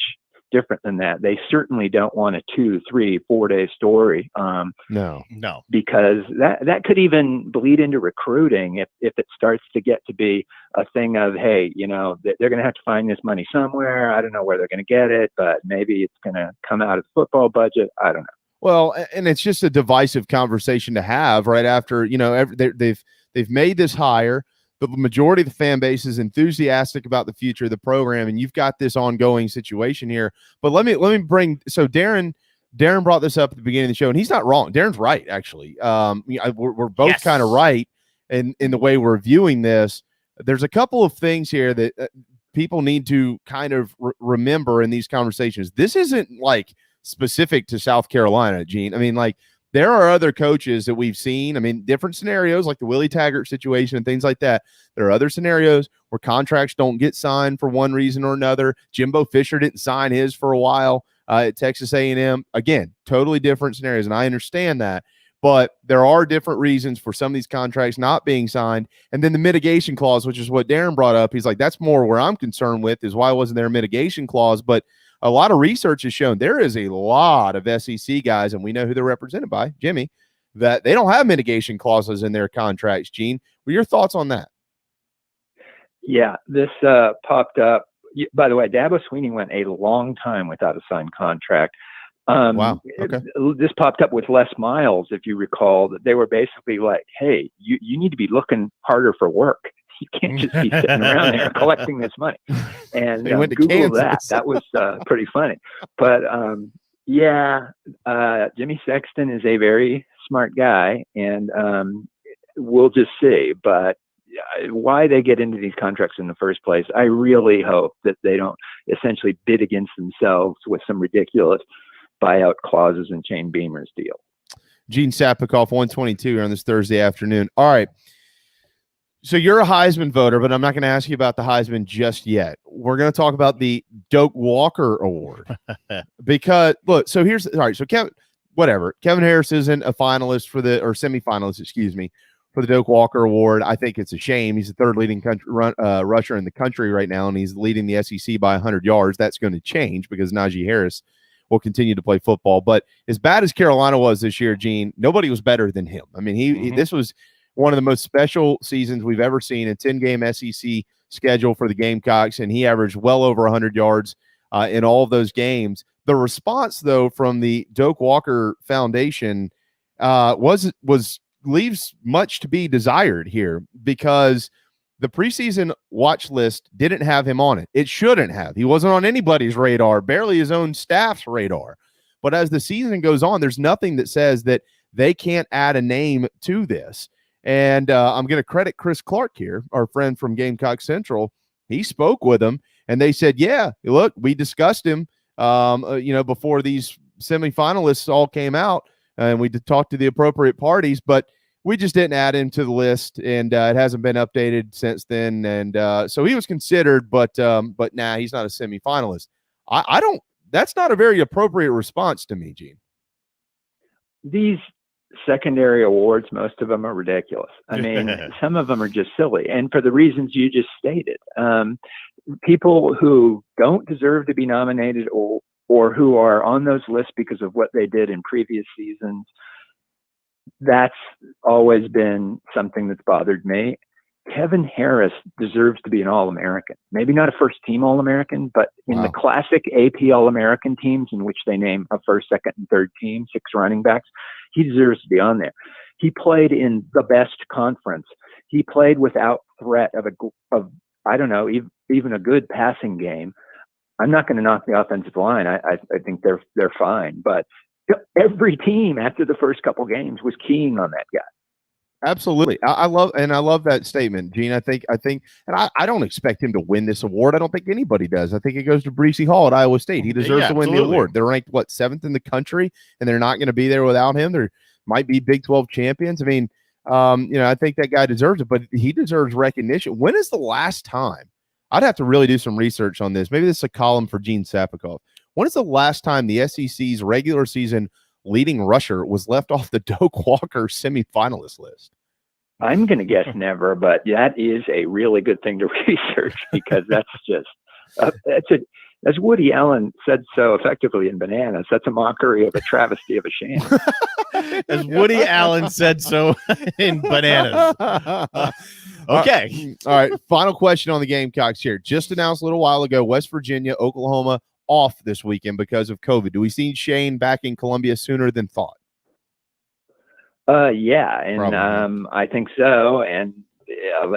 different than that. They certainly don't want a 2, 3, 4 day story. No, because that could even bleed into recruiting if it starts to get to be a thing of, hey, they're going to have to find this money somewhere. I don't know where they're going to get it, but maybe it's going to come out of the football budget. I don't know. Well, and it's just a divisive conversation to have right after, they've made this hire. The majority of the fan base is enthusiastic about the future of the program, and you've got this ongoing situation here. But let me bring, so Darren brought this up at the beginning of the show, and he's not wrong. Darren's right, actually. We're both kind of right in the way we're viewing this. There's a couple of things here that people need to kind of remember in these conversations. This isn't like specific to South Carolina, Gene. I mean, like, there are other coaches that we've seen. I mean, different scenarios like the Willie Taggart situation and things like that. There are other scenarios where contracts don't get signed for one reason or another. Jimbo Fisher didn't sign his for a while at Texas A&M. Again, totally different scenarios, and I understand that. But there are different reasons for some of these contracts not being signed. And then the mitigation clause, which is what Darren brought up. He's like, that's more where I'm concerned with, is why wasn't there a mitigation clause? But a lot of research has shown there is a lot of SEC guys, and we know who they're represented by, Jimmy, that they don't have mitigation clauses in their contracts. Gene, what are your thoughts on that? Yeah, this popped up. By the way, Dabo Swinney went a long time without a signed contract. Wow. Okay. This popped up with Les Miles, if you recall, that they were basically like, hey, you need to be looking harder for work. You can't just be sitting around there collecting this money. And Google that. That was pretty funny. But Jimmy Sexton is a very smart guy, and we'll just see. But why they get into these contracts in the first place, I really hope that they don't essentially bid against themselves with some ridiculous buyout clauses and Shane Beamer's deal. Gene Sapikoff, 122 on this Thursday afternoon. All right. So you're a Heisman voter, but I'm not going to ask you about the Heisman just yet. We're going to talk about the Doak Walker Award. Because, look, so here's – all right, so Kevin Harris isn't a finalist for or semifinalist, for the Doak Walker Award. I think it's a shame. He's the third leading rusher in the country right now, and he's leading the SEC by 100 yards. That's going to change because Najee Harris will continue to play football. But as bad as Carolina was this year, Gene, nobody was better than him. I mean, this was – one of the most special seasons we've ever seen, a 10-game SEC schedule for the Gamecocks, and he averaged well over 100 yards in all of those games. The response, though, from the Doak Walker Foundation leaves much to be desired here, because the preseason watch list didn't have him on it. It shouldn't have. He wasn't on anybody's radar, barely his own staff's radar. But as the season goes on, there's nothing that says that they can't add a name to this. And I'm going to credit Chris Clark here, our friend from Gamecock Central. He spoke with him, and they said, yeah, look, we discussed him, before these semifinalists all came out, and we talked to the appropriate parties, but we just didn't add him to the list, and it hasn't been updated since then. And so he was considered, but he's not a semifinalist. That's not a very appropriate response to me, Gene. These secondary awards, most of them are ridiculous. I mean, some of them are just silly, and for the reasons you just stated. People who don't deserve to be nominated or who are on those lists because of what they did in previous seasons, that's always been something that's bothered me. Kevin Harris deserves to be an All-American. Maybe not a first-team All-American, but in the classic AP All-American teams in which they name a first, second, and third team, 6 running backs, he deserves to be on there. He played in the best conference. He played without threat of I don't know, even a good passing game. I'm not going to knock the offensive line. I think they're fine, but every team after the first couple games was keying on that guy. Absolutely. I love that statement, Gene. I think, and I don't expect him to win this award. I don't think anybody does. I think it goes to Breece Hall at Iowa State. He deserves to win the award. They're ranked, 7th in the country, and they're not going to be there without him. They might be Big 12 champions. I mean, I think that guy deserves it, but he deserves recognition. When is the last time? I'd have to really do some research on this. Maybe this is a column for Gene Sapikoff. When is the last time the SEC's regular season leading rusher was left off the Doak Walker semifinalist list? I'm going to guess never, but that is a really good thing to research because that's just as Woody Allen said so effectively in Bananas, that's a mockery of a travesty of a sham. As Woody Allen said so in Bananas. Okay. All right. Final question on the Gamecocks here. Just announced a little while ago, West Virginia, Oklahoma off this weekend because of COVID. Do we see Shane back in Columbia sooner than thought? Yeah, and I think so. And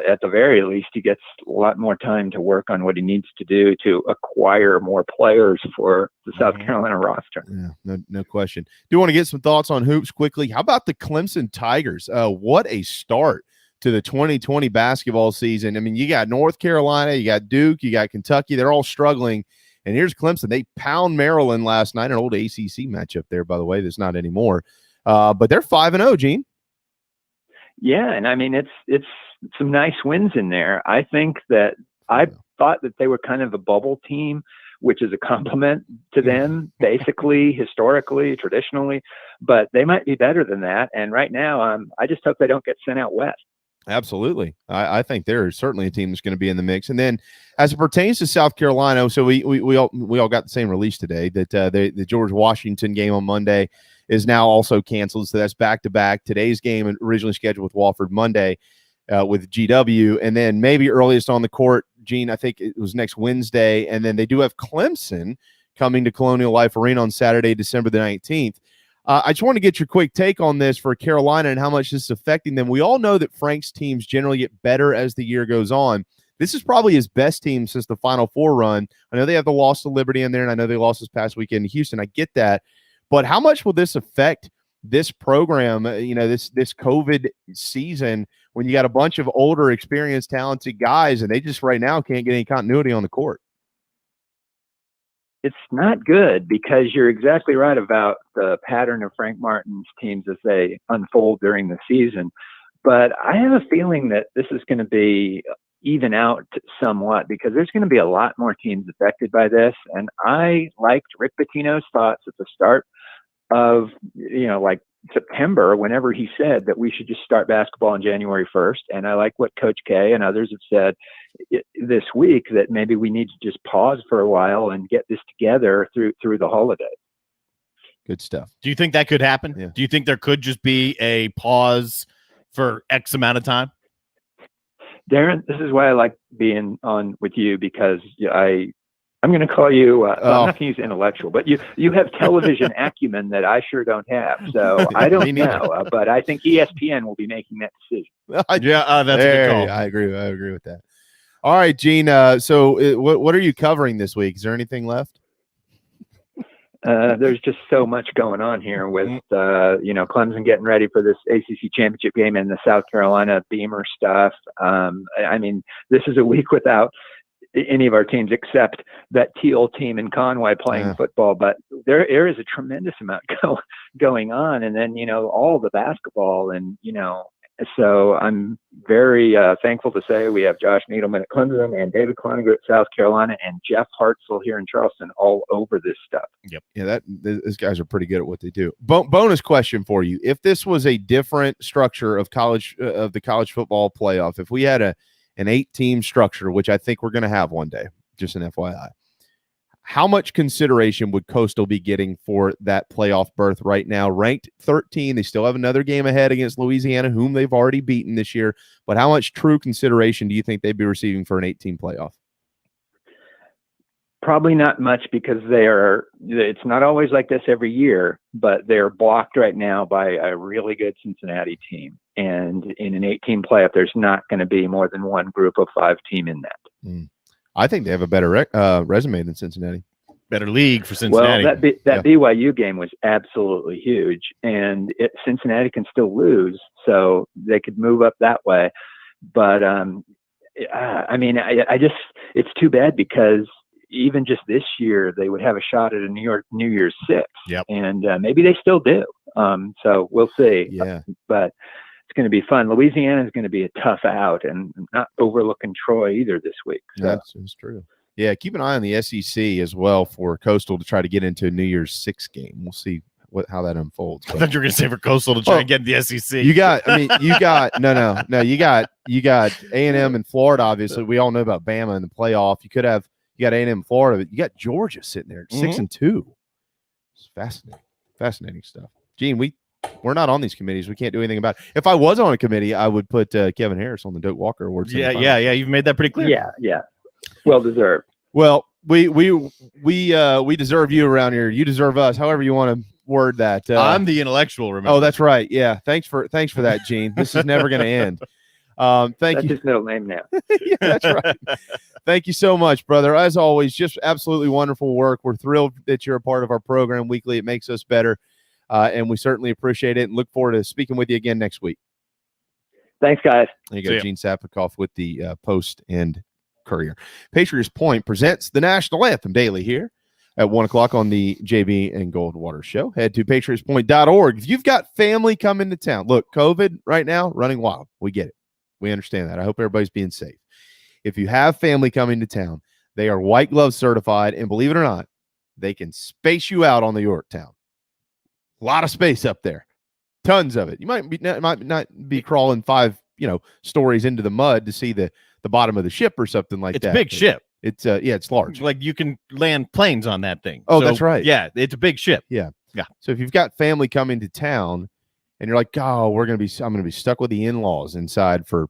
at the very least, he gets a lot more time to work on what he needs to do to acquire more players for the South Carolina roster. Yeah, no question. Do want to get some thoughts on hoops quickly. How about the Clemson Tigers? What a start to the 2020 basketball season. I mean, you got North Carolina, you got Duke, you got Kentucky. They're all struggling. And here's Clemson. They pound Maryland last night, an old ACC matchup there, by the way. That's not anymore. But they're 5-0, Gene. Yeah, and I mean it's some nice wins in there. I think that I thought that they were kind of a bubble team, which is a compliment to them, basically, historically, traditionally. But they might be better than that. And right now, I just hope they don't get sent out west. Absolutely. I think they're certainly a team that's going to be in the mix. And then as it pertains to South Carolina, so we all got the same release today that the George Washington game on Monday is now also canceled. So that's back-to-back. Today's game originally scheduled with Wofford Monday with GW. And then maybe earliest on the court, Gene, I think it was next Wednesday. And then they do have Clemson coming to Colonial Life Arena on Saturday, December the 19th. I just want to get your quick take on this for Carolina and how much this is affecting them. We all know that Frank's teams generally get better as the year goes on. This is probably his best team since the Final Four run. I know they have the loss to Liberty in there, and I know they lost this past weekend in Houston. I get that. But how much will this affect this program, this COVID season when you got a bunch of older, experienced, talented guys, and they just right now can't get any continuity on the court? It's not good because you're exactly right about the pattern of Frank Martin's teams as they unfold during the season. But I have a feeling that this is going to be even out somewhat because there's going to be a lot more teams affected by this. And I liked Rick Pitino's thoughts at the start of, September, whenever he said that we should just start basketball on January 1st. And I like what Coach K and others have said this week that maybe we need to just pause for a while and get this together through the holidays. Good stuff. Do you think that could happen? Yeah. Do you think there could just be a pause for X amount of time? Darren, this is why I like being on with you because I'm going to call you, I'm not going to use intellectual, but you have television acumen that I sure don't have. So I don't know, but I think ESPN will be making that decision. That's a good call. I agree with that. All right, Gene. So what are you covering this week? Is there anything left? There's just so much going on here with, Clemson getting ready for this ACC championship game and the South Carolina Beamer stuff. I mean, this is a week without any of our teams except that Teal team in Conway playing football, but there is a tremendous amount going on. And then, all the basketball and, so I'm very thankful to say we have Josh Needleman at Clemson and David Cloninger at South Carolina and Jeff Hartzell here in Charleston all over this stuff. Yep. Yeah, these guys are pretty good at what they do. Bonus question for you. If this was a different structure of the college football playoff, if we had an 8-team structure, which I think we're going to have one day, just an FYI, How much consideration would Coastal be getting for that playoff berth right now? Ranked 13. They still have another game ahead against Louisiana, whom they've already beaten this year. But how much true consideration do you think they'd be receiving for an 18 playoff? Probably not much, because it's not always like this every year, but they're blocked right now by a really good Cincinnati team. And in an 18 playoff, there's not going to be more than one group of 5 team in that. I think they have a better resume than Cincinnati. Better league for Cincinnati. Well, that BYU game was absolutely huge, and Cincinnati can still lose, so they could move up that way. But I mean, I just, it's too bad, because even just this year they would have a shot at a New Year's Six. Yep. And maybe they still do. So we'll see. Yeah. But it's going to be fun. Louisiana is going to be a tough out, and not overlooking Troy either this week. So. That's true. Yeah, keep an eye on the SEC as well for Coastal to try to get into a New Year's Six game. We'll see how that unfolds. I thought you were going to say for Coastal to try and get the SEC. You got A&M and Florida. Obviously, we all know about Bama in the playoff. You got A&M and Florida, but you got Georgia sitting there at 6-2. It's fascinating stuff. Gene, we're not on these committees. We can't do anything about it. If I was on a committee, I would put Kevin Harris on the Doak Walker Award. Yeah. You've made that pretty clear. Yeah. Well deserved. Well, we deserve you around here. You deserve us. However you want to word that. I'm the intellectual. Remember? Oh, that's right. Yeah. Thanks for that, Gene. This is never going to end. Thank you. That's his middle name now. Yeah, that's right. Thank you so much, brother. As always, just absolutely wonderful work. We're thrilled that you're a part of our program weekly. It makes us better, and we certainly appreciate it and look forward to speaking with you again next week. Thanks, guys. There you go, Gene Sapikoff with the Post and Courier. Patriots Point presents the National Anthem daily here at 1 o'clock on the JB and Goldwater Show. Head to patriotspoint.org. If you've got family coming to town, look, COVID right now, running wild. We get it. We understand that. I hope everybody's being safe. If you have family coming to town, they are white glove certified, and believe it or not, they can space you out on the Yorktown. A lot of space up there. Tons of it. You might not be crawling 5, stories into the mud to see the bottom of the ship or something like that. It's a big ship. It's it's large. Like you can land planes on that thing. Oh, that's right. Yeah, it's a big ship. Yeah. So if you've got family coming to town and you're like, oh, I'm going to be stuck with the in-laws inside for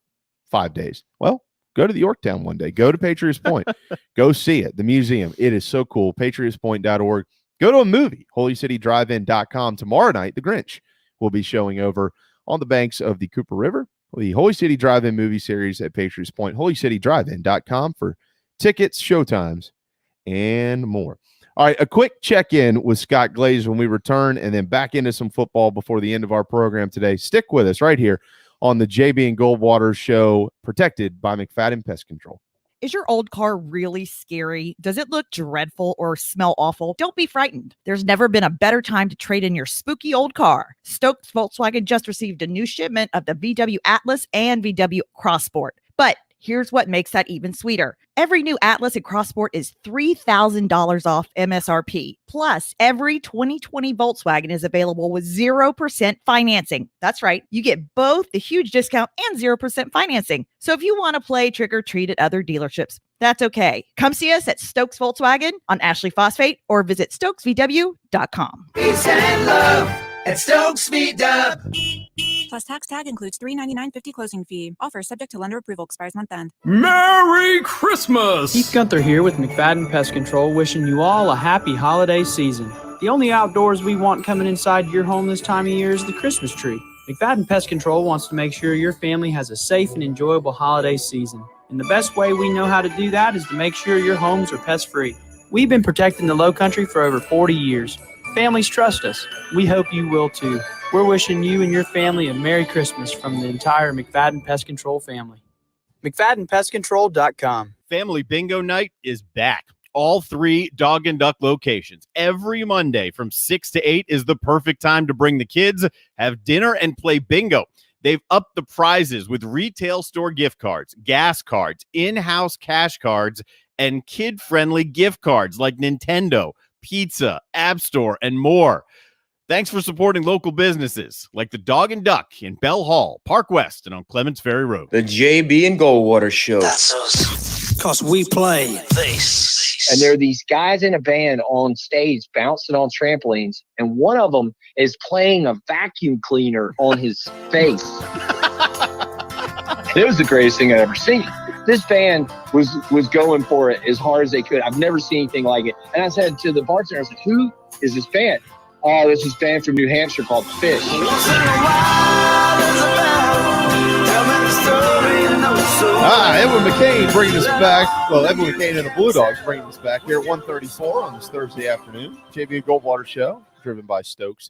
5 days. Well, go to the Yorktown one day. Go to Patriots Point. Go see it. The museum. It is so cool. patriotspoint.org. Go to a movie. HolyCityDriveIn.com. Tomorrow night, The Grinch will be showing over on the banks of the Cooper River. The Holy City Drive-In movie series at Patriots Point. HolyCityDriveIn.com for tickets, showtimes, and more. All right, a quick check-in with Scott Glaze when we return, and then back into some football before the end of our program today. Stick with us right here on the JB and Goldwater Show, protected by McFadden Pest Control. Is your old car really scary? Does it look dreadful or smell awful? Don't be frightened. There's never been a better time to trade in your spooky old car. Stokes Volkswagen just received a new shipment of the VW Atlas and VW Crossport. But here's what makes that even sweeter. Every new Atlas and Crossport is $3,000 off MSRP. Plus, every 2020 Volkswagen is available with 0% financing. That's right. You get both the huge discount and 0% financing. So if you want to play trick or treat at other dealerships, that's okay. Come see us at Stokes Volkswagen on Ashley Phosphate or visit stokesvw.com. Peace and love at Stokes VW. Plus tax tag includes $399.50 closing fee. Offer subject to lender approval. Expires month end. Merry Christmas! Keith Gunther here with McFadden Pest Control, wishing you all a happy holiday season. The only outdoors we want coming inside your home this time of year is the Christmas tree. McFadden Pest Control wants to make sure your family has a safe and enjoyable holiday season. And the best way we know how to do that is to make sure your homes are pest-free. We've been protecting the Low Country for over 40 years. Families trust us. We hope you will too. We're wishing you and your family a Merry Christmas from the entire McFadden Pest Control family. McFaddenPestControl.com. Family Bingo Night is back. All 3 Dog and Duck locations. Every Monday from 6 to 8 is the perfect time to bring the kids, have dinner, and play bingo. They've upped the prizes with retail store gift cards, gas cards, in-house cash cards, and kid-friendly gift cards like Nintendo, pizza, App Store, and more. Thanks for supporting local businesses like the Dog and Duck in Bell Hall, Park West, and on Clements Ferry Road. The JB and Goldwater Show. That's us. 'Cause we play this. And there are these guys in a band on stage bouncing on trampolines, and one of them is playing a vacuum cleaner on his face. It was the greatest thing I'd ever seen. This band was going for it as hard as they could. I've never seen anything like it. And I said to the bartender, I was like, who is this band? Oh, this is a band from New Hampshire called Fish. Edwin McCain bringing us back. Well, Edwin McCain and the Blue Dogs bringing us back here at 1:34 on this Thursday afternoon. JB and Goldwater Show, driven by Stokes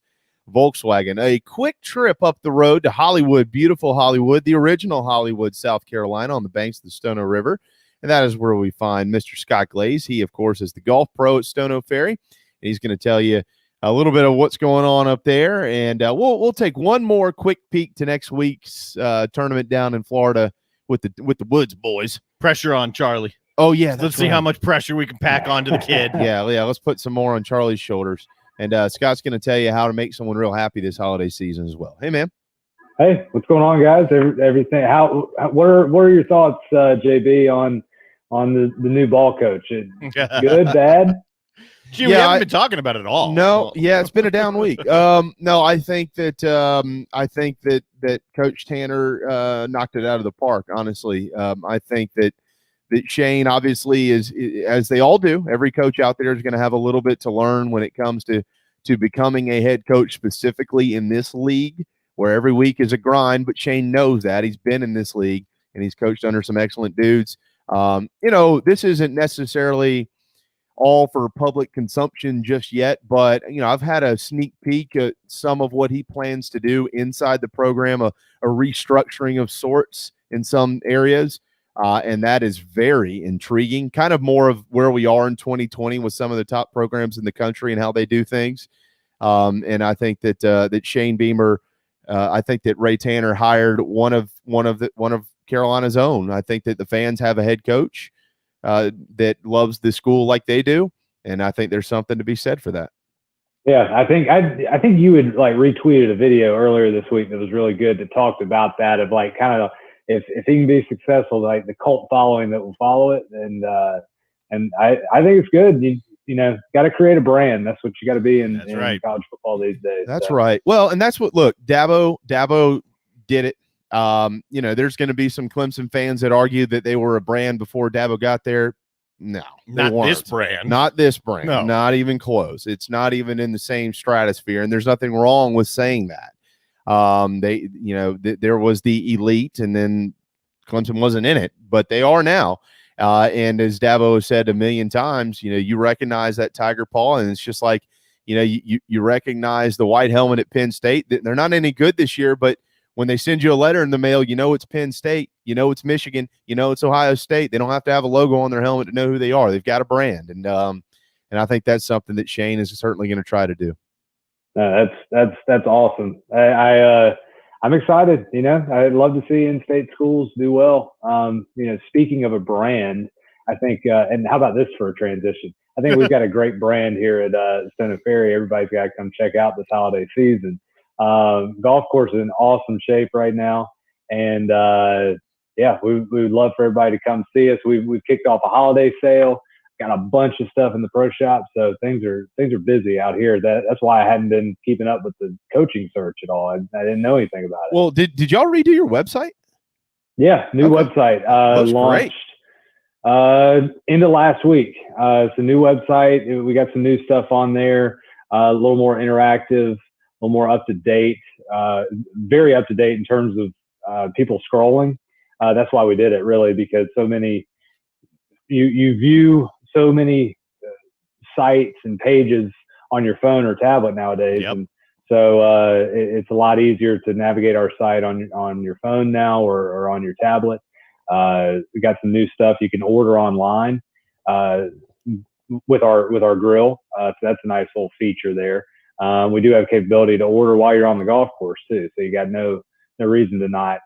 Volkswagen. A quick trip up the road to Hollywood, beautiful Hollywood, the original Hollywood, South Carolina, on the banks of the Stono River. And that is where we find Mr. Scott Glaze. He, of course, is the golf pro at Stono Ferry. And he's going to tell you a little bit of what's going on up there. And we'll take one more quick peek to next week's tournament down in Florida with the Woods boys. Pressure on Charlie. Oh, yeah. Let's see how much pressure we can pack onto the kid. Yeah. Let's put some more on Charlie's shoulders. And Scott's going to tell you how to make someone real happy this holiday season as well. Hey, man. Hey, what's going on, guys? Everything. What are your thoughts, JB, on the new ball coach? Good, bad? Gee, we haven't been talking about it at all. No, it's been a down week. No, I think that Coach Tanner knocked it out of the park. Honestly, I think that Shane obviously is, as they all do. Every coach out there is going to have a little bit to learn when it comes to becoming a head coach, specifically in this league, where every week is a grind. But Shane knows that. He's been in this league and he's coached under some excellent dudes. This isn't necessarily all for public consumption just yet, but I've had a sneak peek at some of what he plans to do inside the program, a restructuring of sorts in some areas, and that is very intriguing. Kind of more of where we are in 2020 with some of the top programs in the country and how they do things. And I think that Shane Beamer, I think that Ray Tanner hired one of Carolina's own. I think that the fans have a head coach that loves the school like they do, and I think there's something to be said for that. Yeah, I think you had retweeted a video earlier this week that was really good that talked about that, of kind of if he can be successful, the cult following that will follow it, and I think it's good. You got to create a brand. That's what you got to be in college football these days. That's right. Well, and that's what Dabo did it. There's going to be some Clemson fans that argue that they were a brand before Dabo got there. No, not this brand. Not this brand. No. Not even close. It's not even in the same stratosphere, and there's nothing wrong with saying that. There was the elite, and then Clemson wasn't in it, but they are now. And as Dabo has said a million times, you recognize that tiger paw, and it's just like, you recognize the white helmet at Penn State. They're not any good this year, but when they send you a letter in the mail, it's Penn State, it's Michigan, it's Ohio State. They don't have to have a logo on their helmet to know who they are. They've got a brand, and I think that's something that Shane is certainly going to try to do. That's awesome. I'm excited. I'd love to see in-state schools do well. Speaking of a brand, I think, and how about this for a transition? I think we've got a great brand here at Stono Ferry. Everybody's got to come check out this holiday season. Golf course is in awesome shape right now, and we would love for everybody to come see us. We've kicked off a holiday sale, got a bunch of stuff in the pro shop, so things are busy out here. That's why I hadn't been keeping up with the coaching search at all. I didn't know anything about it. Well, did y'all redo your website? Yeah, new website launched into last week. It's a new website. We got some new stuff on there, a little more interactive, a little more up to date, very up to date in terms of people scrolling. That's why we did it, really, because so many you view so many sites and pages on your phone or tablet nowadays, and so it's a lot easier to navigate our site on your phone now or on your tablet. We got some new stuff you can order online with our grill, so that's a nice little feature there. We do have capability to order while you're on the golf course too, so you got no reason to not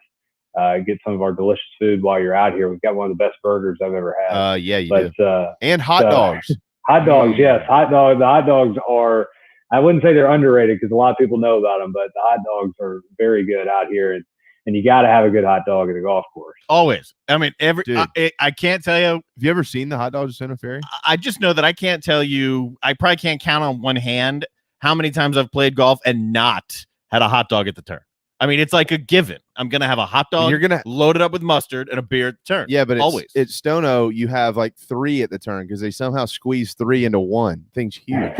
get some of our delicious food while you're out here. We've got one of the best burgers I've ever had. Yeah, you do. And hot dogs. Hot dogs, yes. Hot dogs. The hot dogs are, I wouldn't say they're underrated because a lot of people know about them, but the hot dogs are very good out here. and you got to have a good hot dog at a golf course. Always. I mean, Dude. I can't tell you. Have you ever seen the hot dogs at Santa Ferry? I just know that I can't tell you. I probably can't count on one hand how many times I've played golf and not had a hot dog at the turn. I mean, it's like a given. I'm going to have a hot dog. You're gonna load it up with mustard and a beer at the turn. Yeah, but always. At Stono, you have like 3 at the turn because they somehow squeeze 3 into 1. Thing's huge.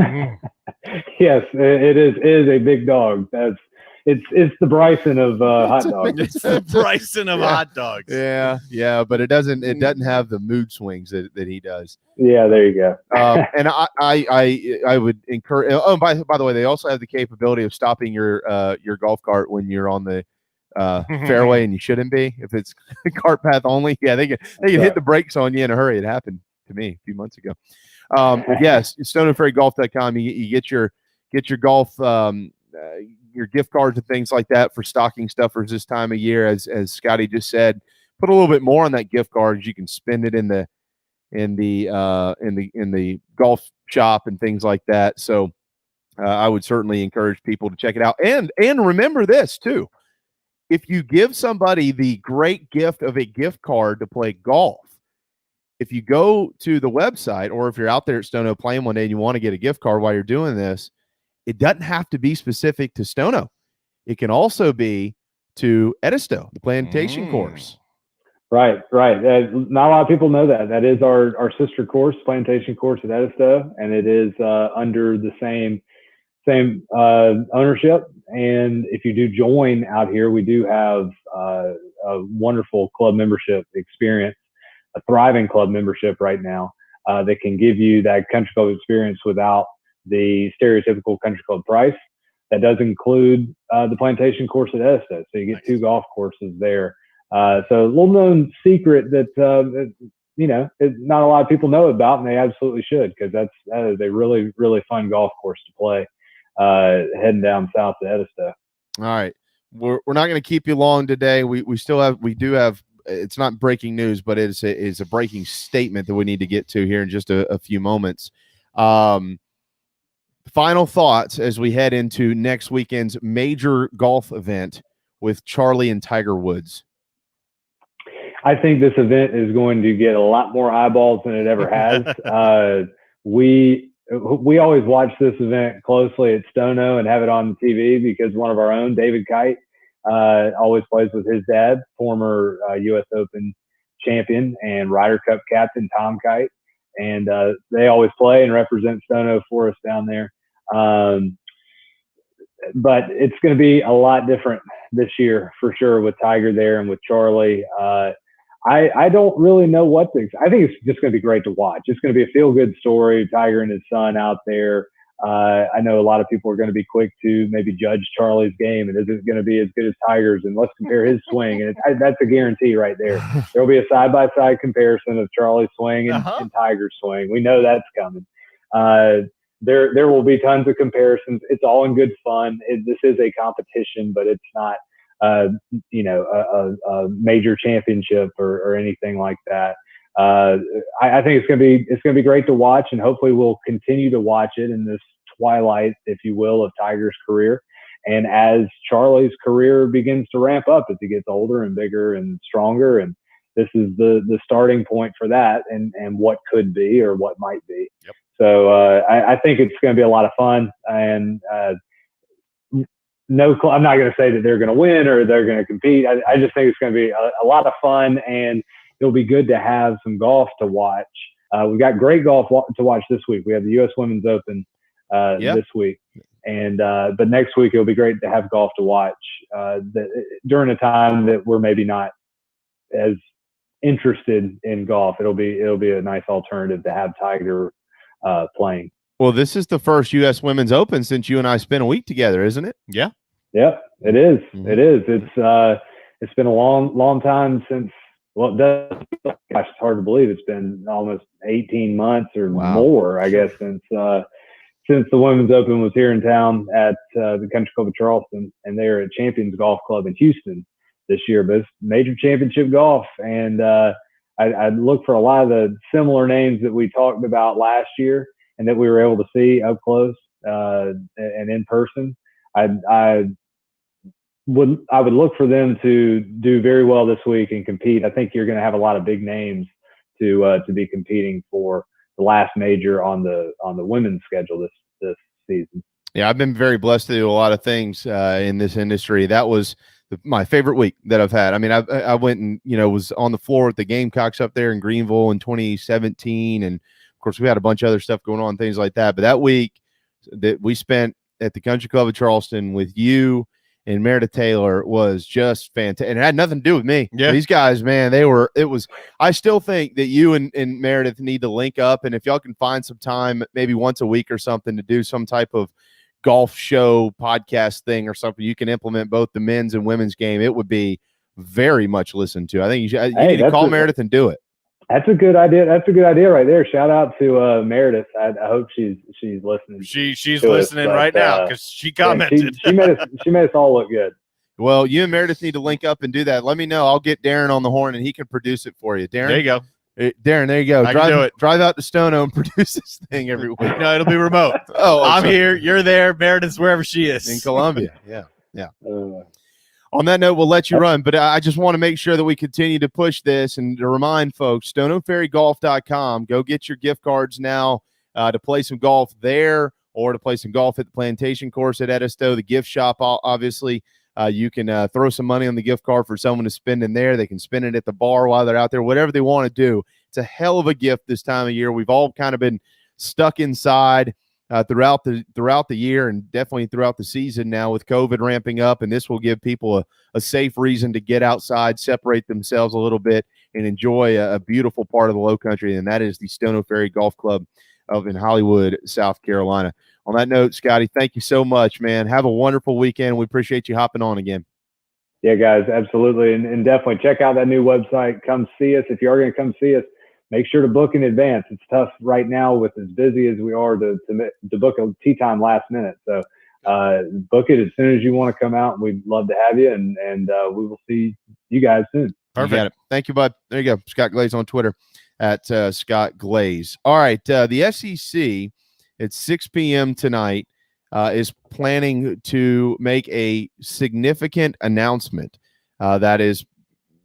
Yes, it is a big dog. It's the Bryson of hot dogs. It's the Bryson of hot dogs. Yeah, but it doesn't have the mood swings that he does. Yeah, there you go. And I would encourage. Oh, by the way, they also have the capability of stopping your golf cart when you're on the fairway and you shouldn't be. If it's cart path only, yeah, they can hit the brakes on you in a hurry. It happened to me a few months ago. Yes, stoneandferrygolf.com. You get your golf. Your gift cards and things like that for stocking stuffers this time of year, as Scotty just said. Put a little bit more on that gift card. You can spend it in the golf shop and things like that. So I would certainly encourage people to check it out. And remember this too: if you give somebody the great gift of a gift card to play golf, if you go to the website, or if you're out there at Stono playing one day and you want to get a gift card while you're doing this, it doesn't have to be specific to Stono. It can also be to Edisto, the plantation course. Right. Not a lot of people know that. That is our sister course, plantation course at Edisto, and it is under the same ownership. And if you do join out here, we do have a wonderful club membership experience, a thriving club membership right now that can give you that country club experience without the stereotypical country club price. That does include the plantation course at Edisto, so you get 2 golf courses there. So a little known secret that not a lot of people know about, and they absolutely should, because that is a really, really fun golf course to play heading down south to Edisto. All right, we're not going to keep you long today. We do have. It's not breaking news, but it's a breaking statement that we need to get to here in just a few moments. Final thoughts as we head into next weekend's major golf event with Charlie and Tiger Woods. I think this event is going to get a lot more eyeballs than it ever has. We always watch this event closely at Stono and have it on TV because one of our own, David Kite, always plays with his dad, former U.S. Open champion and Ryder Cup captain Tom Kite. And they always play and represent Stono for us down there. But it's going to be a lot different this year for sure with Tiger there and with Charlie. I don't really know what to expect. I think it's just going to be great to watch. It's going to be a feel-good story, Tiger and his son out there. I know a lot of people are going to be quick to maybe judge Charlie's game, and is it going to be as good as Tiger's? And let's compare his swing. And that's a guarantee right there. There'll be a side-by-side comparison of Charlie's swing and Tiger's swing. We know that's coming. There will be tons of comparisons. It's all in good fun. This is a competition, but it's not, a major championship or anything like that. I think it's going to be great to watch, and hopefully we'll continue to watch it in this twilight, if you will, of Tiger's career. And as Charlie's career begins to ramp up, as he gets older and bigger and stronger, and this is the starting point for that, and what could be or what might be. Yep. So I think it's going to be a lot of fun, and I'm not going to say that they're going to win or they're going to compete. I just think it's going to be a lot of fun, and it'll be good to have some golf to watch. We've got great golf to watch this week. We have the U.S. Women's Open this week, and but next week it'll be great to have golf to watch during a time that we're maybe not as interested in golf. It'll be a nice alternative to have Tiger playing. Well, this is the first U.S. Women's Open since you and I spent a week together, isn't it? Yeah. Yep, it is. Mm-hmm. It is. It's been a long time since. Well, gosh, it's hard to believe it's been almost 18 months or more, I guess, since the Women's Open was here in town at the Country Club of Charleston, and they're at Champions Golf Club in Houston this year. But it's major championship golf, and I look for a lot of the similar names that we talked about last year and that we were able to see up close and in person. I I would look for them to do very well this week and compete. I think you're going to have a lot of big names to be competing for the last major on the women's schedule this season. Yeah, I've been very blessed to do a lot of things in this industry. That was my favorite week that I've had. I mean, I went and, was on the floor with the Gamecocks up there in Greenville in 2017. And, of course, we had a bunch of other stuff going on, things like that. But that week that we spent at the Country Club of Charleston with you and Meredith Taylor was just fantastic. And it had nothing to do with me. Yeah. These guys, man, I still think that you and Meredith need to link up. And if y'all can find some time, maybe once a week or something, to do some type of golf show podcast thing or something, you can implement both the men's and women's game. It would be very much listened to. I think you need to call Meredith and do it. That's a good idea. That's a good idea right there. Shout out to Meredith. I hope she's listening. She's listening right now because she commented. Yeah, she made us all look good. Well, you and Meredith need to link up and do that. Let me know. I'll get Darren on the horn and he can produce it for you. Darren, there you go. Darren, there you go. I can do it. Drive out to Stono and produce this thing every week. No, it'll be remote. I'm here. You're there. Meredith's wherever she is. In Columbia. Yeah. On that note, we'll let you run, but I just want to make sure that we continue to push this and to remind folks, StonoFerryGolf.com. Go get your gift cards now to play some golf there or to play some golf at the Plantation Course at Edisto, the gift shop, obviously. You can throw some money on the gift card for someone to spend in there. They can spend it at the bar while they're out there, whatever they want to do. It's a hell of a gift this time of year. We've all kind of been stuck inside throughout the year and definitely throughout the season now with COVID ramping up, and this will give people a safe reason to get outside, separate themselves a little bit, and enjoy a beautiful part of the Low Country, and that is the Stono Ferry Golf Club in Hollywood, South Carolina. On that note, Scotty, thank you so much, man. Have a wonderful weekend. We appreciate you hopping on again. Yeah, guys, absolutely. And definitely check out that new website. Come see us. If you are going to come see us, make sure to book in advance. It's tough right now with as busy as we are to book a tee time last minute. So book it as soon as you want to come out. We'd love to have you, and we will see you guys soon. Perfect. You got it. Thank you, bud. There you go. Scott Glaze on Twitter at Scott Glaze. All right. The SEC at 6 p.m. tonight is planning to make a significant announcement that is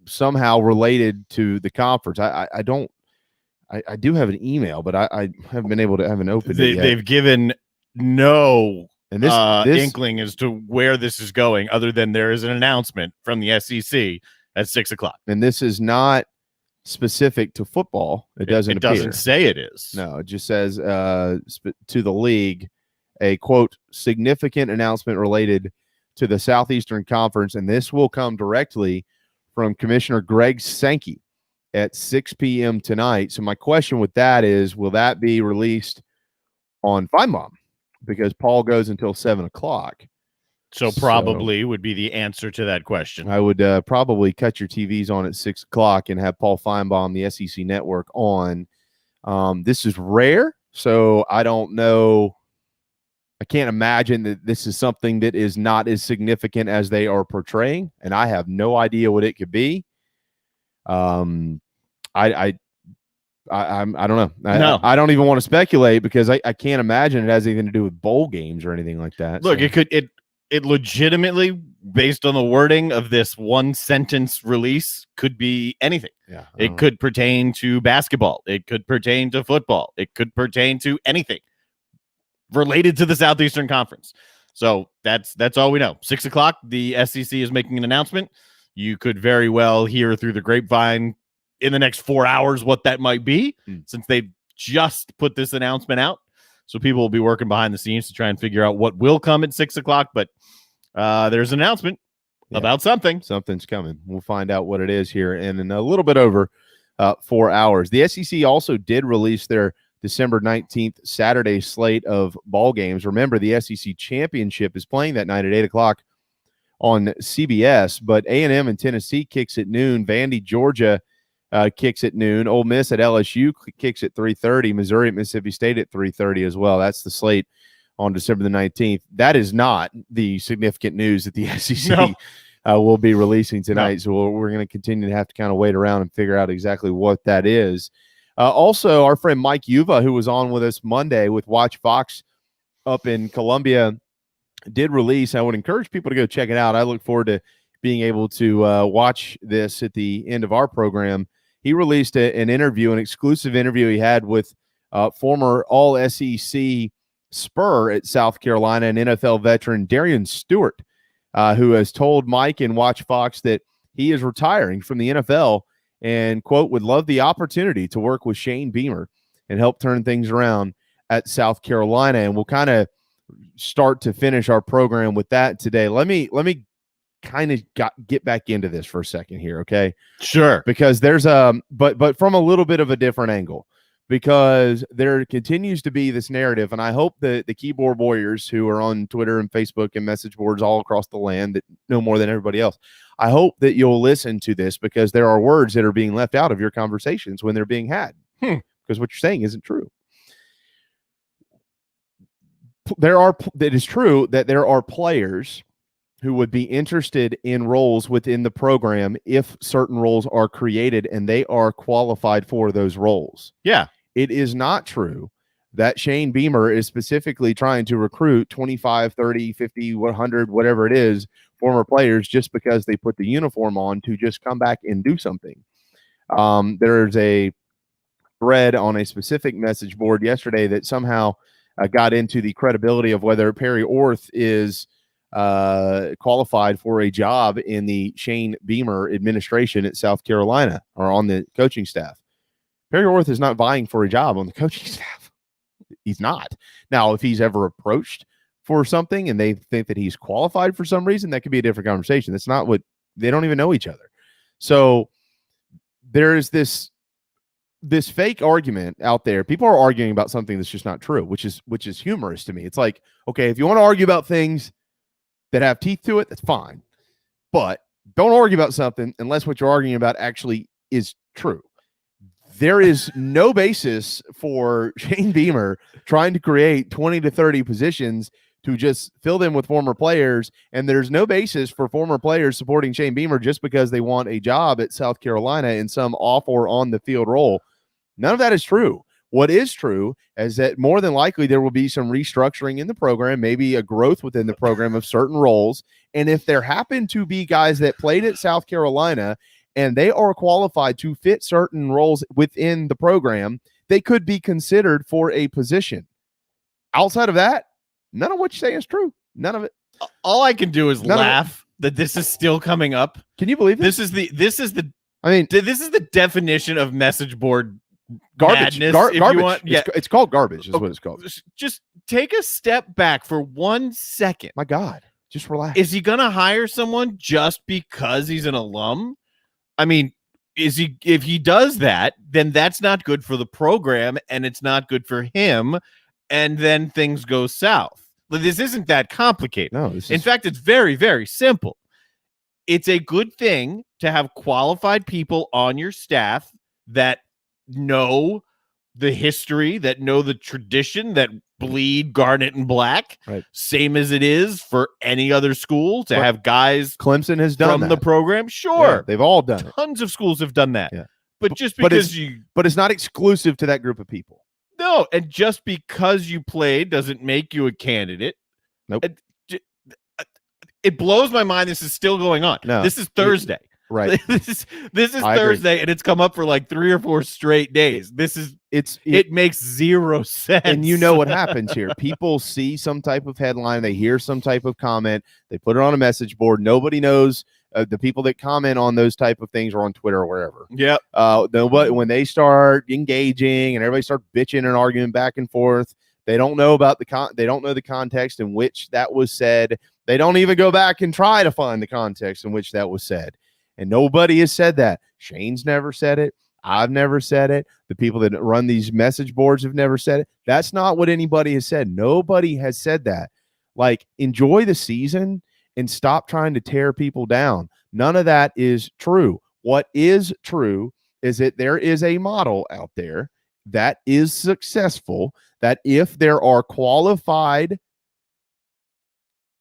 somehow related to the conference. I do have an email, but I haven't been able to have an open. They've given no and this inkling as to where this is going, other than there is an announcement from the SEC at 6 o'clock. And this is not specific to football. It doesn't say it is. No, it just says to the league, a quote significant announcement related to the Southeastern Conference, and this will come directly from Commissioner Greg Sankey at 6 p.m. tonight. So my question with that is, will that be released on Feinbaum? Because Paul goes until 7 o'clock. So probably would be the answer to that question. I would probably cut your TVs on at 6 o'clock and have Paul Feinbaum, the SEC Network, on. This is rare, so I don't know. I can't imagine that this is something that is not as significant as they are portraying, and I have no idea what it could be. I don't know. I don't even want to speculate because I can't imagine it has anything to do with bowl games or anything like that. Look, it legitimately, based on the wording of this one sentence release, could be anything. Yeah, it could pertain to basketball. It could pertain to football. It could pertain to anything related to the Southeastern Conference. So that's all we know. 6 o'clock, the SEC is making an announcement. You could very well hear through the grapevine in the next 4 hours what that might be, since they've just put this announcement out. So people will be working behind the scenes to try and figure out what will come at 6 o'clock. But there's an announcement about something. Something's coming. We'll find out what it is here in a little bit over 4 hours. The SEC also did release their December 19th Saturday slate of ball games. Remember, the SEC Championship is playing that night at 8 o'clock on CBS, but A&M and Tennessee kicks at noon. Vandy, Georgia kicks at noon. Ole Miss at LSU kicks at 3:30. Missouri at Mississippi State at 3:30 as well. That's the slate on December the 19th. That is not the significant news that the SEC will be releasing tonight. No. So we're going to continue to have to kind of wait around and figure out exactly what that is. Also, our friend Mike Yuva, who was on with us Monday with Watch Fox up in Columbia, did release. I would encourage people to go check it out. I look forward to being able to watch this at the end of our program. He released an interview, an exclusive interview he had with former All-SEC Spur at South Carolina and NFL veteran Darian Stewart, who has told Mike and Watch Fox that he is retiring from the NFL and, quote, would love the opportunity to work with Shane Beamer and help turn things around at South Carolina. And we'll kind of start to finish our program with that today. Let me kind of get back into this for a second here, okay? Sure. Because there's but from a little bit of a different angle, because there continues to be this narrative, and I hope that the keyboard warriors who are on Twitter and Facebook and message boards all across the land that know more than everybody else, I hope that you'll listen to this, because there are words that are being left out of your conversations when they're being had, because what you're saying isn't true. It is true that there are players who would be interested in roles within the program if certain roles are created and they are qualified for those roles. Yeah. It is not true that Shane Beamer is specifically trying to recruit 25, 30, 50, 100, whatever it is, former players just because they put the uniform on to just come back and do something. There's a thread on a specific message board yesterday that somehow got into the credibility of whether Perry Orth is qualified for a job in the Shane Beamer administration at South Carolina or on the coaching staff. Perry Orth is not vying for a job on the coaching staff. He's not. Now, if he's ever approached for something and they think that he's qualified for some reason, that could be a different conversation. That's not what they don't even know each other. So there is this fake argument out there. People are arguing about something that's just not true, which is humorous to me. It's like, okay, if you want to argue about things that have teeth to it, that's fine. But don't argue about something unless what you're arguing about actually is true. There is no basis for Shane Beamer trying to create 20 to 30 positions to just fill them with former players, and there's no basis for former players supporting Shane Beamer just because they want a job at South Carolina in some off or on the field role. None of that is true. What is true is that more than likely there will be some restructuring in the program, maybe a growth within the program of certain roles. And if there happen to be guys that played at South Carolina and they are qualified to fit certain roles within the program, they could be considered for a position. Outside of that, none of what you say is true. None of it. All I can do is laugh that this is still coming up. Can you believe it? This is the definition of message board garbage. Garbage. It's called garbage is what it's called. Just take a step back for 1 second. My God, just relax. Is he going to hire someone just because he's an alum? I mean, if he does that, then that's not good for the program and it's not good for him. And then things go south. But this isn't that complicated. No, in fact, it's very, very simple. It's a good thing to have qualified people on your staff that know the history, that know the tradition, that bleed garnet and black, right? Same as it is for any other school to have guys. Clemson has done from the program. Sure. Yeah, they've all done it. Tons of schools have done that. Yeah. But just because but it's not exclusive to that group of people. No, and just because you played doesn't make you a candidate. Nope. It blows my mind this is still going on. No. This is Thursday. Right. This is Thursday, and it's come up for like 3 or 4 straight days. It makes zero sense. And you know what happens here. People see some type of headline, they hear some type of comment, they put it on a message board. Nobody knows the people that comment on those type of things are on Twitter or wherever. Yeah. When they start engaging and everybody start bitching and arguing back and forth, they don't know about they don't know the context in which that was said. They don't even go back and try to find the context in which that was said. And nobody has said that. Shane's never said it. I've never said it. The people that run these message boards have never said it. That's not what anybody has said. Nobody has said that. Like, enjoy the season and stop trying to tear people down. None of that is true. What is true is that there is a model out there that is successful, that if there are qualified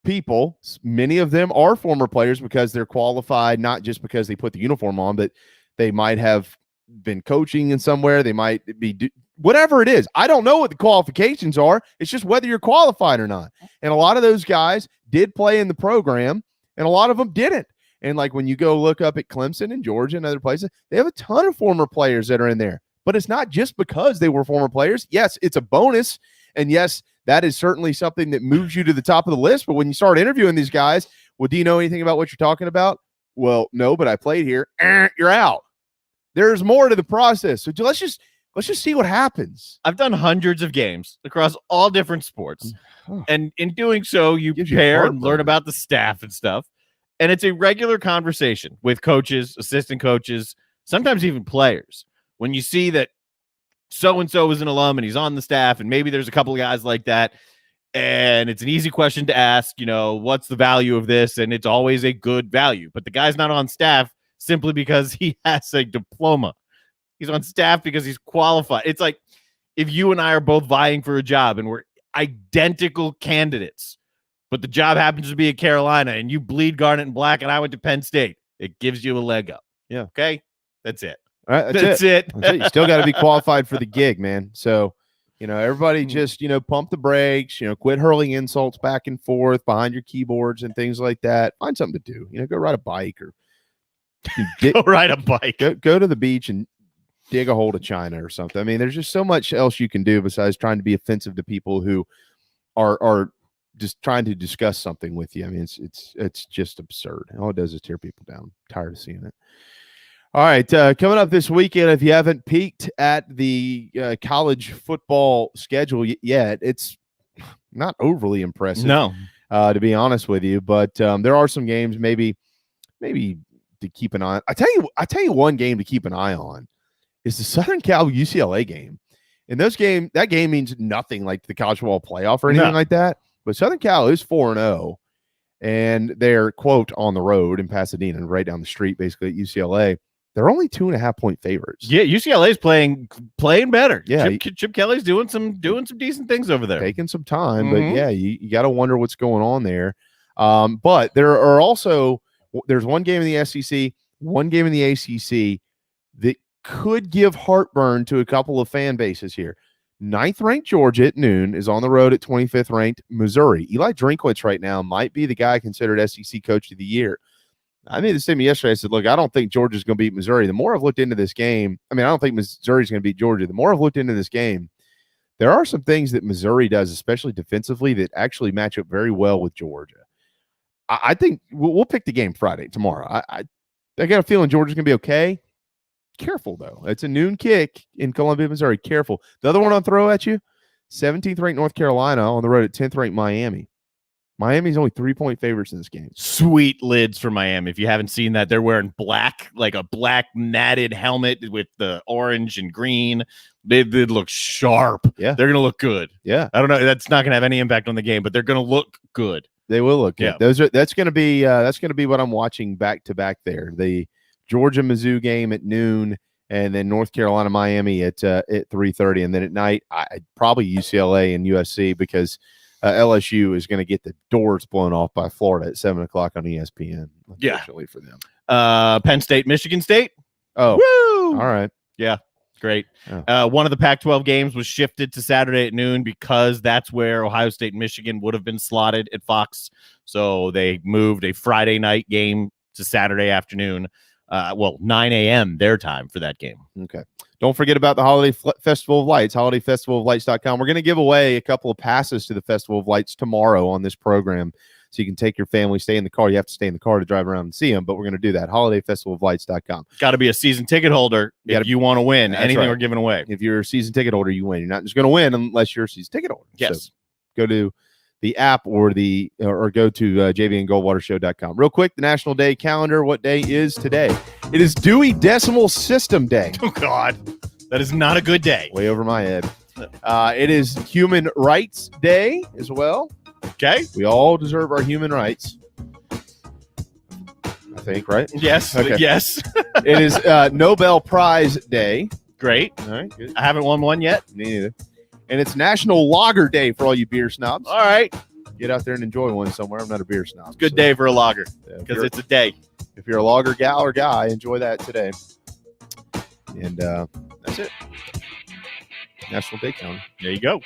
people, many of them are former players because they're qualified, not just because they put the uniform on, but they might have been coaching in somewhere. They might be whatever it is. I don't know what the qualifications are. It's just whether you're qualified or not. And a lot of those guys did play in the program, and a lot of them didn't. And like when you go look up at Clemson and Georgia and other places, they have a ton of former players that are in there. But it's not just because they were former players. Yes, it's a bonus. And yes, that is certainly something that moves you to the top of the list. But when you start interviewing these guys, well, do you know anything about what you're talking about? Well, no, but I played here. You're out. There's more to the process. So let's just see what happens. I've done hundreds of games across all different sports. And in doing so, you prepare and learn about the staff and stuff. And it's a regular conversation with coaches, assistant coaches, sometimes even players. When you see that so-and-so is an alum and he's on the staff, and maybe there's a couple of guys like that, and it's an easy question to ask, what's the value of this? And it's always a good value. But the guy's not on staff simply because he has a diploma. He's on staff because he's qualified. It's like if you and I are both vying for a job and we're identical candidates, but the job happens to be at Carolina and you bleed garnet and black and I went to Penn State, it gives you a leg up. Yeah. Okay? That's it. All right, That's it. You still got to be qualified for the gig, man. So, everybody just, pump the brakes, quit hurling insults back and forth behind your keyboards and things like that. Find something to do. Go ride a bike or go ride a bike. Go to the beach and dig a hole to China or something. I mean, there's just so much else you can do besides trying to be offensive to people who are just trying to discuss something with you. I mean, it's just absurd. All it does is tear people down. I'm tired of seeing it. All right, coming up this weekend, if you haven't peeked at the college football schedule yet, it's not overly impressive. No, to be honest with you, but there are some games maybe to keep an eye on. I tell you one game to keep an eye on is the Southern Cal UCLA game. And that game means nothing like the college football playoff or anything like that. But Southern Cal is 4-0, and they're, quote, on the road in Pasadena, right down the street, basically at UCLA. They're only 2.5-point favorites. Yeah, UCLA is playing better. Yeah, Chip Kelly's doing some decent things over there. Taking some time, but yeah, you got to wonder what's going on there. But there's one game in the SEC, one game in the ACC that could give heartburn to a couple of fan bases here. 9th ranked Georgia at noon is on the road at 25th ranked Missouri. Eli Drinkwitz right now might be the guy considered SEC Coach of the Year. I made the statement yesterday. I said, look, I don't think Georgia's going to beat Missouri. The more I've looked into this game, I don't think Missouri's going to beat Georgia. The more I've looked into this game, there are some things that Missouri does, especially defensively, that actually match up very well with Georgia. I think we'll pick the game tomorrow. I got a feeling Georgia's going to be okay. Careful, though. It's a noon kick in Columbia, Missouri. Careful. The other one I'll throw at you, 17th ranked North Carolina on the road at 10th ranked Miami. Miami's only 3-point favorites in this game. Sweet lids for Miami. If you haven't seen that, they're wearing black, like a black matted helmet with the orange and green. They look sharp. Yeah. They're going to look good. Yeah. I don't know. That's not going to have any impact on the game, but they're going to look good. They will look good. Yeah. That's going to be what I'm watching back to back there. The Georgia Mizzou game at noon, and then North Carolina Miami at 3:30, and then at night probably UCLA and USC because LSU is going to get the doors blown off by Florida at 7:00 on ESPN. Unfortunately for them. Penn State, Michigan State. Oh, woo! All right. Yeah, great. Oh. One of the Pac-12 games was shifted to Saturday at noon because that's where Ohio State and Michigan would have been slotted at Fox. So they moved a Friday night game to Saturday afternoon. 9 a.m. their time for that game. Okay. Don't forget about the Holiday Festival of Lights, holidayfestivaloflights.com. We're going to give away a couple of passes to the Festival of Lights tomorrow on this program. So you can take your family, stay in the car. You have to stay in the car to drive around and see them, but we're going to do that. holidayfestivaloflights.com. Got to be a season ticket holder if you want to win anything right. we're giving away. If you're a season ticket holder, you win. You're not just going to win unless you're a season ticket holder. Yes. So go to the app or go to jvandgoldwatershow.com. Real quick, the National Day calendar. What day is today? It is Dewey Decimal System Day. Oh, God. That is not a good day. Way over my head. It is Human Rights Day as well. Okay. We all deserve our human rights. I think, right? Yes. Okay. Yes. It is Nobel Prize Day. Great. All right. Good. I haven't won one yet. Me neither. And it's National Lager Day for all you beer snobs. All right. Get out there and enjoy one somewhere. I'm not a beer snob. Good day for a lager because it's a day. If you're a lager gal or guy, enjoy that today. And that's it. National Day Counter. There you go.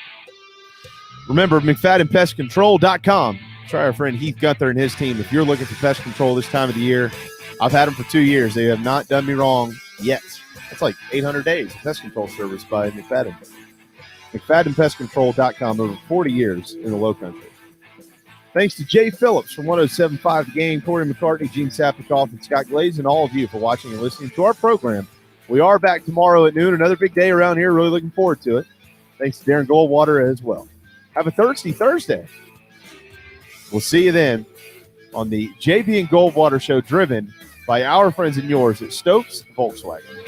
Remember, McFaddenPestControl.com. Try our friend Heath Gunther and his team. If you're looking for pest control this time of the year, I've had them for 2 years. They have not done me wrong yet. That's like 800 days of pest control service by McFadden. McFaddenPestControl.com, over 40 years in the Low Country. Thanks to Jay Phillips from 107.5 The Game, Corey McCartney, Gene Sapikoff, and Scott Glaze, and all of you for watching and listening to our program. We are back tomorrow at noon. Another big day around here. Really looking forward to it. Thanks to Darren Goldwater as well. Have a thirsty Thursday. We'll see you then on the JB and Goldwater Show, driven by our friends and yours at Stokes Volkswagen.